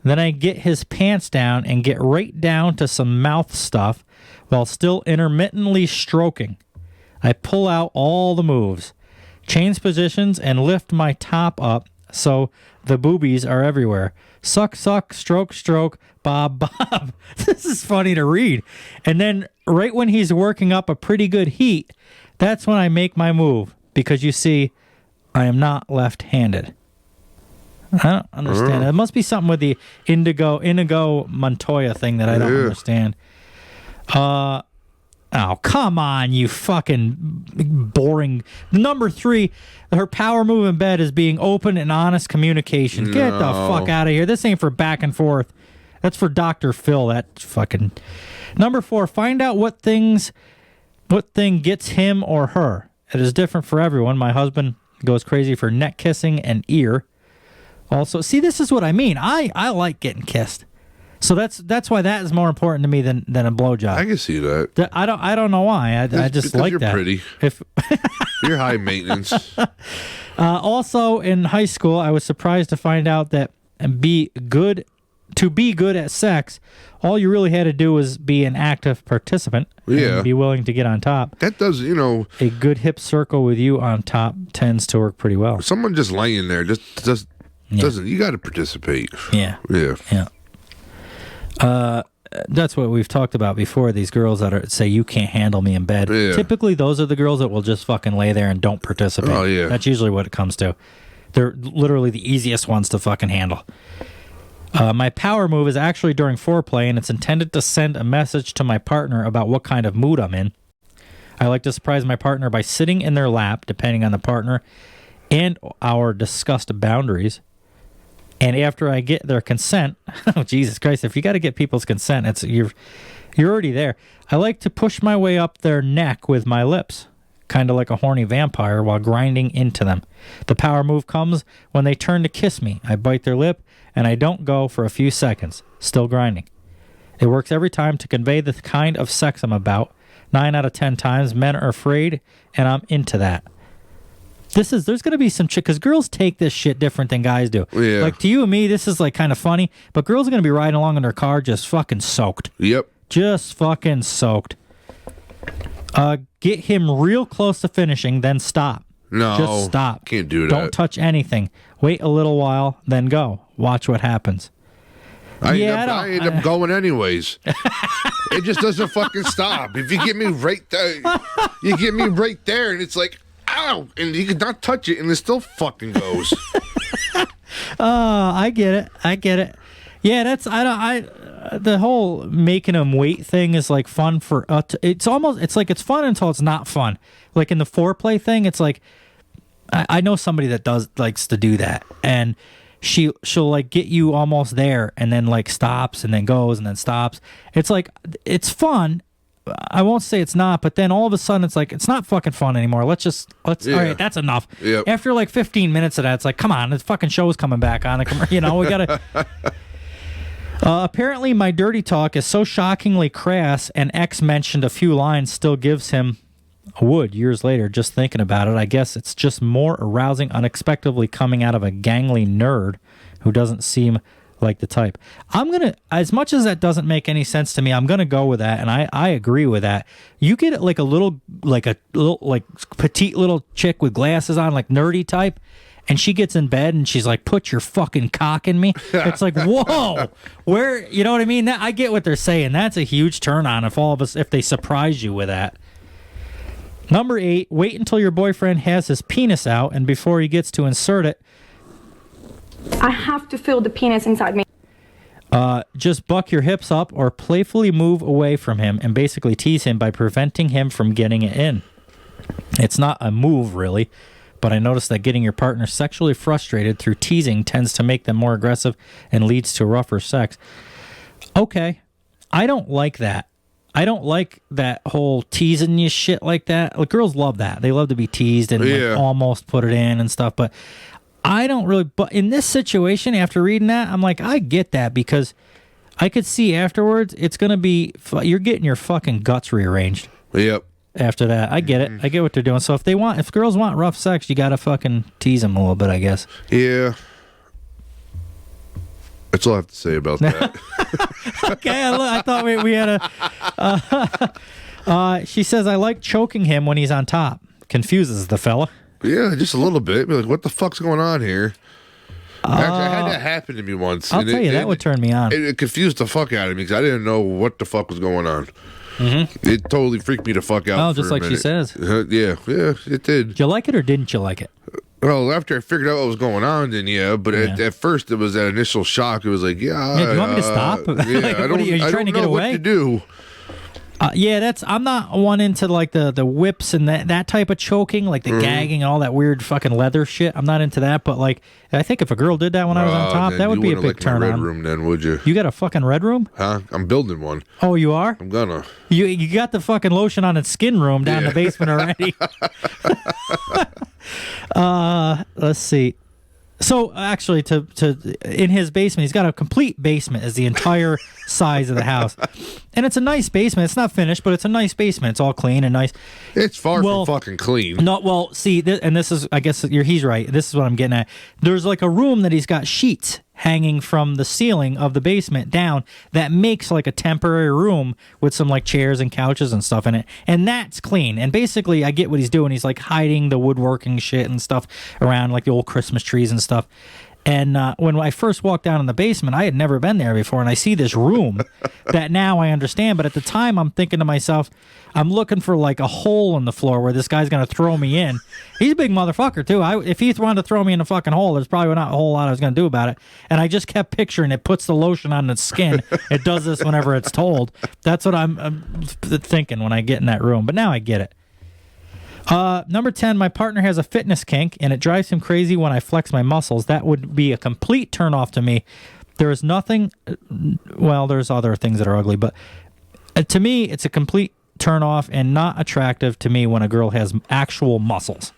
Then I get his pants down and get right down to some mouth stuff while still intermittently stroking. I pull out all the moves, change positions, and lift my top up so the boobies are everywhere. Suck, suck, stroke, stroke, bob, bob. This is funny to read. And then right when he's working up a pretty good heat, that's when I make my move. Because you see, I am not left-handed. I don't understand. It must be something with the Indigo Montoya thing that I don't understand. Oh, come on, you fucking boring. Number 3, her power move in bed is being open and honest communication. No. Get the fuck out of here. This ain't for back and forth. That's for Dr. Phil. That fucking. Number 4, find out what thing gets him or her. It is different for everyone. My husband goes crazy for neck kissing and ear. Also, see, this is what I mean. I like getting kissed. So that's why that is more important to me than a blowjob. I can see that. I don't know why. I just like you're that. You're pretty. You're high maintenance. Also, in high school, I was surprised to find out that be good to be good at sex, all you really had to do was be an active participant and be willing to get on top. That does, a good hip circle with you on top tends to work pretty well. Someone just laying there just doesn't. You got to participate. Yeah. That's what we've talked about before. These girls that say you can't handle me in bed. Yeah. Typically, those are the girls that will just fucking lay there and don't participate. Oh yeah. That's usually what it comes to. They're literally the easiest ones to fucking handle. My power move is actually during foreplay, and it's intended to send a message to my partner about what kind of mood I'm in. I like to surprise my partner by sitting in their lap, depending on the partner, and our discussed boundaries. And after I get their consent, oh Jesus Christ! If you got to get people's consent, you're already there. I like to push my way up their neck with my lips, kind of like a horny vampire, while grinding into them. The power move comes when they turn to kiss me. I bite their lip, and I don't go for a few seconds, still grinding. It works every time to convey the kind of sex I'm about. 9 out of 10 times, men are afraid, and I'm into that. There's going to be some chick, because girls take this shit different than guys do. Yeah. Like, to you and me, this is, like, kind of funny, but girls are going to be riding along in their car just fucking soaked. Yep. Just fucking soaked. Get him real close to finishing, then stop. No. Just stop. Can't do that. Don't touch anything. Wait a little while, then go. Watch what happens. I end up going anyways. It just doesn't fucking stop. If you get me right there, and it's like, ow, and you could not touch it, and it still fucking goes. I get it. Yeah, the whole making them wait thing is like fun for, it's like it's fun until it's not fun. Like in the foreplay thing, it's like, I know somebody that likes to do that, and she'll like get you almost there and then like stops and then goes and then stops. It's like, it's fun. I won't say it's not, but then all of a sudden it's like, it's not fucking fun anymore. All right, that's enough. Yep. After like 15 minutes of that, it's like, come on, the fucking show's coming back on. We gotta. Apparently my dirty talk is so shockingly crass, and X mentioned a few lines still gives him a wood years later just thinking about it. I guess it's just more arousing unexpectedly coming out of a gangly nerd who doesn't seem like the type. As much as that doesn't make any sense to me, I'm gonna go with that, and I agree with that. You get like a little petite little chick with glasses on, like nerdy type, and she gets in bed and she's like, put your fucking cock in me. It's like, whoa, where, you know what I mean? I get what they're saying. That's a huge turn on if they surprise you with that. Number 8, wait until your boyfriend has his penis out, and before he gets to insert it, I have to feel the penis inside me. Just buck your hips up or playfully move away from him and basically tease him by preventing him from getting it in. It's not a move, really, but I noticed that getting your partner sexually frustrated through teasing tends to make them more aggressive and leads to rougher sex. Okay, I don't like that. I don't like that whole teasing you shit like that. Like, girls love that. They love to be teased and like, almost put it in and stuff, but I don't really. But in this situation, after reading that, I'm like, I get that, because I could see afterwards it's going to be, you're getting your fucking guts rearranged. Yep. After that, I get it. I get what they're doing. So if girls want rough sex, you got to fucking tease them a little bit, I guess. Yeah. That's all I have to say about that. Okay, I thought we had a... she says, I like choking him when he's on top. Confuses the fella. Yeah, just a little bit. Be like, what the fuck's going on here? Actually, I had that happen to me once. I'll tell you, that would turn me on. It confused the fuck out of me because I didn't know what the fuck was going on. Mm-hmm. It totally freaked me the fuck out. Oh, just like she says. Yeah, it did. Did you like it or didn't you like it? Well, after I figured out what was going on, then but at first it was that initial shock. It was like, do you want me to stop? Yeah, like, are you trying to get away? What to do. I'm not one into like the whips and that type of choking, like the gagging and all that weird fucking leather shit. I'm not into that, but like, I think if a girl did that when I was on top, that would be a big turn on. Red room, then, would you? You got a fucking red room? Huh? I'm building one. Oh, you are? I'm gonna. You got the fucking lotion on its skin room down in the basement already. Let's see. So actually, to in his basement, he's got a complete basement as the entire size of the house, and it's a nice basement. It's not finished, but it's a nice basement. It's all clean and nice. It's far from fucking clean. No, well, see, and this is, I guess he's right. This is what I'm getting at. There's like a room that he's got sheets hanging from the ceiling of the basement down that makes like a temporary room with some like chairs and couches and stuff in it. And that's clean. And basically I get what he's doing. He's like hiding the woodworking shit and stuff around like the old Christmas trees and stuff. And when I first walked down in the basement, I had never been there before, and I see this room that now I understand. But at the time, I'm thinking to myself, I'm looking for like a hole in the floor where this guy's going to throw me in. He's a big motherfucker, too. If he wanted to throw me in a fucking hole, there's probably not a whole lot I was going to do about it. And I just kept picturing it puts the lotion on its skin. It does this whenever it's told. That's what I'm thinking when I get in that room. But now I get it. Number 10, my partner has a fitness kink, and it drives him crazy when I flex my muscles. That would be a complete turnoff to me. There is nothing, well, there's other things that are ugly, but to me, it's a complete turnoff and not attractive to me when a girl has actual muscles.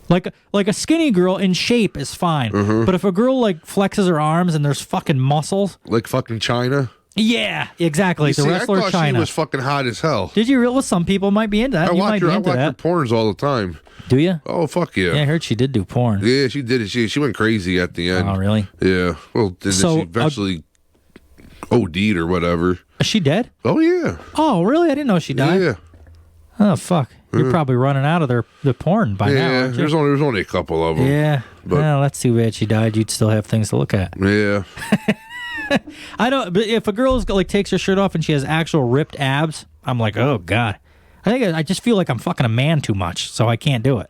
Like a skinny girl in shape is fine, but if a girl like flexes her arms and there's fucking muscles. Like fucking China? Yeah, exactly. The wrestler I thought China. She was fucking hot as hell. Did you realize some people might be into that? I watch her porns all the time. Do you? Oh, fuck yeah. Yeah, I heard she did do porn. Yeah, she did it. She went crazy at the end. Oh, really? Yeah. Well, then she eventually OD'd or whatever. Is she dead? Oh, yeah. Oh, really? I didn't know she died. Yeah. Oh, fuck. You're probably running out of the porn by now. Yeah, there's only a couple of them. Yeah. Well, that's too bad she died. You'd still have things to look at. Yeah. I don't. But if a girl like takes her shirt off and she has actual ripped abs, I'm like, oh god. I just feel like I'm fucking a man too much, so I can't do it.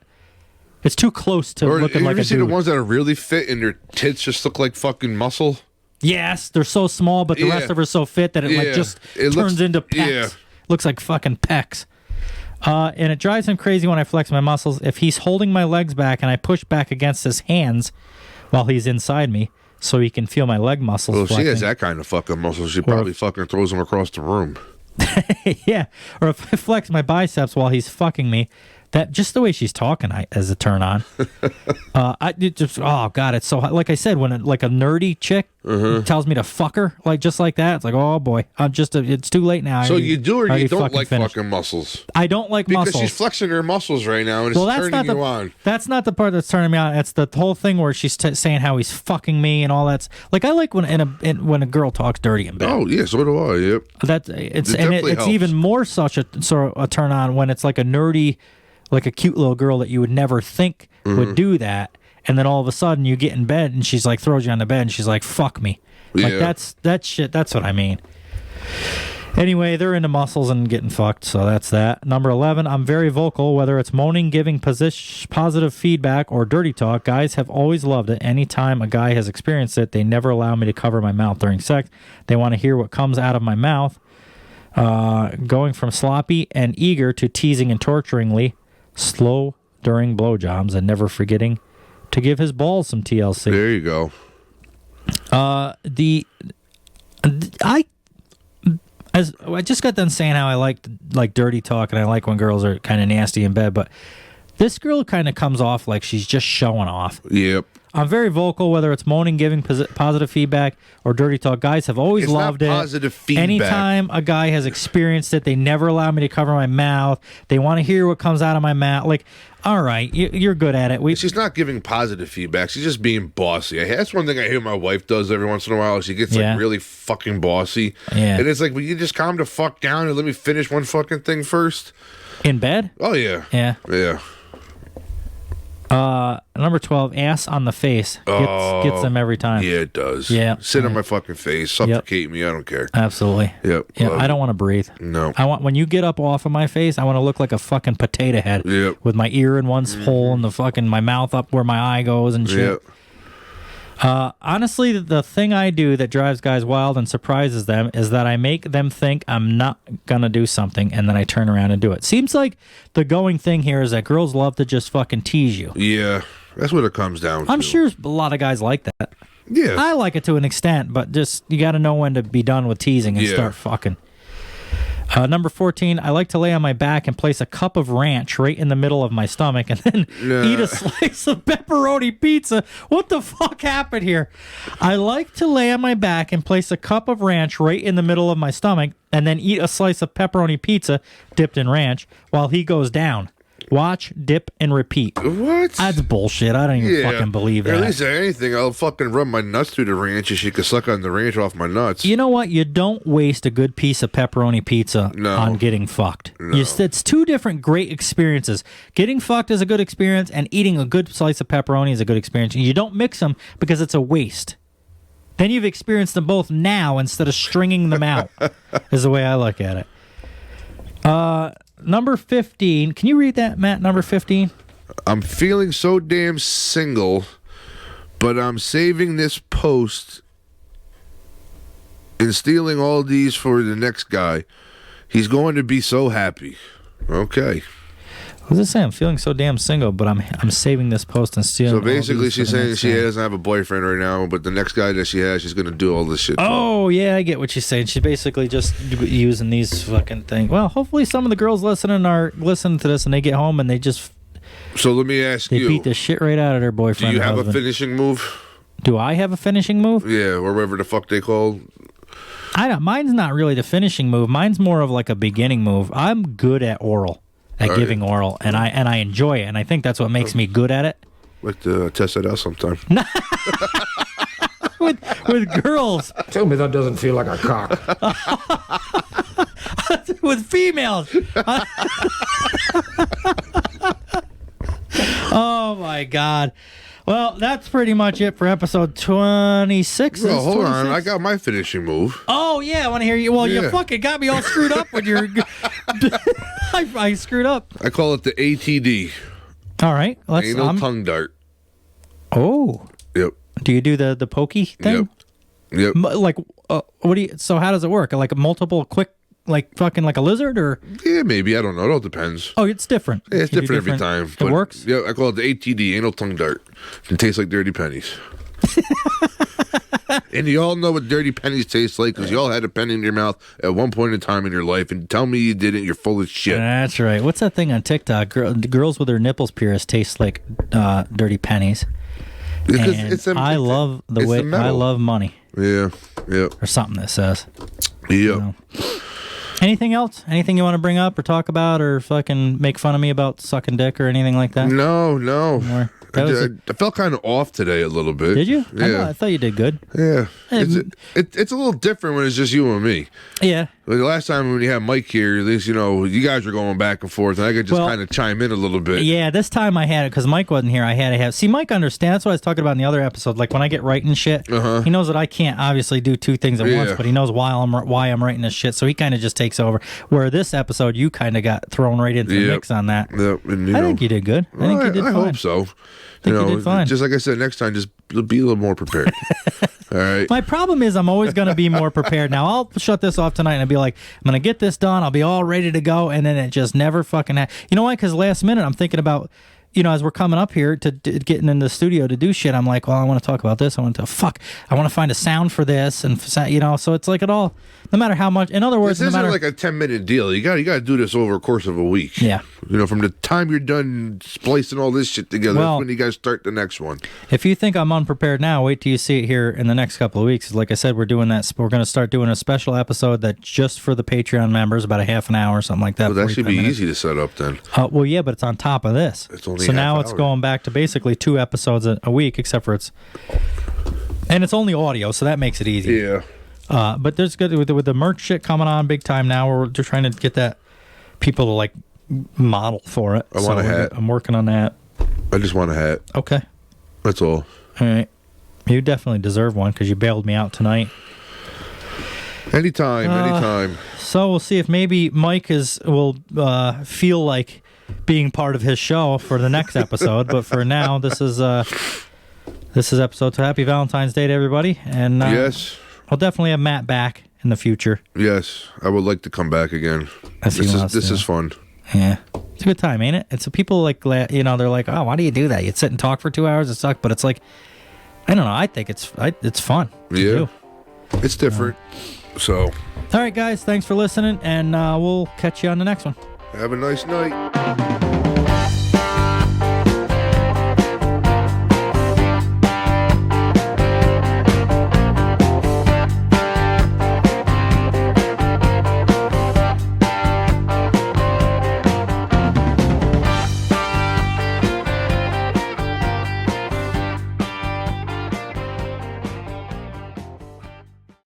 It's too close to looking like a dude. Have you seen the ones that are really fit and their tits just look like fucking muscle? Yes, they're so small, but the rest of her so fit that it like just turns into pecs. Yeah. Looks like fucking pecs. And it drives him crazy when I flex my muscles. If he's holding my legs back and I push back against his hands while he's inside me, so he can feel my leg muscles. Well, if flexing. she has that kind of fucking muscle, she probably fucking throws them across the room. Yeah. Or if I flex my biceps while he's fucking me, that just the way she's talking as a turn on. Oh god, it's so hot. Like I said, when like a nerdy chick tells me to fuck her, like just like that, it's like, oh boy, it's too late now. So you do or you don't like fucking muscles? I don't like muscles because she's flexing her muscles right now and it's turning you on. That's not the part that's turning me on. It's the whole thing where she's saying how he's fucking me and all that. Like I like when a girl talks dirty in bed. Oh yeah, so do I. Yep. It's even more such a turn on when it's like a nerdy. Like a cute little girl that you would never think would do that, and then all of a sudden you get in bed and she's like throws you on the bed and she's like fuck me, like that shit. That's what I mean. Anyway, they're into muscles and getting fucked, so that's that. Number 11, I'm very vocal, whether it's moaning, giving positive feedback, or dirty talk. Guys have always loved it. Anytime a guy has experienced it, they never allow me to cover my mouth during sex. They want to hear what comes out of my mouth. Going from sloppy and eager to teasing and torturingly. Slow during blowjobs and never forgetting to give his balls some TLC. There you go. I just got done saying how I like dirty talk and I like when girls are kind of nasty in bed, but this girl kind of comes off like she's just showing off. Yep. I'm very vocal, whether it's moaning, giving positive feedback, or dirty talk. Guys have always loved it. Positive feedback. Anytime a guy has experienced it, they never allow me to cover my mouth. They want to hear what comes out of my mouth. Like, all right, you're good at it. She's not giving positive feedback. She's just being bossy. That's one thing I hear my wife does every once in a while. She gets like really fucking bossy. Yeah. And it's like, will you just calm the fuck down and let me finish one fucking thing first? In bed? Oh, yeah. Yeah. Yeah. Number 12, ass on the face. Gets them every time. Yeah, it does. Yeah. Sit on my fucking face. Suffocate me. I don't care. Absolutely. Yep. Yeah, I don't want to breathe. No. When you get up off of my face, I want to look like a fucking potato head. Yep. With my ear in one hole and the fucking my mouth up where my eye goes and shit. Yep. Honestly, the thing I do that drives guys wild and surprises them is that I make them think I'm not gonna do something, and then I turn around and do it. Seems like the going thing here is that girls love to just fucking tease you. Yeah, that's what it comes down to. I'm sure a lot of guys like that. Yeah. I like it to an extent, but just you got to know when to be done with teasing and start fucking. Number 14, I like to lay on my back and place a cup of ranch right in the middle of my stomach and then eat a slice of pepperoni pizza. What the fuck happened here? I like to lay on my back and place a cup of ranch right in the middle of my stomach and then eat a slice of pepperoni pizza dipped in ranch while he goes down. Watch, dip, and repeat. What? That's bullshit. I don't even fucking believe that. At least anything, I'll fucking run my nuts through the ranch and she can suck on the ranch off my nuts. You know what? You don't waste a good piece of pepperoni pizza on getting fucked. No. It's two different great experiences. Getting fucked is a good experience, and eating a good slice of pepperoni is a good experience. And you don't mix them because it's a waste. Then you've experienced them both now instead of stringing them out, is the way I look at it. Number 15. Can you read that, Matt? Number 15? I'm feeling so damn single, but I'm saving this post and stealing all these for the next guy. He's going to be so happy. Okay. What does it say? I'm feeling so damn single, but I'm saving this post and stealing. So basically, she's saying she doesn't have a boyfriend right now, but the next guy that she has, she's going to do all this shit. Oh, yeah, I get what she's saying. She's basically just using these fucking things. Well, hopefully some of the girls listening to this and they get home and they just... So let me ask you. They beat the shit right out of their boyfriend. Do you have husband. a finishing move? Do I have a finishing move? Yeah, or whatever the fuck they call. Mine's not really the finishing move. Mine's more of like a beginning move. I'm good at oral. At giving oral, and I enjoy it, and I think that's what makes me good at it. Like to test it out sometime. with girls. Tell me that doesn't feel like a cock. With females. Oh my God. Well, that's pretty much it for episode 26. Well, hold on. I got my finishing move. Oh, yeah. I want to hear you. Well, you fucking got me all screwed up with your... I screwed up. I call it the ATD. All right. Anal tongue dart. Oh. Yep. Do you do the pokey thing? Yep. Like, what do you... So how does it work? Like a multiple quick... Like fucking like a lizard, or yeah, maybe, I don't know. It all depends. Oh, it's different. Yeah, it's different every time. It works. Yeah, I call it the ATD, anal tongue dart. It tastes like dirty pennies. And you all know what dirty pennies taste like because you all had a penny in your mouth at one point in time in your life. And tell me you didn't. You're full of shit. That's right. What's that thing on TikTok? Girls with their nipples pierced taste like dirty pennies. I love money. Yeah. Or something that says. Yeah. You know. Anything else? Anything you want to bring up or talk about or fucking make fun of me about sucking dick or anything like that? No. I felt kind of off today a little bit. Did you? Yeah. I thought you did good. Yeah. It's a little different when it's just you and me. Yeah. The last time when you had Mike here, at least, you guys were going back and forth, and I could just kind of chime in a little bit. Yeah, this time I had it because Mike wasn't here. I had to have... See, Mike understands. That's what I was talking about in the other episode. Like, when I get writing shit, he knows that I can't obviously do two things at once, but he knows why I'm writing this shit, so he kind of just takes over. Where this episode, you kind of got thrown right into the mix on that. Yep. And, I think you did good. I think you did fine. I hope so. You did fine. Just like I said, next time, just be a little more prepared. All right. My problem is I'm always going to be more prepared. Now, I'll shut this off tonight and I'll be like, I'm going to get this done. I'll be all ready to go. And then it just never fucking You know why? Because last minute I'm thinking about, as we're coming up here to getting in the studio to do shit, I'm like, well, I want to talk about this. I want to find a sound for this. And, so it's like it all, no matter how much, in other words, this isn't like a 10-minute deal. You got to do this over a course of a week. Yeah. From the time you're done splicing all this shit together, that's when you guys start the next one. If you think I'm unprepared now, wait till you see it here in the next couple of weeks. Like I said, we're going to start doing a special episode that's just for the Patreon members, about a half an hour or something like that. Well, that should be easy to set up then. Well, yeah, but it's on top of this. It's only so now it's going back to basically 2 episodes a week, except for it's only audio, so that makes it easy. Yeah. But there's good with the merch shit coming on big time now. We're just trying to get that people to like model for it. I want a hat. I'm working on that. I just want a hat. Okay. That's all. All right. You definitely deserve one because you bailed me out tonight. Anytime. So we'll see if maybe Mike will feel like being part of his show for the next episode. But for now, this is episode 2. Happy Valentine's Day to everybody. And yes, I'll definitely have Matt back in the future. Yes, I would like to come back again. This is fun. Yeah, it's a good time, ain't it? It's people like they're like, oh, why do you do that? You'd sit and talk for 2 hours. It sucks, but it's like, I don't know. I think it's fun. Yeah, it's different. So, all right, guys, thanks for listening, and we'll catch you on the next one. Have a nice night.